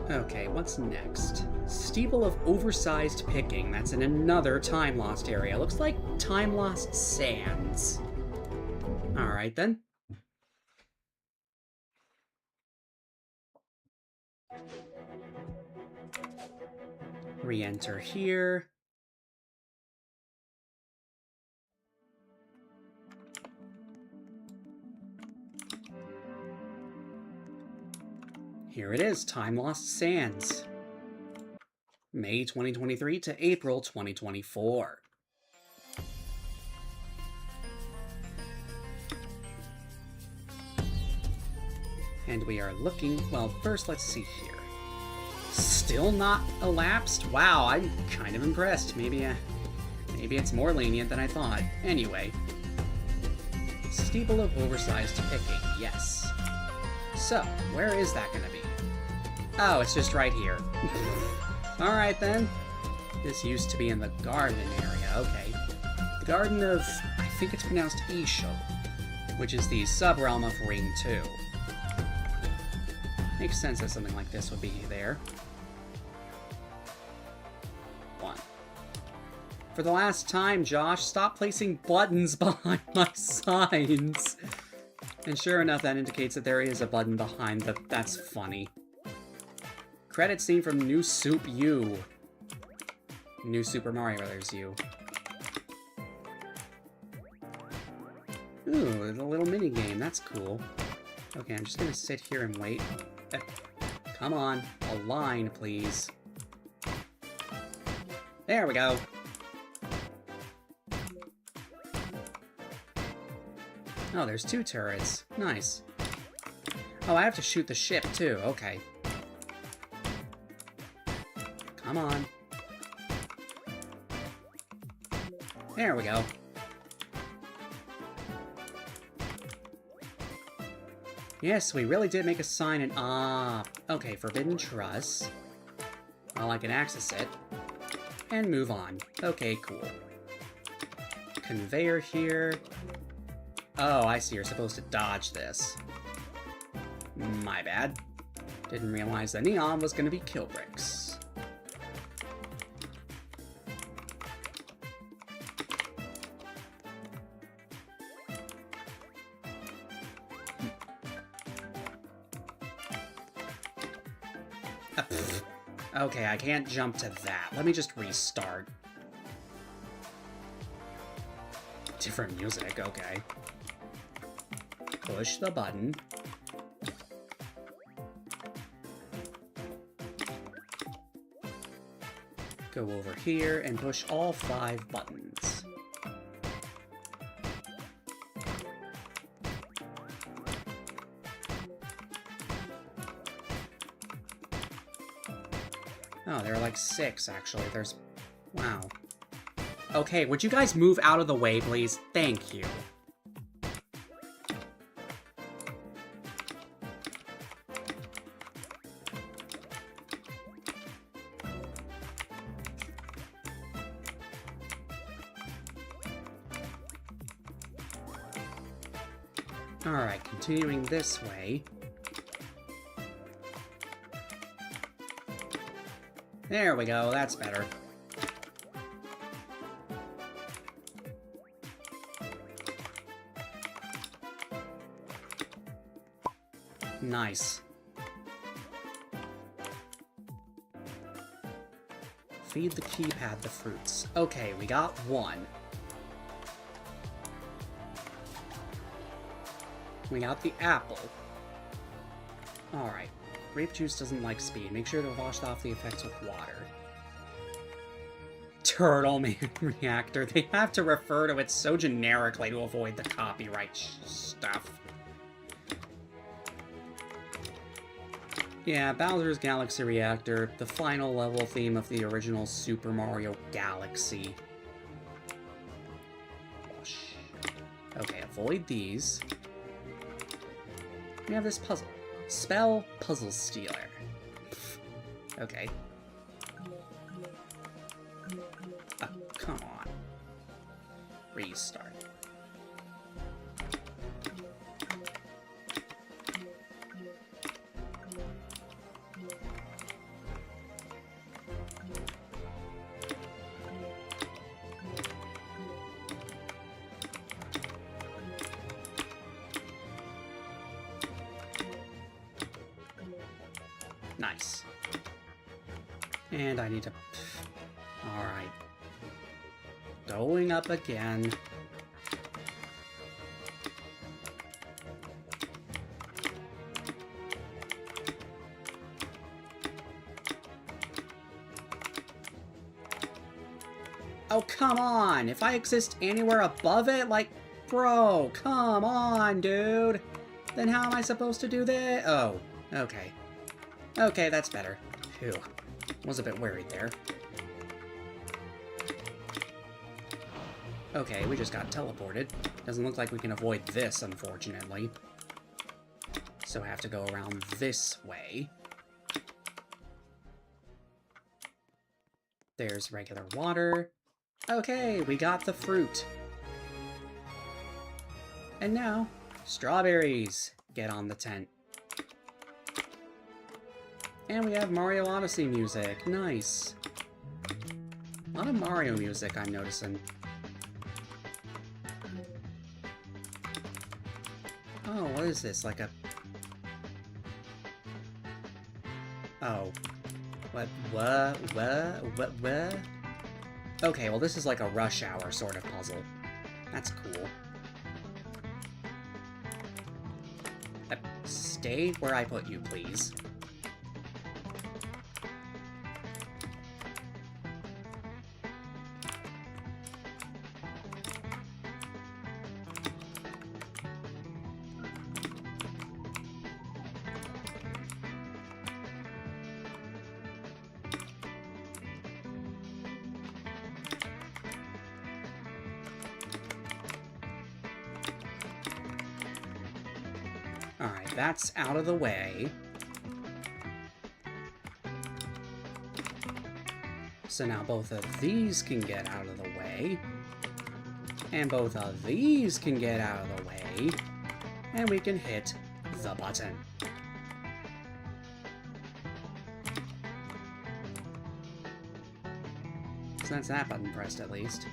Okay, what's next? Steeple of Oversized Picking. That's in another Time Lost area. Looks like Time Lost Sands. Alright then. Re-enter here. Here it is, Time Lost Sands. May 2023 to April 2024. And we are looking, well, first let's see here. Still not elapsed? Wow, I'm kind of impressed. Maybe it's more lenient than I thought. Anyway. Steeple of Oversized Picking, yes. So, where is that gonna be? Oh, it's just right here. Alright then. This used to be in the garden area, okay. The Garden of, I think it's pronounced Isho, which is the sub-realm of Ring 2. Makes sense that something like this would be there. 1. For the last time, Josh, stop placing buttons behind my signs. And sure enough, that indicates that there is a button behind the... That's funny. Credit scene from New Soup U. New Super Mario Bros. U. Ooh, a little mini game. That's cool. Okay, I'm just gonna sit here and wait. Come on, a line, please. There we go. Oh, there's 2 turrets. Nice. Oh, I have to shoot the ship, too. Okay. Come on. There we go. Yes, we really did make a sign and okay, Forbidden Truss. Well, I can access it. And move on. Okay, cool. Conveyor here. Oh, I see, you're supposed to dodge this. My bad. Didn't realize the neon was gonna be kill bricks. Okay, I can't jump to that. Let me just restart. Different music, okay. Push the button. Go over here and push all 5 buttons. Oh, there are like 6, actually. There's... Wow. Okay, would you guys move out of the way, please? Thank you. Alright, continuing this way. There we go, that's better. Nice. Feed the keypad the fruits. Okay, we got 1. We got the apple. Alright. Grape juice doesn't like speed. Make sure to wash off the effects with water. Turtle Man Reactor. They have to refer to it so generically to avoid the copyright stuff. Yeah, Bowser's Galaxy Reactor, the final level theme of the original Super Mario Galaxy. Wash. Okay, avoid these. We have this puzzle. Spell Puzzle Stealer. Okay. Oh, come on. Restart. Nice. And I need to... Alright. Going up again. Oh, come on! If I exist anywhere above it, like... Bro, come on, dude! Then how am I supposed to do this? Oh, okay. Okay, that's better. Phew. Was a bit worried there. Okay, we just got teleported. Doesn't look like we can avoid this, unfortunately. So I have to go around this way. There's regular water. Okay, we got the fruit. And now, strawberries get on the tent. And we have Mario Odyssey music. Nice. A lot of Mario music, I'm noticing. Oh, what is this? Like a... Oh. What? Okay, well this is like a Rush Hour sort of puzzle. That's cool. Stay where I put you, please. Alright, that's out of the way. So now both of these can get out of the way. And both of these can get out of the way. And we can hit the button. So that's that button pressed at least.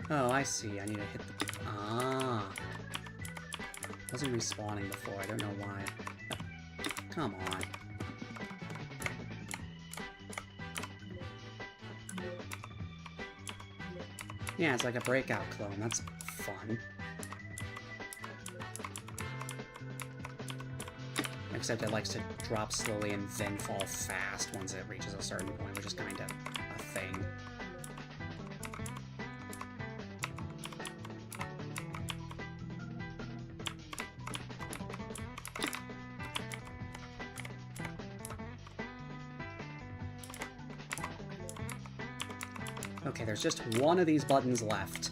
Oh, I see. I need to hit the... Ah. It wasn't respawning before, I don't know why. Come on. Yeah, it's like a breakout clone, that's fun. Except it likes to drop slowly and then fall fast once it reaches a certain point, which is kind of a thing. Okay, there's just one of these buttons left.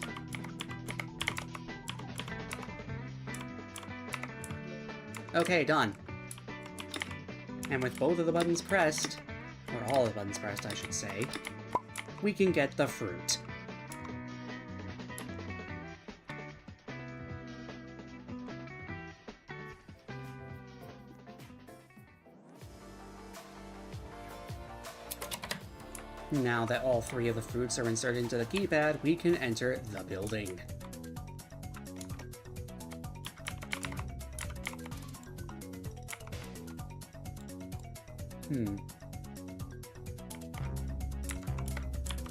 Okay, done. And with both of the buttons pressed, or all the buttons pressed, I should say, we can get the fruit. Now that all three of the fruits are inserted into the keypad, we can enter the building.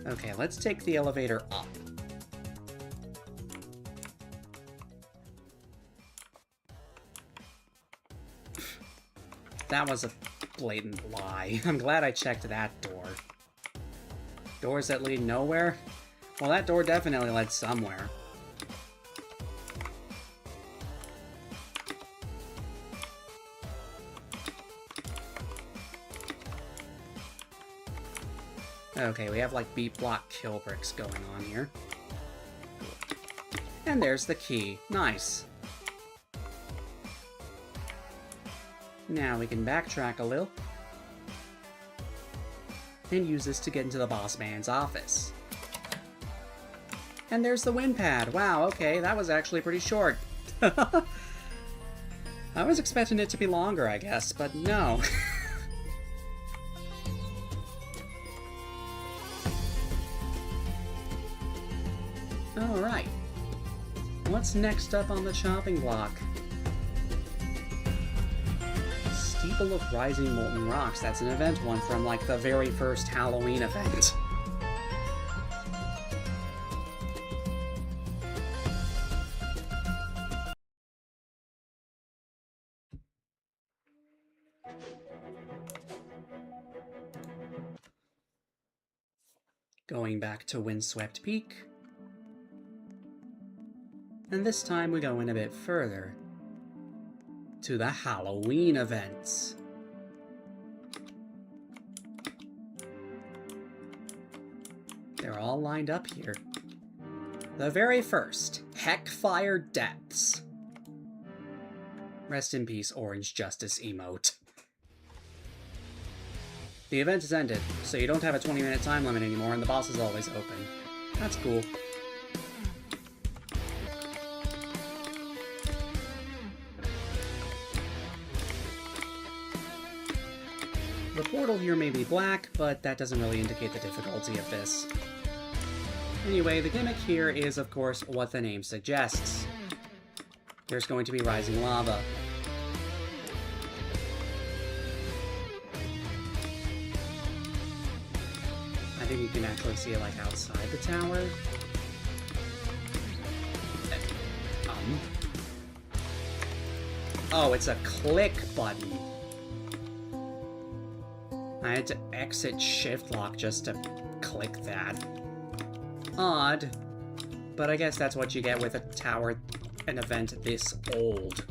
Okay, let's take the elevator up. That was a blatant lie. I'm glad I checked that door. Doors that lead nowhere? Well, that door definitely led somewhere. Okay, we have like beat block kill bricks going on here. And there's the key. Nice. Now we can backtrack a little and use this to get into the boss man's office. And there's the win pad. Wow, okay, that was actually pretty short. I was expecting it to be longer, I guess, but no. Alright. What's next up on the chopping block? Steeple of Rising Molten Rocks. That's an event one from, like, the very first Halloween event. Going back to Windswept Peak. And this time we go in a bit further. To the Halloween events. They're all lined up here. The very first, Heckfire Depths. Rest in peace, Orange Justice emote. The event has ended, so you don't have a 20-minute time limit anymore, and the boss is always open. That's cool. The portal here may be black, but that doesn't really indicate the difficulty of this. Anyway, the gimmick here is, of course, what the name suggests. There's going to be rising lava. I think you can actually see it, like, outside the tower. Oh, it's a click button. I had to exit shift lock just to click that. Odd. But I guess that's what you get with a tower, an event this old.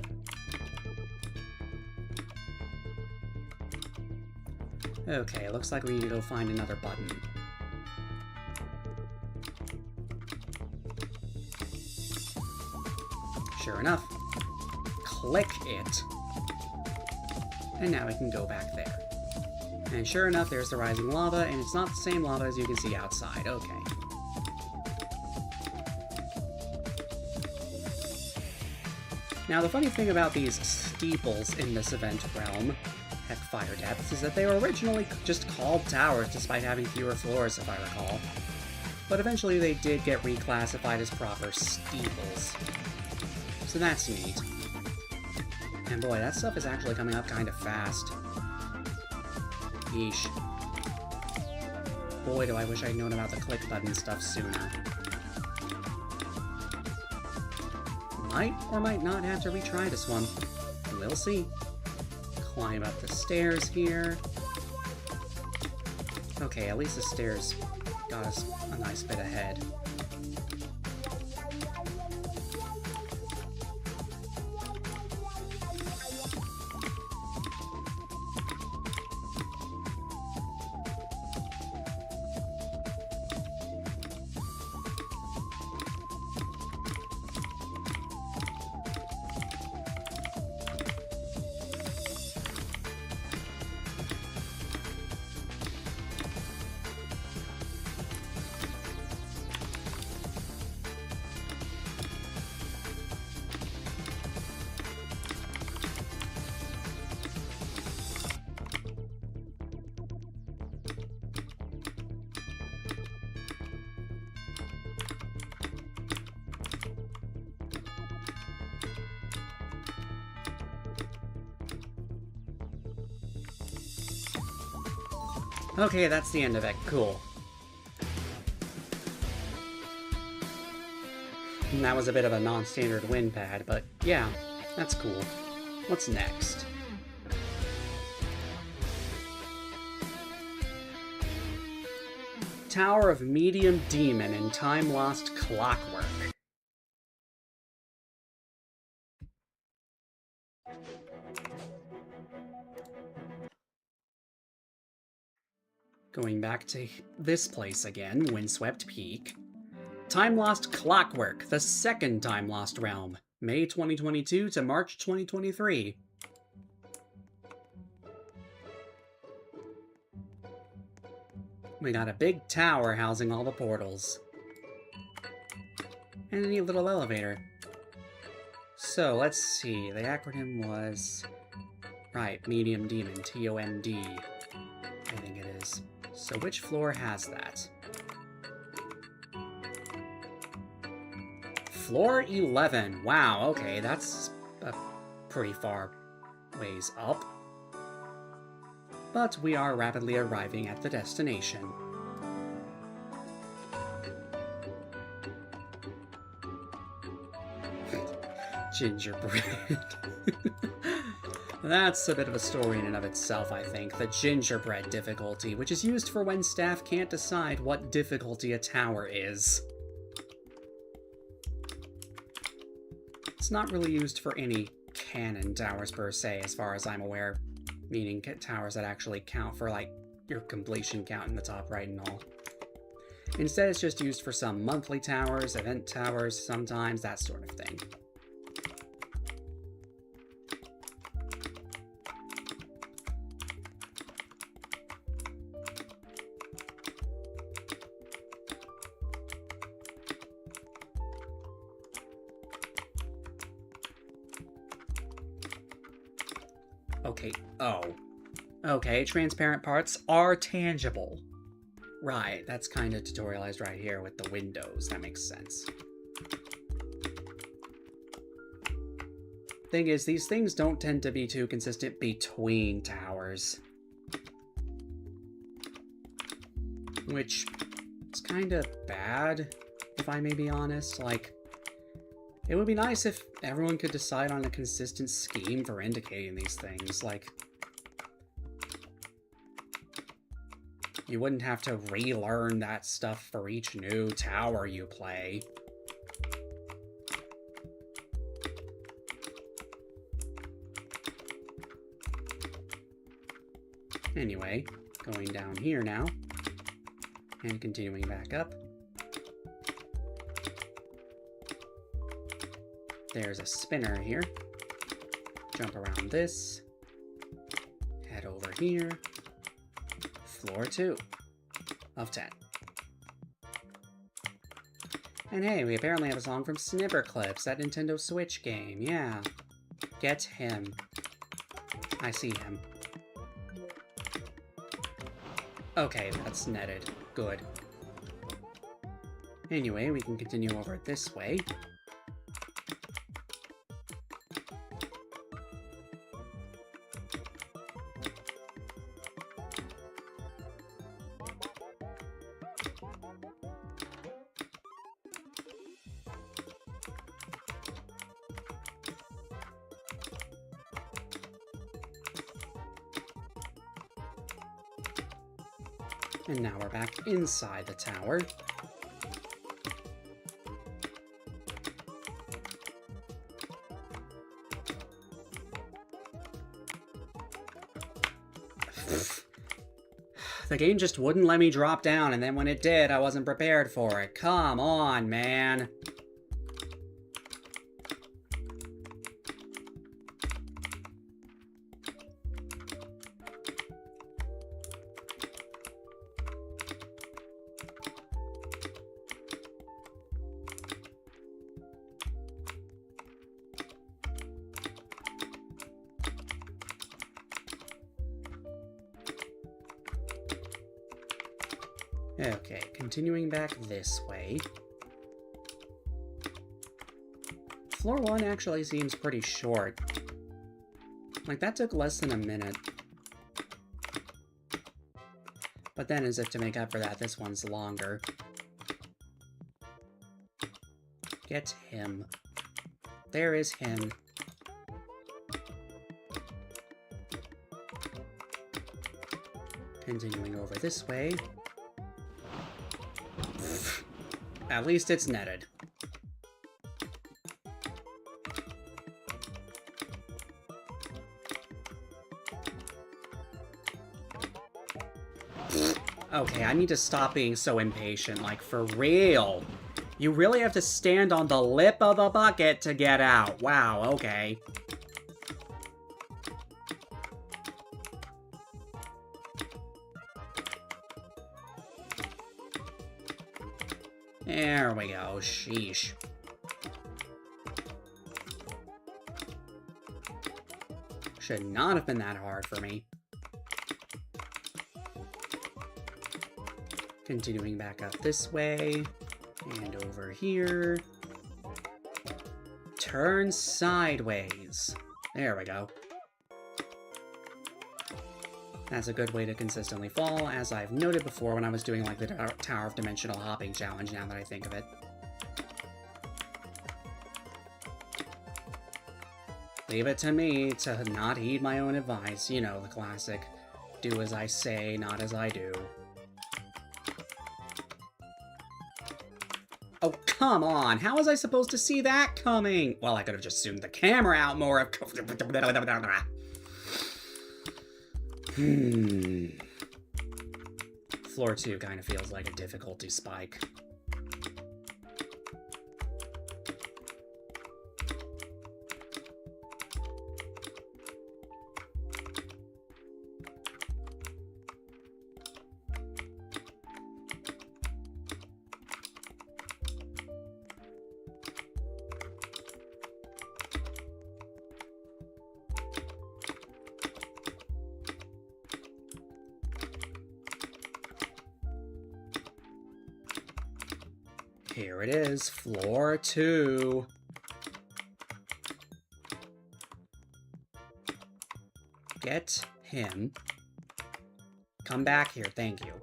Okay, looks like we need to go find another button. Sure enough. Click it. And now we can go back there. And sure enough, there's the rising lava, and it's not the same lava as you can see outside. Okay. Now, the funny thing about these steeples in this event realm, Heckfire Depths, is that they were originally just called towers, despite having fewer floors, if I recall. But eventually they did get reclassified as proper steeples. So that's neat. And boy, that stuff is actually coming up kind of fast. Yeesh. Boy, do I wish I'd known about the click button stuff sooner. Might or might not have to retry this one. We'll see. Climb up the stairs here. Okay, at least the stairs got us a nice bit ahead. Okay, that's the end of it. Cool. And that was a bit of a non-standard win pad, but yeah, that's cool. What's next? Tower of Medium Demon in Time Lost Clockwork. Going back to this place again, Windswept Peak. Time Lost Clockwork, the second Time Lost realm, May 2022 to March 2023. We got a big tower housing all the portals. And a neat little elevator. So, let's see, the acronym was... Right, Medium Demon, TOMD, I think it is. So which floor has that? Floor 11. Wow, okay, that's a pretty far ways up. But we are rapidly arriving at the destination. Gingerbread. That's a bit of a story in and of itself, I think. The gingerbread difficulty, which is used for when staff can't decide what difficulty a tower is. It's not really used for any canon towers per se, as far as I'm aware. Meaning towers that actually count for, like, your completion count in the top right and all. Instead, it's just used for some monthly towers, event towers, sometimes, that sort of thing. Okay, oh. Okay, transparent parts are tangible. Right, that's kind of tutorialized right here with the windows. That makes sense. Thing is, these things don't tend to be too consistent between towers. Which is kind of bad, if I may be honest. Like, it would be nice if everyone could decide on a consistent scheme for indicating these things, like... You wouldn't have to relearn that stuff for each new tower you play. Anyway, going down here now, and continuing back up. There's a spinner here. Jump around this. Head over here. Floor 2 of 10. And hey, we apparently have a song from Snipperclips, that Nintendo Switch game. Yeah. Get him. I see him. Okay, that's netted. Good. Anyway, we can continue over this way. And now we're back inside the tower. The game just wouldn't let me drop down, and then when it did, I wasn't prepared for it. Come on, man. Okay, continuing back this way. Floor 1 actually seems pretty short. Like, that took less than a minute. But then, as if to make up for that, this one's longer. Get him. There is him. Continuing over this way. At least it's netted. Okay, I need to stop being so impatient, like, for real. You really have to stand on the lip of the bucket to get out. Wow, okay. There we go, sheesh. Should not have been that hard for me. Continuing back up this way, and over here. Turn sideways. There we go. That's a good way to consistently fall, as I've noted before when I was doing like the Tower of Dimensional Hopping challenge, now that I think of it. Leave it to me to not heed my own advice. You know, the classic, do as I say, not as I do. Oh, come on! How was I supposed to see that coming? Well, I could have just zoomed the camera out more. Floor 2 kind of feels like a difficulty spike. Here it is, floor 2. Get him. Come back here, thank you.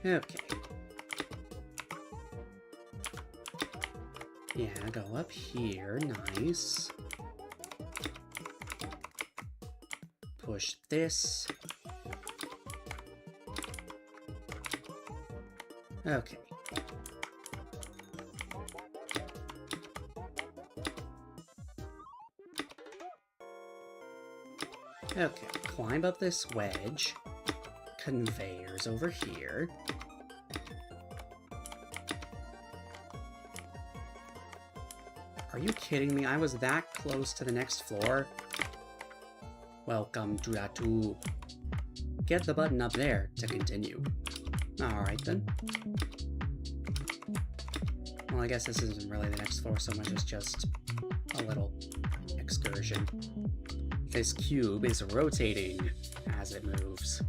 Okay. Yeah, go up here. Nice. Push this. Okay. Okay, climb up this wedge. Conveyors over here. Are you kidding me? I was that close to the next floor. Welcome to Ratu. Get the button up there to continue. Alright then. Well, I guess this isn't really the next floor so much as just a little excursion. This cube is rotating as it moves.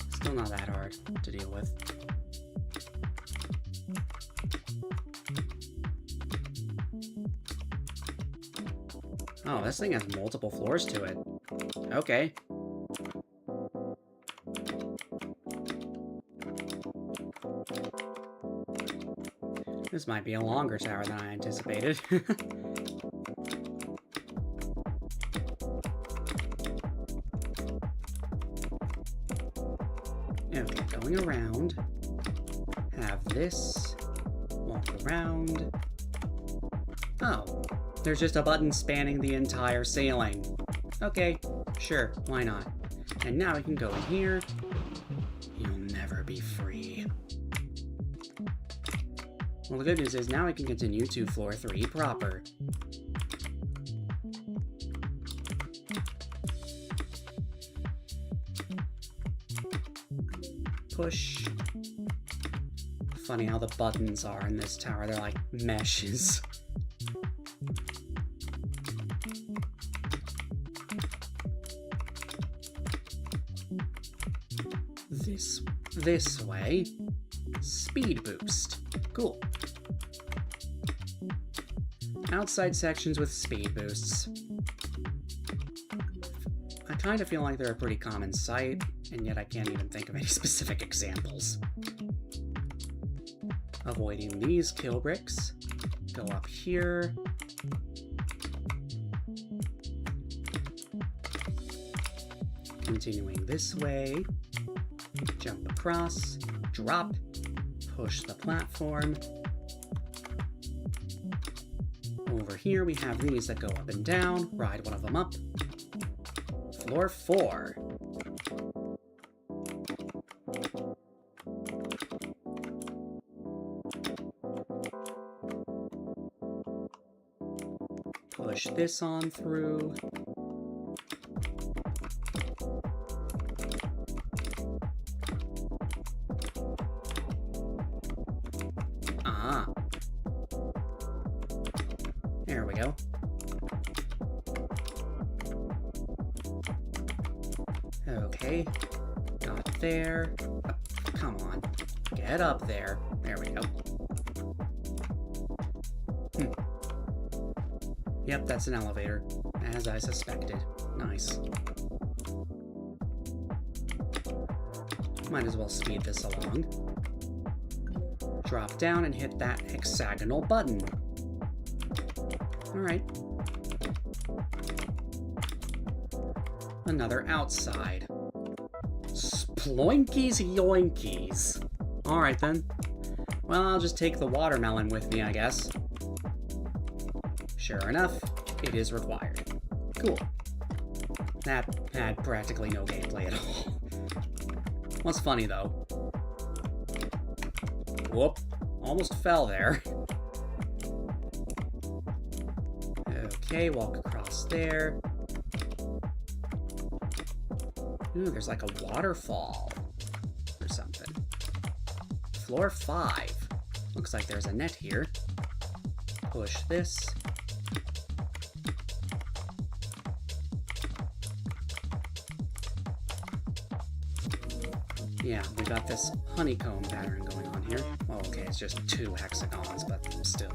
Still not that hard to deal with. Oh, this thing has multiple floors to it. Okay. This might be a longer tower than I anticipated. Okay, going around. Have this. Walk around. Oh, there's just a button spanning the entire ceiling. Okay, sure, why not? And now we can go in here. You'll never be free. Well, the good news is now we can continue to floor 3 proper. Push. Funny how the buttons are in this tower. They're like meshes. This way. Speed boost. Cool. Outside sections with speed boosts. I kind of feel like they're a pretty common sight, and yet I can't even think of any specific examples. Avoiding these kill bricks. Go up here. Continuing this way. Jump across. Drop. Push the platform. Over here we have these that go up and down. Ride one of them up. Floor 4. Push this on through. Ah. There we go. Okay. Got there. Oh, come on. Get up there. There we go. Yep, that's an elevator, as I suspected. Nice. Might as well speed this along. Drop down and hit that hexagonal button. Alright. Another outside. Sploinkies yoinkies. Alright then. Well, I'll just take the watermelon with me, I guess. Sure enough, it is required. Cool. That had practically no gameplay at all. What's funny, though? Whoop. Almost fell there. Okay, walk across there. Ooh, there's like a waterfall or something. Floor 5. Looks like there's a net here. Push this. Yeah, we got this honeycomb pattern going on here. Well, okay, it's just 2 hexagons, but still.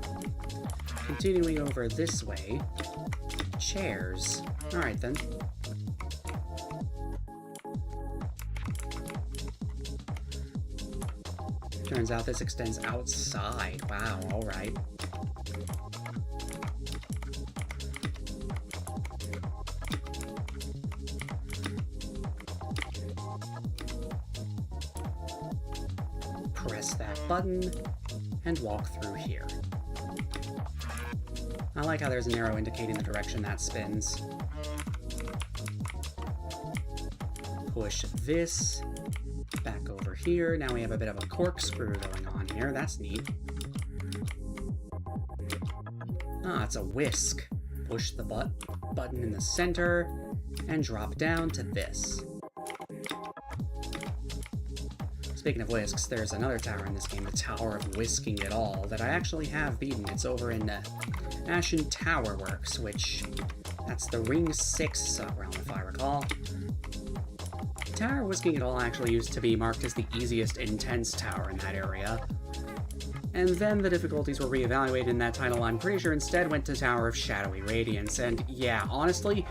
Continuing over this way. Chairs. Alright then. Turns out this extends outside. Wow, alright. Press that button and walk through here. I like how there's an arrow indicating the direction that spins. Push this back over here. Now we have a bit of a corkscrew going on here. That's neat. Ah, it's a whisk. Push the button in the center and drop down to this. speaking of whisks, there's another tower in this game, the Tower of Whisking It All, that I actually have beaten. It's over in Ashen Tower Works, which... that's the Ring 6 realm, if I recall. Tower of Whisking It All actually used to be marked as the easiest intense tower in that area. And then the difficulties were reevaluated in that title, I'm pretty sure instead went to Tower of Shadowy Radiance, and yeah, honestly,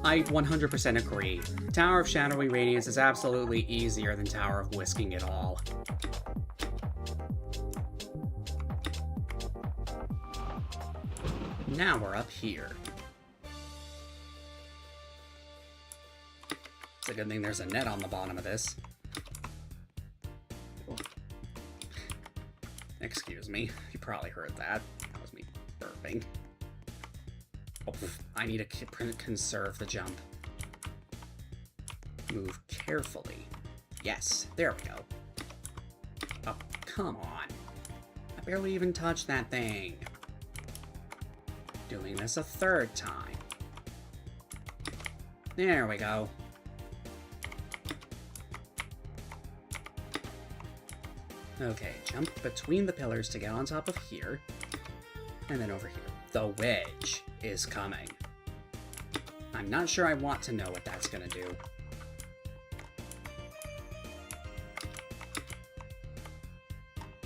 I 100% agree. Tower of Shadowy Radiance is absolutely easier than Tower of Whisking It All. Now we're up here. It's a good thing there's a net on the bottom of this. Excuse me, you probably heard that. That was me burping. Oh, I need to conserve the jump. Move carefully. Yes, there we go. Oh, come on. I barely even touched that thing. Doing this a third time. There we go. Okay, jump between the pillars to get on top of here. And then over here. The wedge is coming. I'm not sure I want to know what that's gonna do.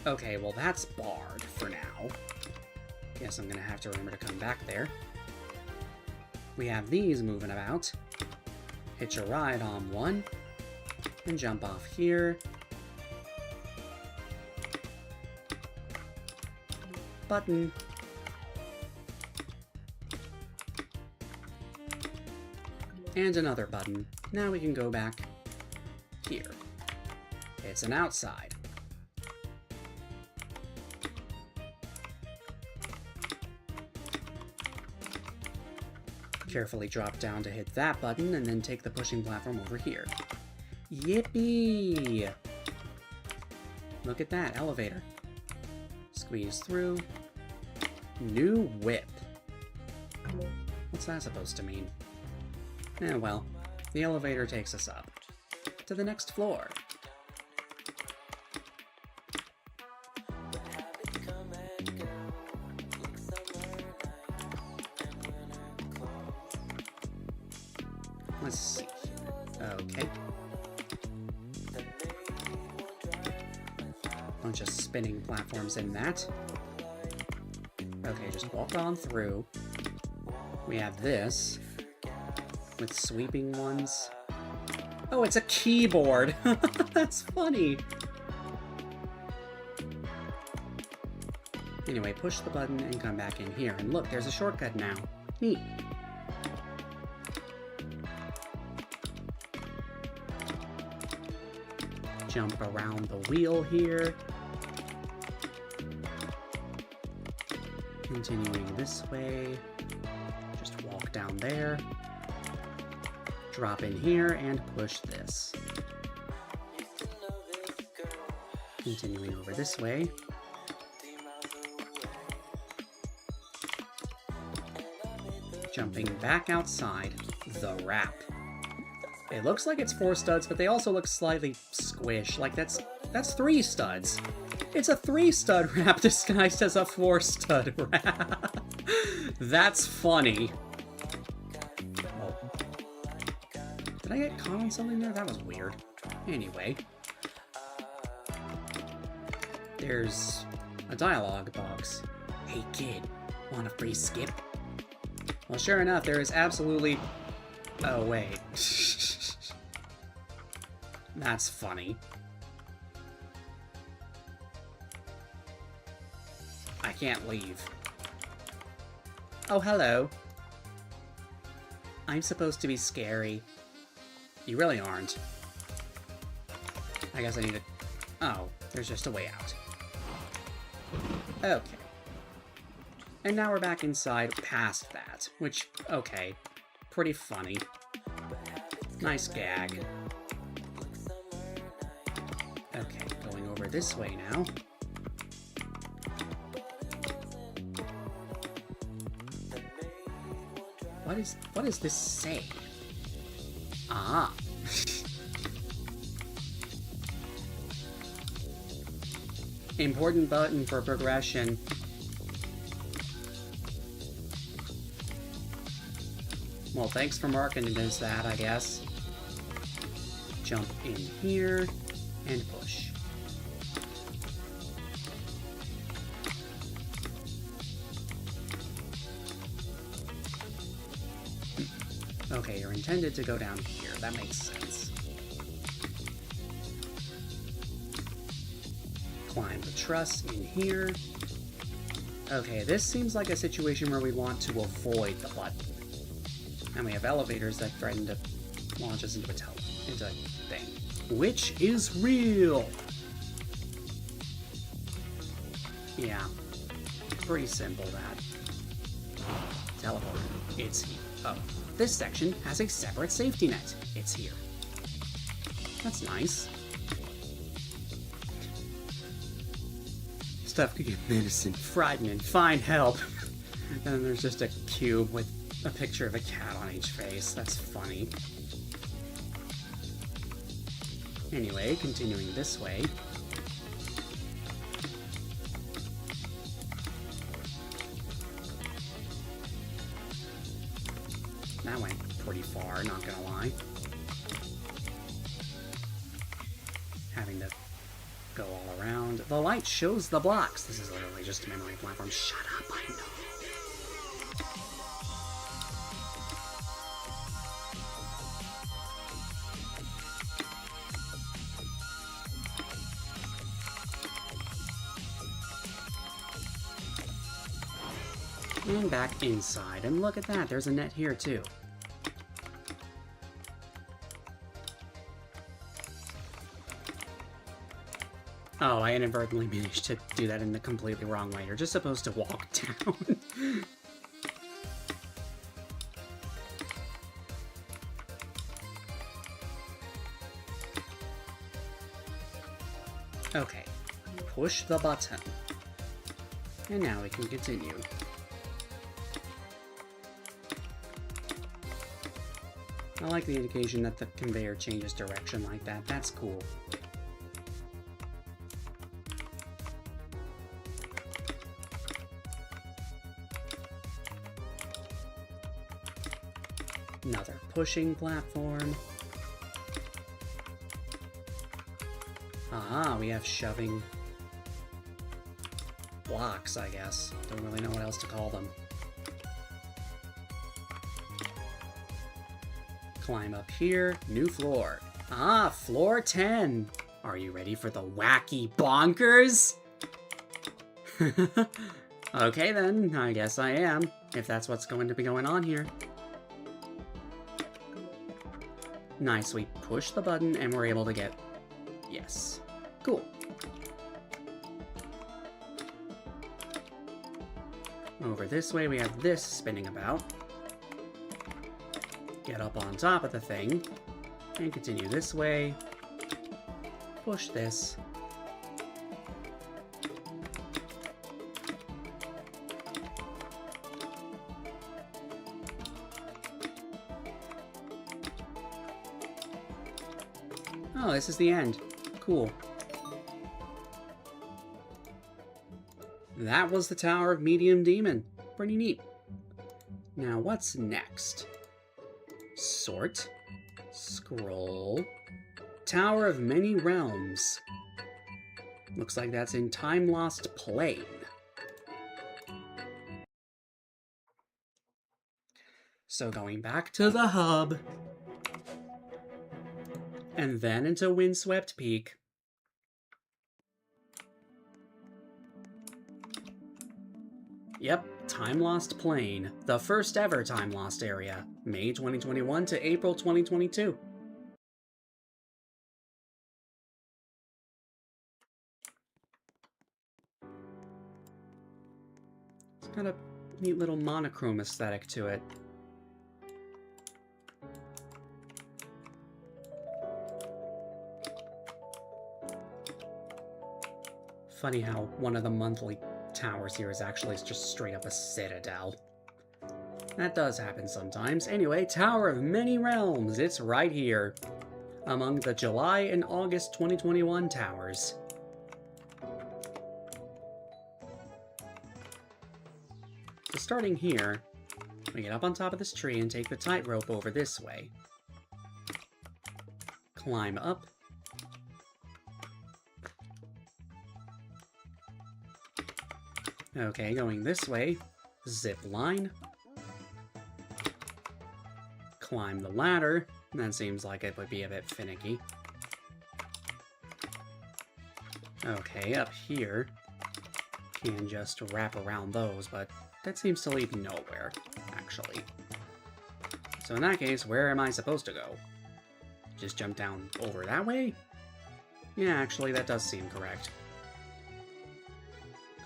Okay, well that's barred for now. Guess I'm gonna have to remember to come back there. We have these moving about. Hitch a ride on one. And jump off here. Button. And another button. Now we can go back here. It's an outside. Carefully drop down to hit that button, and then take the pushing platform over here. Yippee! Look at that, elevator. Squeeze through. New whip. What's that supposed to mean? Eh, well, the elevator takes us up to the next floor. Let's see here. Okay. Bunch of spinning platforms in that. Okay, just walk on through. We have this with sweeping ones. Oh, it's a keyboard! That's funny! Anyway, push the button and come back in here. And look, there's a shortcut now. Neat. Jump around the wheel here. Continuing this way. Just walk down there. Drop in here and push this. Continuing over this way. Jumping back outside the wrap. It looks like it's 4 studs, but they also look slightly squished. Like that's 3 studs. It's a 3-stud wrap disguised as a 4-stud wrap. That's funny. Oh. Did I get caught on something there? That was weird. Anyway. There's a dialogue box. Hey kid, want a free skip? Well, sure enough, there is absolutely... Oh, wait. That's funny. I can't leave. Oh, hello. I'm supposed to be scary. You really aren't. I guess I need to... Oh, there's just a way out. Okay. And now we're back inside past that, which, okay, pretty funny. Nice gag. Okay, going over this way now. What does this say? Ah. Important button for progression. Well, thanks for marking it as that, I guess. Jump in here and push. Okay, you're intended to go down here. That makes sense. Climb the truss in here. Okay, this seems like a situation where we want to avoid the button. And we have elevators that threaten to launch us into a thing. Which is real! Yeah. Pretty simple, that. Teleport. It's here. Oh. This section has a separate safety net. It's here. That's nice. Stuff could get medicine, frightening, find help. And then there's just a cube with a picture of a cat on each face. That's funny. Anyway, continuing this way. That went pretty far, not gonna lie. Having to go all around. The light shows the blocks. This is literally just a memory platform. Shut up, I know. And back inside. And look at that, there's a net here too. Oh, I inadvertently managed to do that in the completely wrong way. You're just supposed to walk down. Okay, push the button. And now we can continue. I like the indication that the conveyor changes direction like that. That's cool. Another pushing platform. Aha, we have shoving blocks, I guess. Don't really know what else to call them. Climb up here, new floor. Ah, floor 10. Are you ready for the wacky bonkers? Okay then, I guess I am, if that's what's going to be going on here. Nice, we push the button and we're able to get... Yes. Cool. Over this way we have this spinning about. Get up on top of the thing, and continue this way. Push this. Oh, this is the end. Cool. That was the Tower of Medium Demon. Pretty neat. Now, what's next? Sort. Scroll. Tower of Many Realms. Looks like that's in Time Lost Plane. So going back to the hub. And then into Windswept Peak. Yep, Time Lost Plane, the first ever Time Lost area, May 2021 to April 2022. It's got a neat little monochrome aesthetic to it. Funny how one of the monthly towers here is actually just straight up a citadel. That does happen sometimes. Anyway, Tower of Many Realms, it's right here, among the July and August 2021 towers. So starting here, we get up on top of this tree and take the tightrope over this way. Climb up. Okay, going this way, zip line. Climb the ladder. That seems like it would be a bit finicky. Okay, up here, can just wrap around those, but that seems to lead nowhere, actually. So in that case, where am I supposed to go? Just jump down over that way? Yeah, actually, that does seem correct.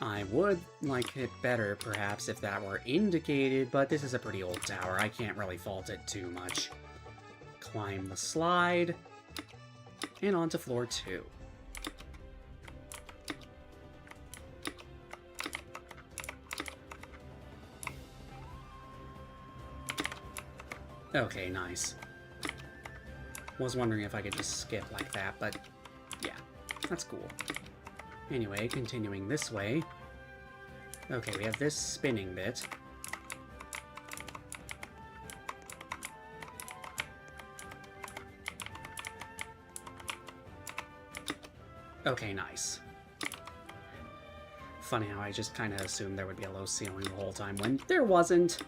I would like it better, perhaps, if that were indicated, but this is a pretty old tower. I can't really fault it too much. Climb the slide, and onto floor 2. Okay, nice. Was wondering if I could just skip like that, but yeah, that's cool. Anyway, continuing this way. Okay, we have this spinning bit. Okay, nice. Funny how I just kind of assumed there would be a low ceiling the whole time when there wasn't.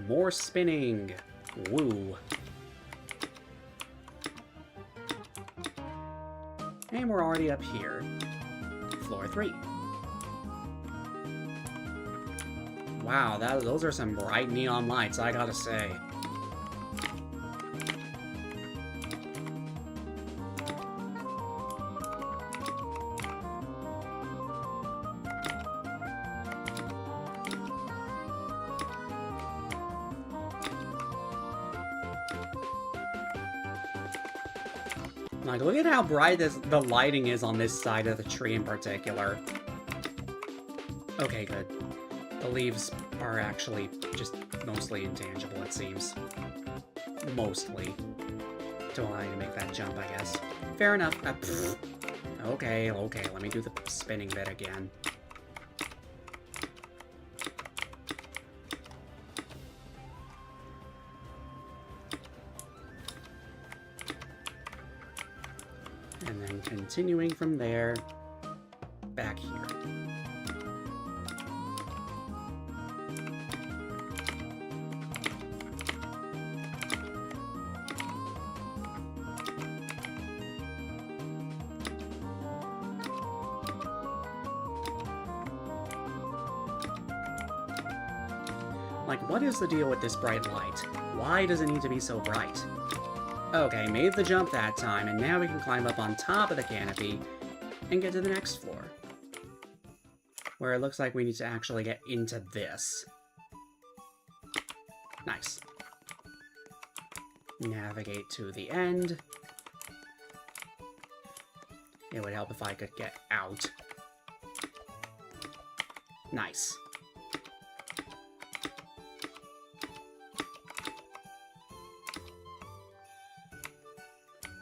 More spinning. Woo. And we're already up here. Floor 3. Wow, those are some bright neon lights, I gotta say. Like, look at how bright the lighting is on this side of the tree in particular. Okay, good. The leaves are actually just mostly intangible, it seems. Mostly. Don't allow you to make that jump, I guess. Fair enough. Okay, let me do the spinning bit again. And then continuing from there, back here. Like, what is the deal with this bright light? Why does it need to be so bright? Okay, made the jump that time, and now we can climb up on top of the canopy and get to the next floor. Where it looks like we need to actually get into this. Nice. Navigate to the end. It would help if I could get out. Nice.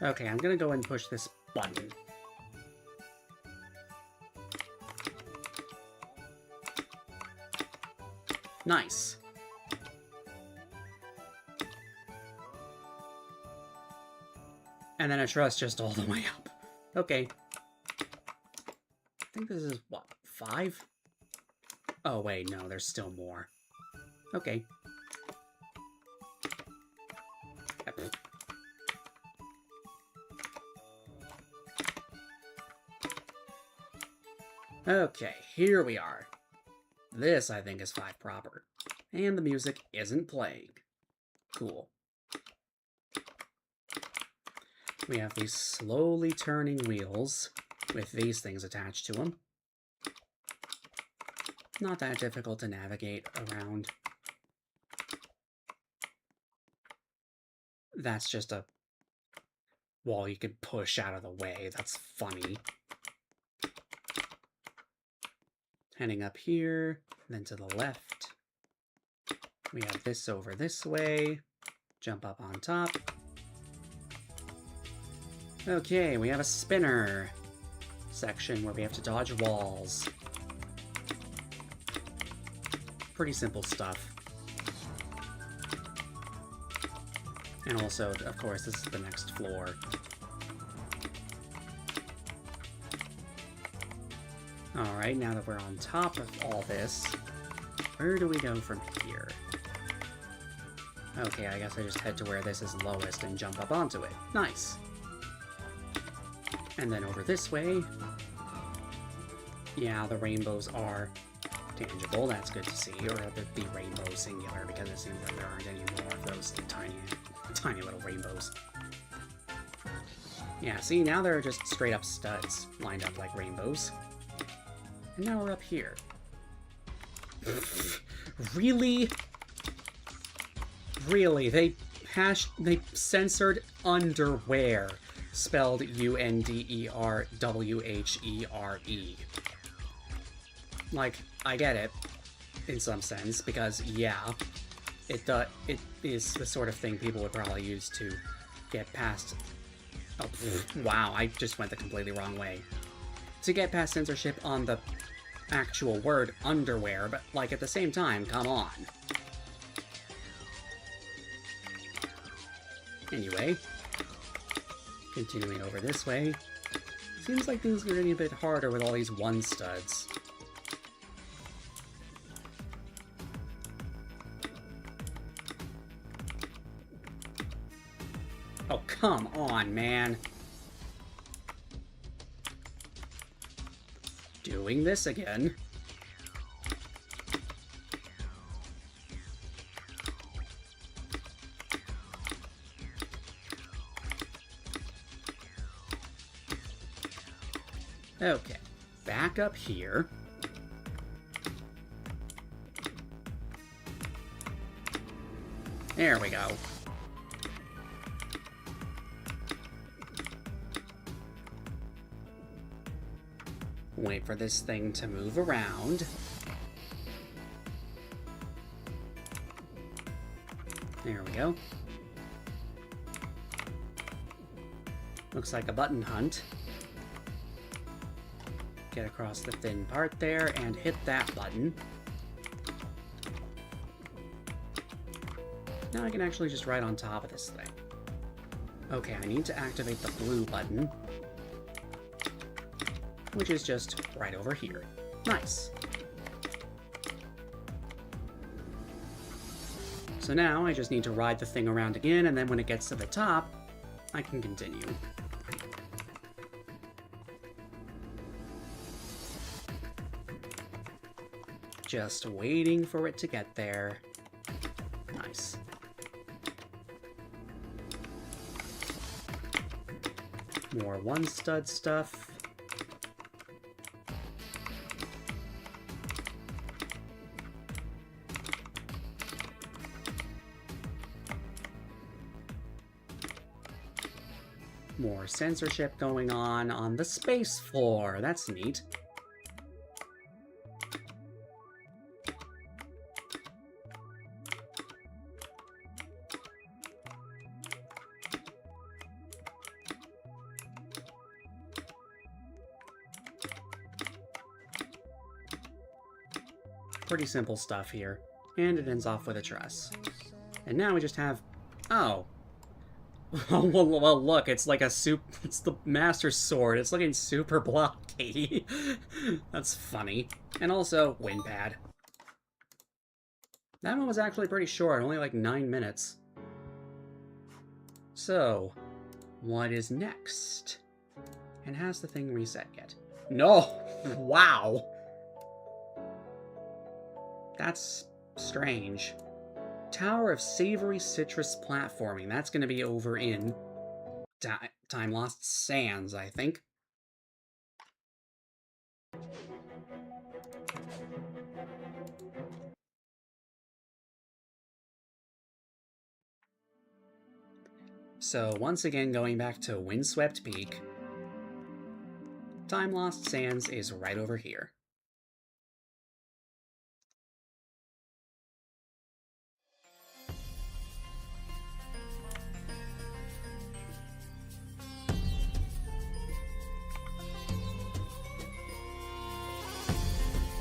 Okay, I'm gonna go and push this button. Nice. And then a truss just all the way up. Okay. I think this is, what, 5? Oh, wait, no, there's still more. Okay. Yep. Okay, here we are. This, I think, is 5 proper. And the music isn't playing. Cool. We have these slowly turning wheels with these things attached to them. Not that difficult to navigate around. That's just a wall you could push out of the way. That's funny. Heading up here, then to the left. We have this over this way. Jump up on top. Okay, we have a spinner section where we have to dodge walls. Pretty simple stuff. And also, of course, this is the next floor. Alright, now that we're on top of all this, where do we go from here? Okay, I guess I just head to where this is lowest and jump up onto it. Nice! And then over this way... Yeah, the rainbows are tangible, that's good to see. Or the rainbow singular, because it seems like there aren't any more of those tiny little rainbows. Yeah, see, now they're just straight up studs, lined up like rainbows. And now we're up here. Really? Really? They censored underwear, spelled UNDERWHERE. Like, I get it, in some sense, because, yeah, it is the sort of thing people would probably use to get past... Oh, wow, I just went the completely wrong way. To get past censorship on the actual word underwear, but, like, at the same time, come on. Anyway, continuing over this way, seems like things are getting a bit harder with all these one studs. Oh, come on, man. Doing this again. Okay, back up here. There we go. Wait for this thing to move around. There we go. Looks like a button hunt. Get across the thin part there and hit that button. Now I can actually just ride on top of this thing. Okay, I need to activate the blue button, which is just right over here. Nice. So now I just need to ride the thing around again, and then when it gets to the top, I can continue. Just waiting for it to get there. Nice. More one stud stuff. More censorship going on the space floor. That's neat. Pretty simple stuff here. And it ends off with a truss. And now we just have... Oh. well, look, it's like a it's the Master Sword. It's looking super blocky. That's funny. And also, wind pad. That one was actually pretty short, only like 9 minutes. So, what is next? And has the thing reset yet? No! Wow! That's strange. Tower of Savory Citrus Platforming. That's going to be over in Time Lost Sands, I think. So, once again, going back to Windswept Peak, Time Lost Sands is right over here.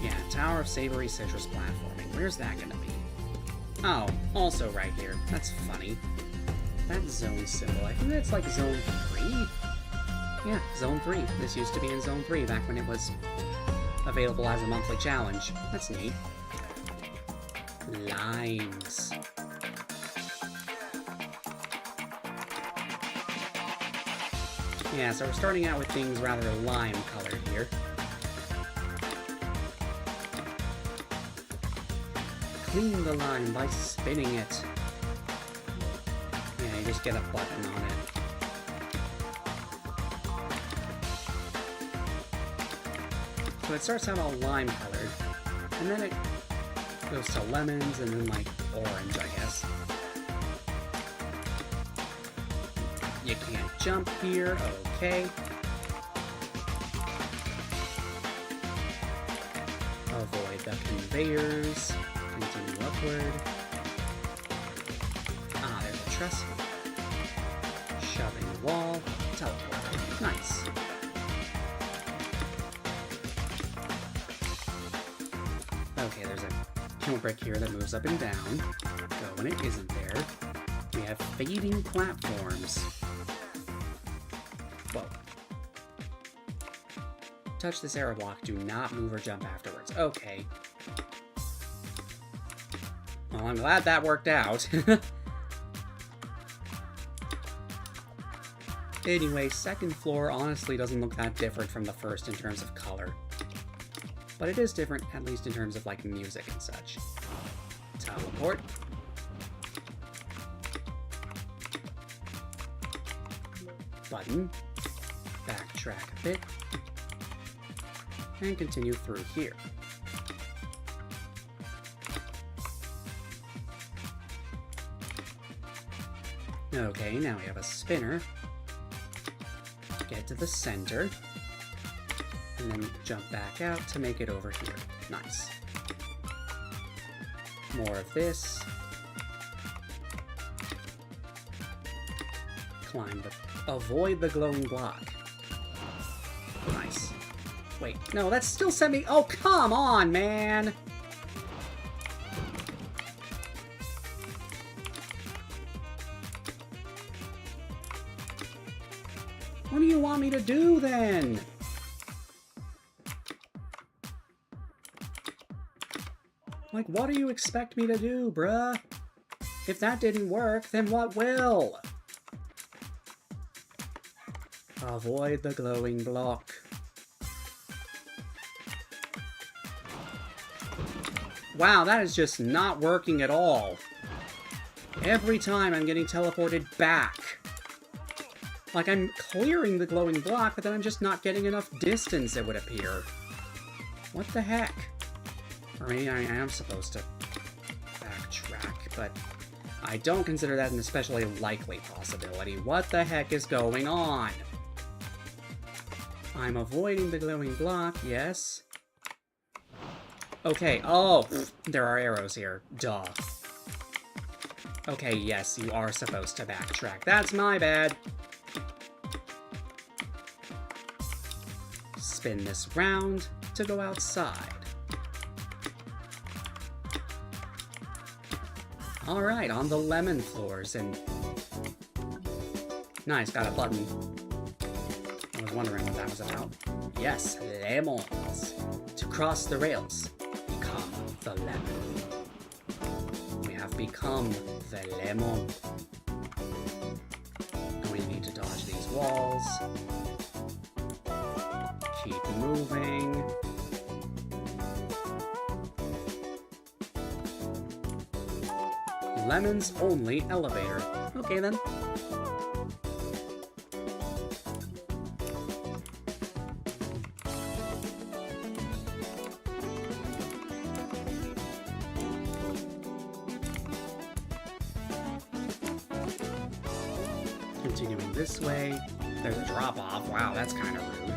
Yeah, Tower of Savory Citrus Platforming. Where's that gonna be? Oh, also right here. That's funny. That zone symbol, I think that's like zone 3? Yeah, zone 3. This used to be in zone 3 back when it was available as a monthly challenge. That's neat. Limes. Yeah, so we're starting out with things rather lime-colored here. Clean the lime by spinning it. Yeah, you just get a button on it. So it starts out all lime-colored, and then it goes to lemons, and then, like, orange, I guess. You can't jump here, okay. Avoid the conveyors. Continue upward. Ah, there's a trestle. Shoving the wall. Teleport. Nice. Okay, there's a kill brick here that moves up and down. Go when it isn't there. We have fading platforms. Whoa. Touch this arrow block. Do not move or jump afterwards. Okay. Well, I'm glad that worked out. Anyway, second floor honestly doesn't look that different from the first in terms of color. But it is different, at least in terms of, like, music and such. Teleport. Button. Backtrack a bit. And continue through here. Okay, now we have a spinner. Get to the center. And then jump back out to make it over here. Nice. More of this. Climb the... Avoid the glowing block. Nice. Wait, no, that's still sent me... Oh, come on, man! What do you want me to do, then? Like, what do you expect me to do, bruh? If that didn't work, then what will? Avoid the glowing block. Wow, that is just not working at all. Every time I'm getting teleported back. Like, I'm clearing the glowing block, but then I'm just not getting enough distance, it would appear. What the heck? Or maybe I am supposed to backtrack, but I don't consider that an especially likely possibility. What the heck is going on? I'm avoiding the glowing block, yes. Okay, oh, there are arrows here. Duh. Okay, yes, you are supposed to backtrack. That's my bad. Spin this round to go outside. Alright, on the lemon floors, and... Nice, got a button. I was wondering what that was about. Yes, lemons. To cross the rails, become the lemon. We have become the lemon. And we need to dodge these walls. Keep moving. Lemons only elevator. Okay then. Continuing this way. There's a drop-off. Wow, that's kind of rude.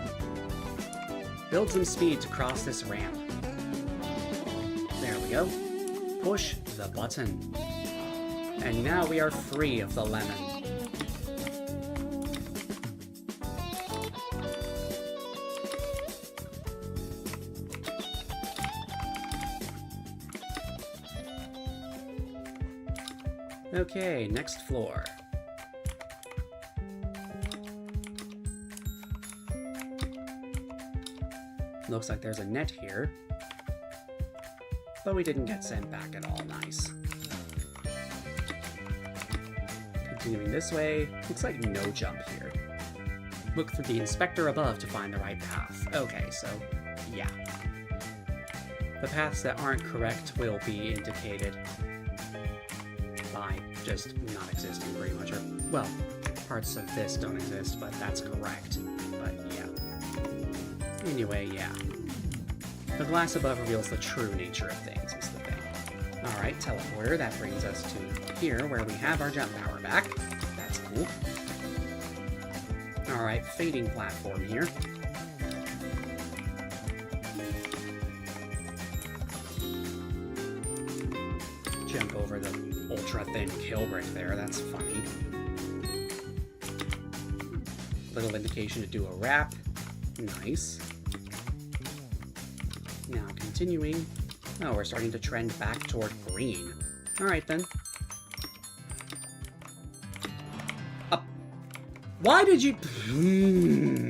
Build some speed to cross this ramp. There we go. Push the button. And now we are free of the lemon. Okay, next floor. Looks like there's a net here. But we didn't get sent back at all. Nice. Continuing this way. Looks like no jump here. Look through the inspector above to find the right path. Okay, so yeah. The paths that aren't correct will be indicated by just not existing pretty much. Or, well, parts of this don't exist, but that's correct. But yeah. Anyway, yeah. The glass above reveals the true nature of things, is the thing. Alright, teleporter, that brings us to here, where we have our jump power back. That's cool. Alright, fading platform here. Jump over the ultra-thin kill brick there, that's funny. Little indication to do a wrap. Nice. Now continuing. Oh, we're starting to trend back toward green. Alright then. Up. Why did you...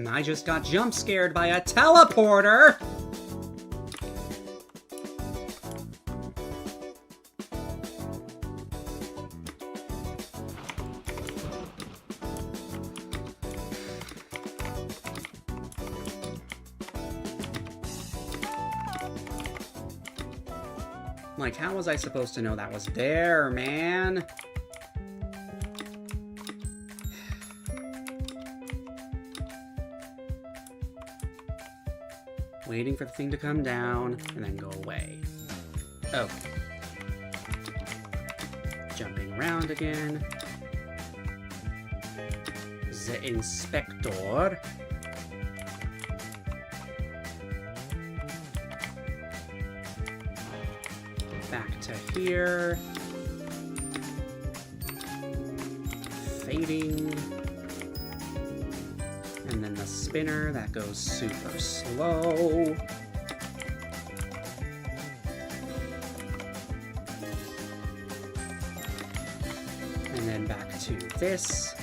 I just got jump scared by a teleporter! Like, how was I supposed to know that was there, man? Waiting for the thing to come down, and then go away. Oh. Jumping around again. The inspector. Back to here. Fading. And then the spinner, that goes super slow. And then back to this.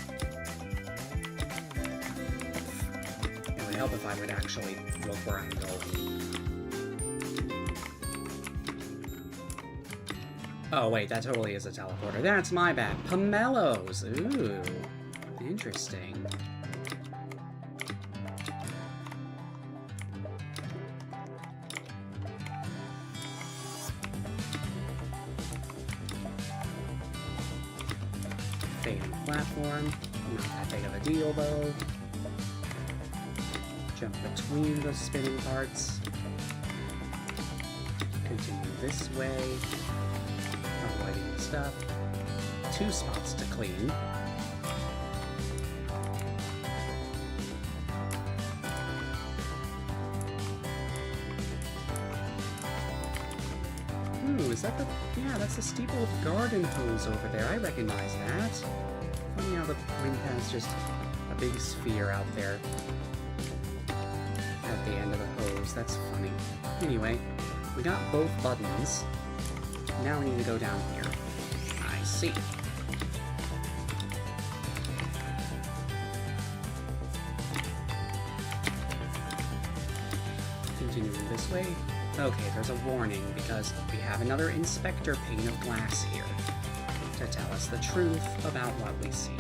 It would help if I would actually look where I'm going. Oh wait, that totally is a teleporter. That's my bad. Pomelos! Ooh. Interesting. Fading platform. Not that big of a deal though. Jump between the spinning parts. Continue this way. Avoiding the stuff. 2 spots to clean. Ooh, is that the... Yeah, that's the steeple of garden hose over there. I recognize that. Funny how the wind has just a big sphere out there at the end of the hose. That's funny. Anyway, we got both buttons. Now we need to go down here. I see. Continuing this way. Okay, there's a warning because we have another inspector pane of glass here to tell us the truth about what we see.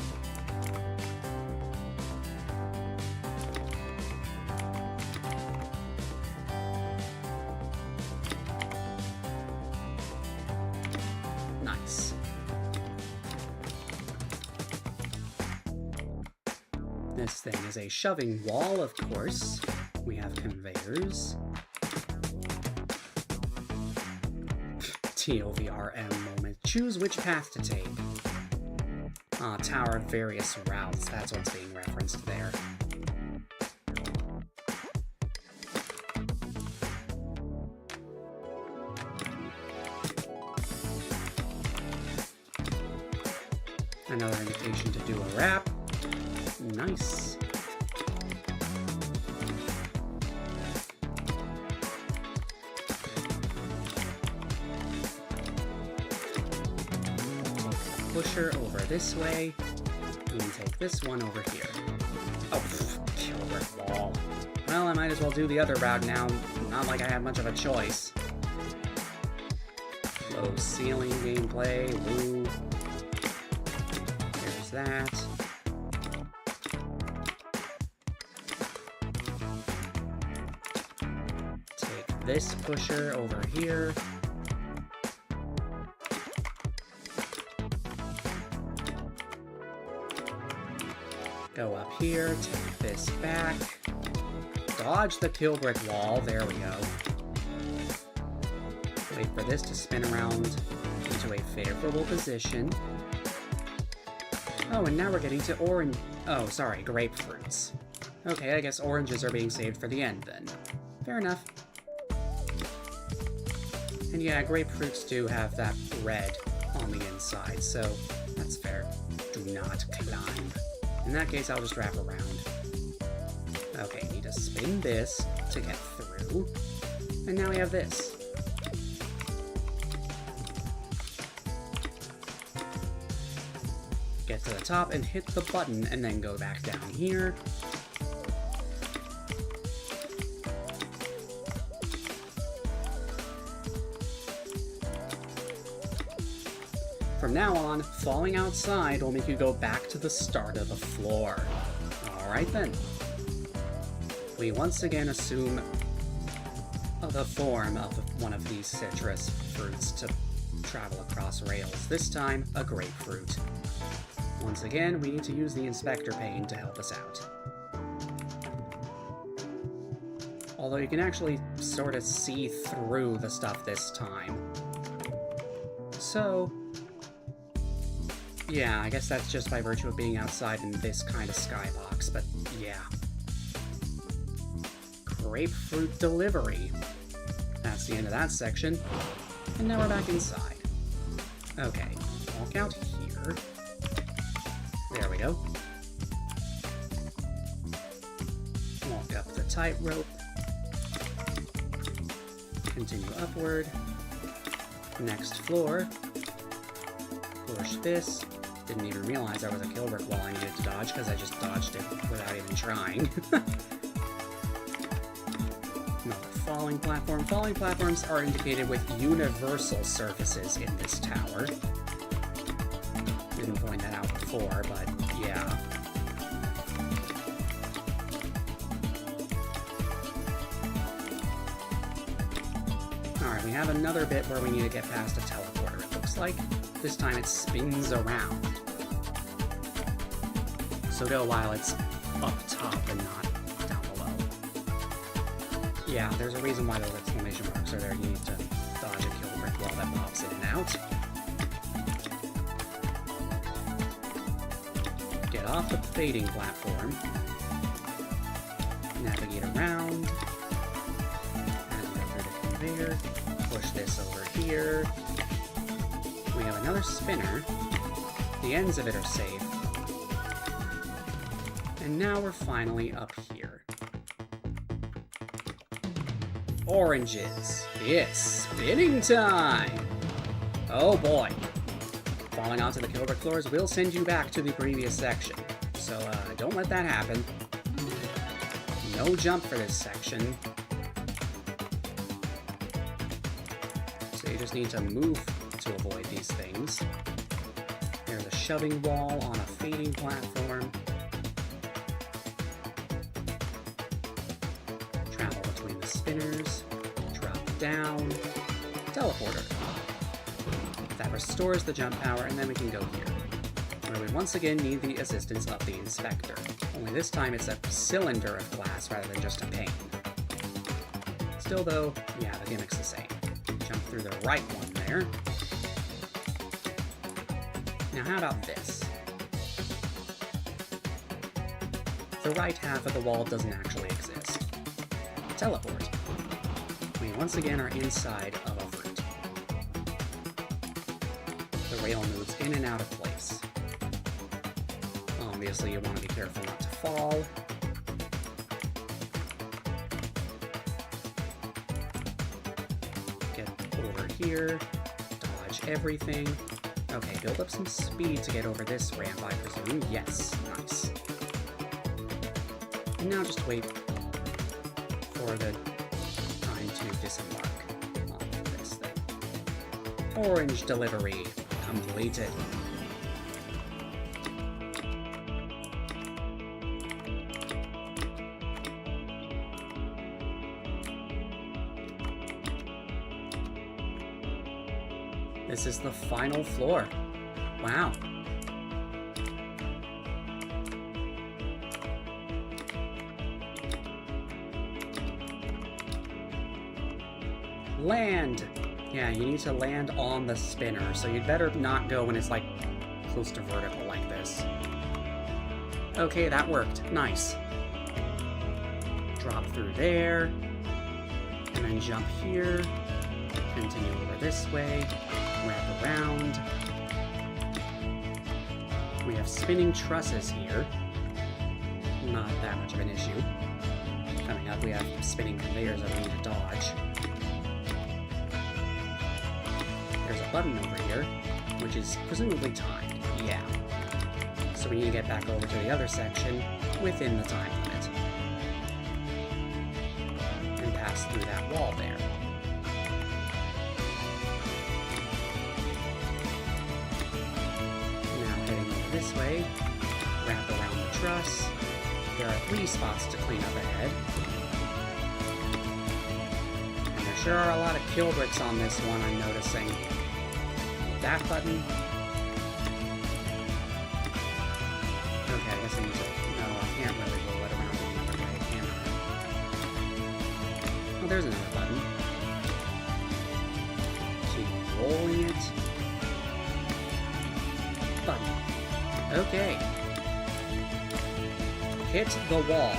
Nice. This thing is a shoving wall, of course. We have conveyors. TOVRM moment. Choose which path to take. Tower of various routes. That's what's being referenced there. Another indication to do a wrap. Nice. Pusher. this way. We can take this one over here. Oh, kill a brick wall. Well, I might as well do the other route now. Not like I have much of a choice. Low ceiling gameplay. Woo. There's that. Take this pusher over here. Go up here, take this back. Dodge the kill brick wall. There we go. Wait for this to spin around into a favorable position. Oh, and now we're getting to grapefruits. Okay, I guess oranges are being saved for the end then. Fair enough. And yeah, grapefruits do have that red on the inside, so that's fair. Do not climb. In that case, I'll just wrap around. Okay, need to spin this to get through. And now we have this. Get to the top and hit the button, and then go back down here. From now on, falling outside will make you go back to the start of the floor. Alright then. We once again assume the form of one of these citrus fruits to travel across rails. This time, a grapefruit. Once again, we need to use the inspector pane to help us out. Although you can actually sort of see through the stuff this time. So, yeah, I guess that's just by virtue of being outside in this kind of skybox, but yeah. Grapefruit delivery. That's the end of that section. And now we're back inside. Okay, walk out here. There we go. Walk up the tightrope. Continue upward. Next floor. Push this. Didn't even realize there was a kill brick wall I needed to dodge because I just dodged it without even trying. Another falling platform. Falling platforms are indicated with universal surfaces in this tower. Didn't point that out before, but yeah. Alright, we have another bit where we need to get past a teleporter, it looks like. This time it spins around. So go while it's up top and not down below. Yeah, there's a reason why those exclamation marks are there. You need to dodge a kill brick wall that pops in and out. Get off the fading platform. Navigate around. And go through the conveyor. Push this over here. We have another spinner. The ends of it are safe. And now we're finally up here. Oranges. It's spinning time! Oh boy. Falling onto the kill brick floors will send you back to the previous section. So don't let that happen. No jump for this section. So you just need to move to avoid these things. There's a shoving wall on a fading platform. Travel between the spinners. Drop down. Teleporter. That restores the jump power, and then we can go here, where we once again need the assistance of the inspector. Only this time it's a cylinder of glass rather than just a pane. Still though, yeah, the gimmick's the same. Jump through the right one there. Now how about this? The right half of the wall doesn't actually exist. Teleport. We once again are inside of a fruit. The rail moves in and out of place. Obviously you want to be careful not to fall. Get over here, dodge everything. Okay, build up some speed to get over this ramp, I presume. Yes, nice. And now just wait for the time to disembark on this thing. Orange delivery completed. This is the final floor. Wow. Land! Yeah, you need to land on the spinner, so you'd better not go when it's, like, close to vertical like this. Okay, that worked. Nice. Drop through there, and then jump here, continue over this way, wrap around. We have spinning trusses here. Not that much of an issue. Coming up, we have spinning conveyors that we need to dodge. There's a button over here, which is presumably timed. Yeah. So we need to get back over to the other section within the time limit. And pass through that wall there. This way, wrap around the truss. There are 3 spots to clean up ahead. And there sure are a lot of kill bricks on this one, I'm noticing. That button. Okay, I guess I need to... No, I can't really roll it around another way, can I? Oh, there's another button. Keep rolling it. Button. Okay. Hit the wall.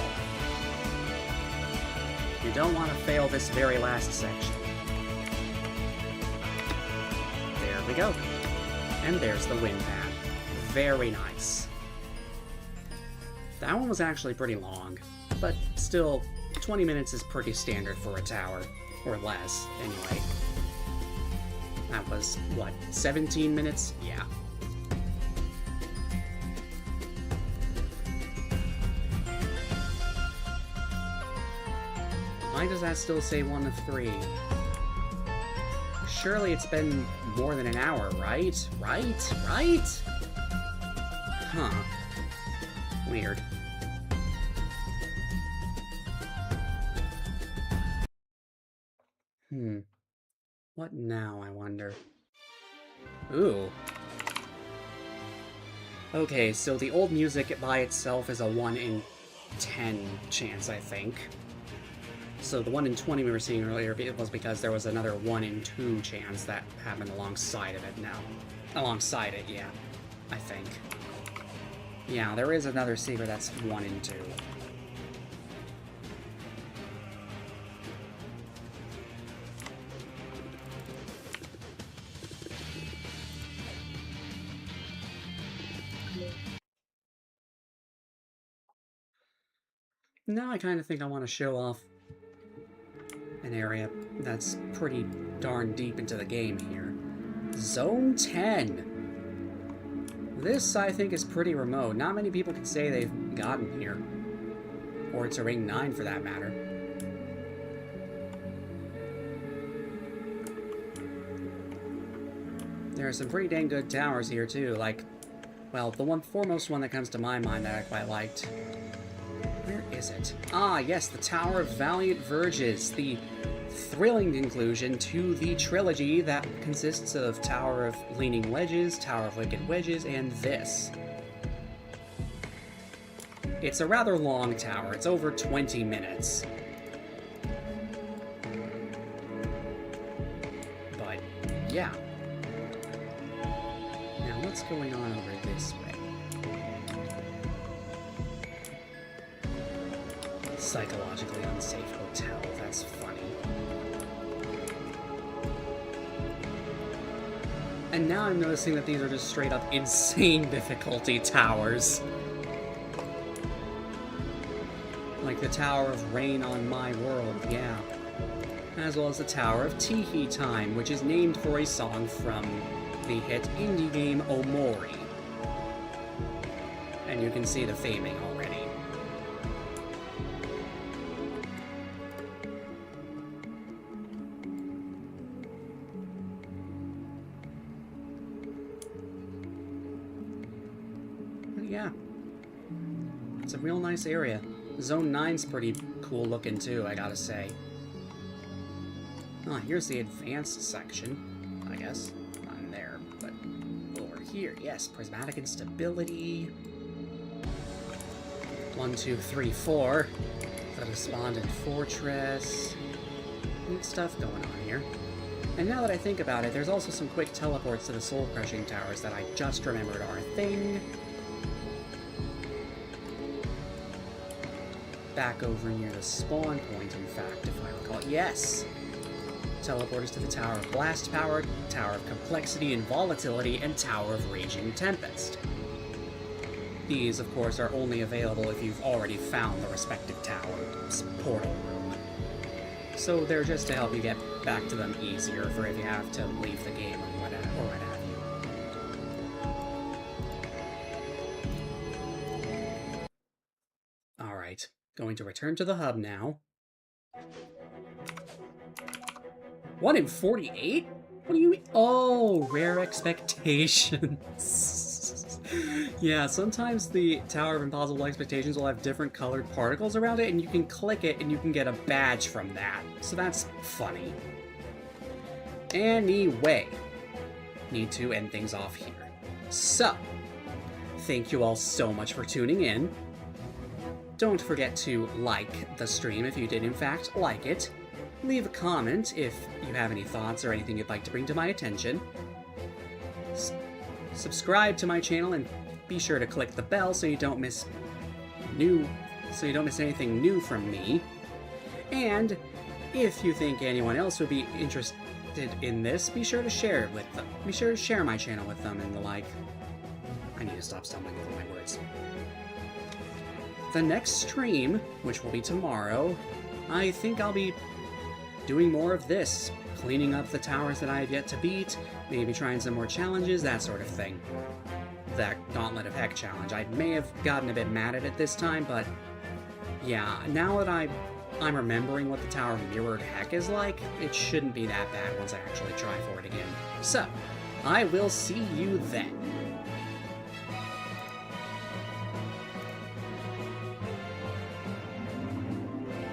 You don't want to fail this very last section. There we go. And there's the wind pad. Very nice. That one was actually pretty long, but still, 20 minutes is pretty standard for a tower. Or less, anyway. That was, what, 17 minutes? Yeah. Why does that still say 1 of 3? Surely it's been more than an hour, right? Right? Huh. Weird. What now, I wonder? Ooh. Okay, so the old music by itself is a 1 in 10 chance, I think. So the 1 in 20 we were seeing earlier was because there was another 1 in 2 chance that happened alongside of it now. Alongside it, yeah. I think. Yeah, there is another secret that's 1 in 2. Now I kind of think I want to show off an area that's pretty darn deep into the game here. Zone 10! This, I think, is pretty remote. Not many people can say they've gotten here. Or to Ring 9, for that matter. There are some pretty dang good towers here, too. Like, well, the foremost one that comes to my mind that I quite liked. Where is it? Ah, yes, the Tower of Valiant Verges, the thrilling conclusion to the trilogy that consists of Tower of Leaning Ledges, Tower of Wicked Wedges, and this. It's a rather long tower. It's over 20 minutes. But, yeah. Now, what's going on over this way? Psychologically unsafe hotel. That's funny. And now I'm noticing that these are just straight up insane difficulty towers. Like the Tower of Rain on My World, yeah. As well as the Tower of Tee Time, which is named for a song from the hit indie game Omori. And you can see the faming already. Yeah, it's a real nice area. Zone 9's pretty cool looking too, I gotta say. Oh, here's the advanced section, I guess. Not in there, but over here. Yes, prismatic instability. 1, 2, 3, 4. The Despondent Fortress. Neat stuff going on here. And now that I think about it, there's also some quick teleports to the soul-crushing towers that I just remembered are a thing. Back over near the spawn point, in fact, if I recall. Yes! Teleporters to the Tower of Blast Power, Tower of Complexity and Volatility, and Tower of Raging Tempest. These, of course, are only available if you've already found the respective tower's portal room. So they're just to help you get back to them easier for if you have to leave the game or what have you. Alright, going to return to the hub now. 1 in 48? What do you mean? Oh, rare expectations. Yeah, sometimes the Tower of Impossible Expectations will have different colored particles around it, and you can click it and you can get a badge from that. So that's funny. Anyway, need to end things off here. So, thank you all so much for tuning in. Don't forget to like the stream if you did in fact like it. Leave a comment if you have any thoughts or anything you'd like to bring to my attention. Subscribe to my channel and be sure to click the bell so you don't miss anything new from me. And if you think anyone else would be interested in this, be sure to share it with them. Be sure to share my channel with them and the like. I need to stop stumbling over my words. The next stream, which will be tomorrow, I think I'll be doing more of this. Cleaning up the towers that I have yet to beat, maybe trying some more challenges, that sort of thing. That Gauntlet of Heck challenge. I may have gotten a bit mad at it this time, but yeah, now that I'm remembering what the Tower of Mirrored Heck is like, it shouldn't be that bad once I actually try for it again. So, I will see you then.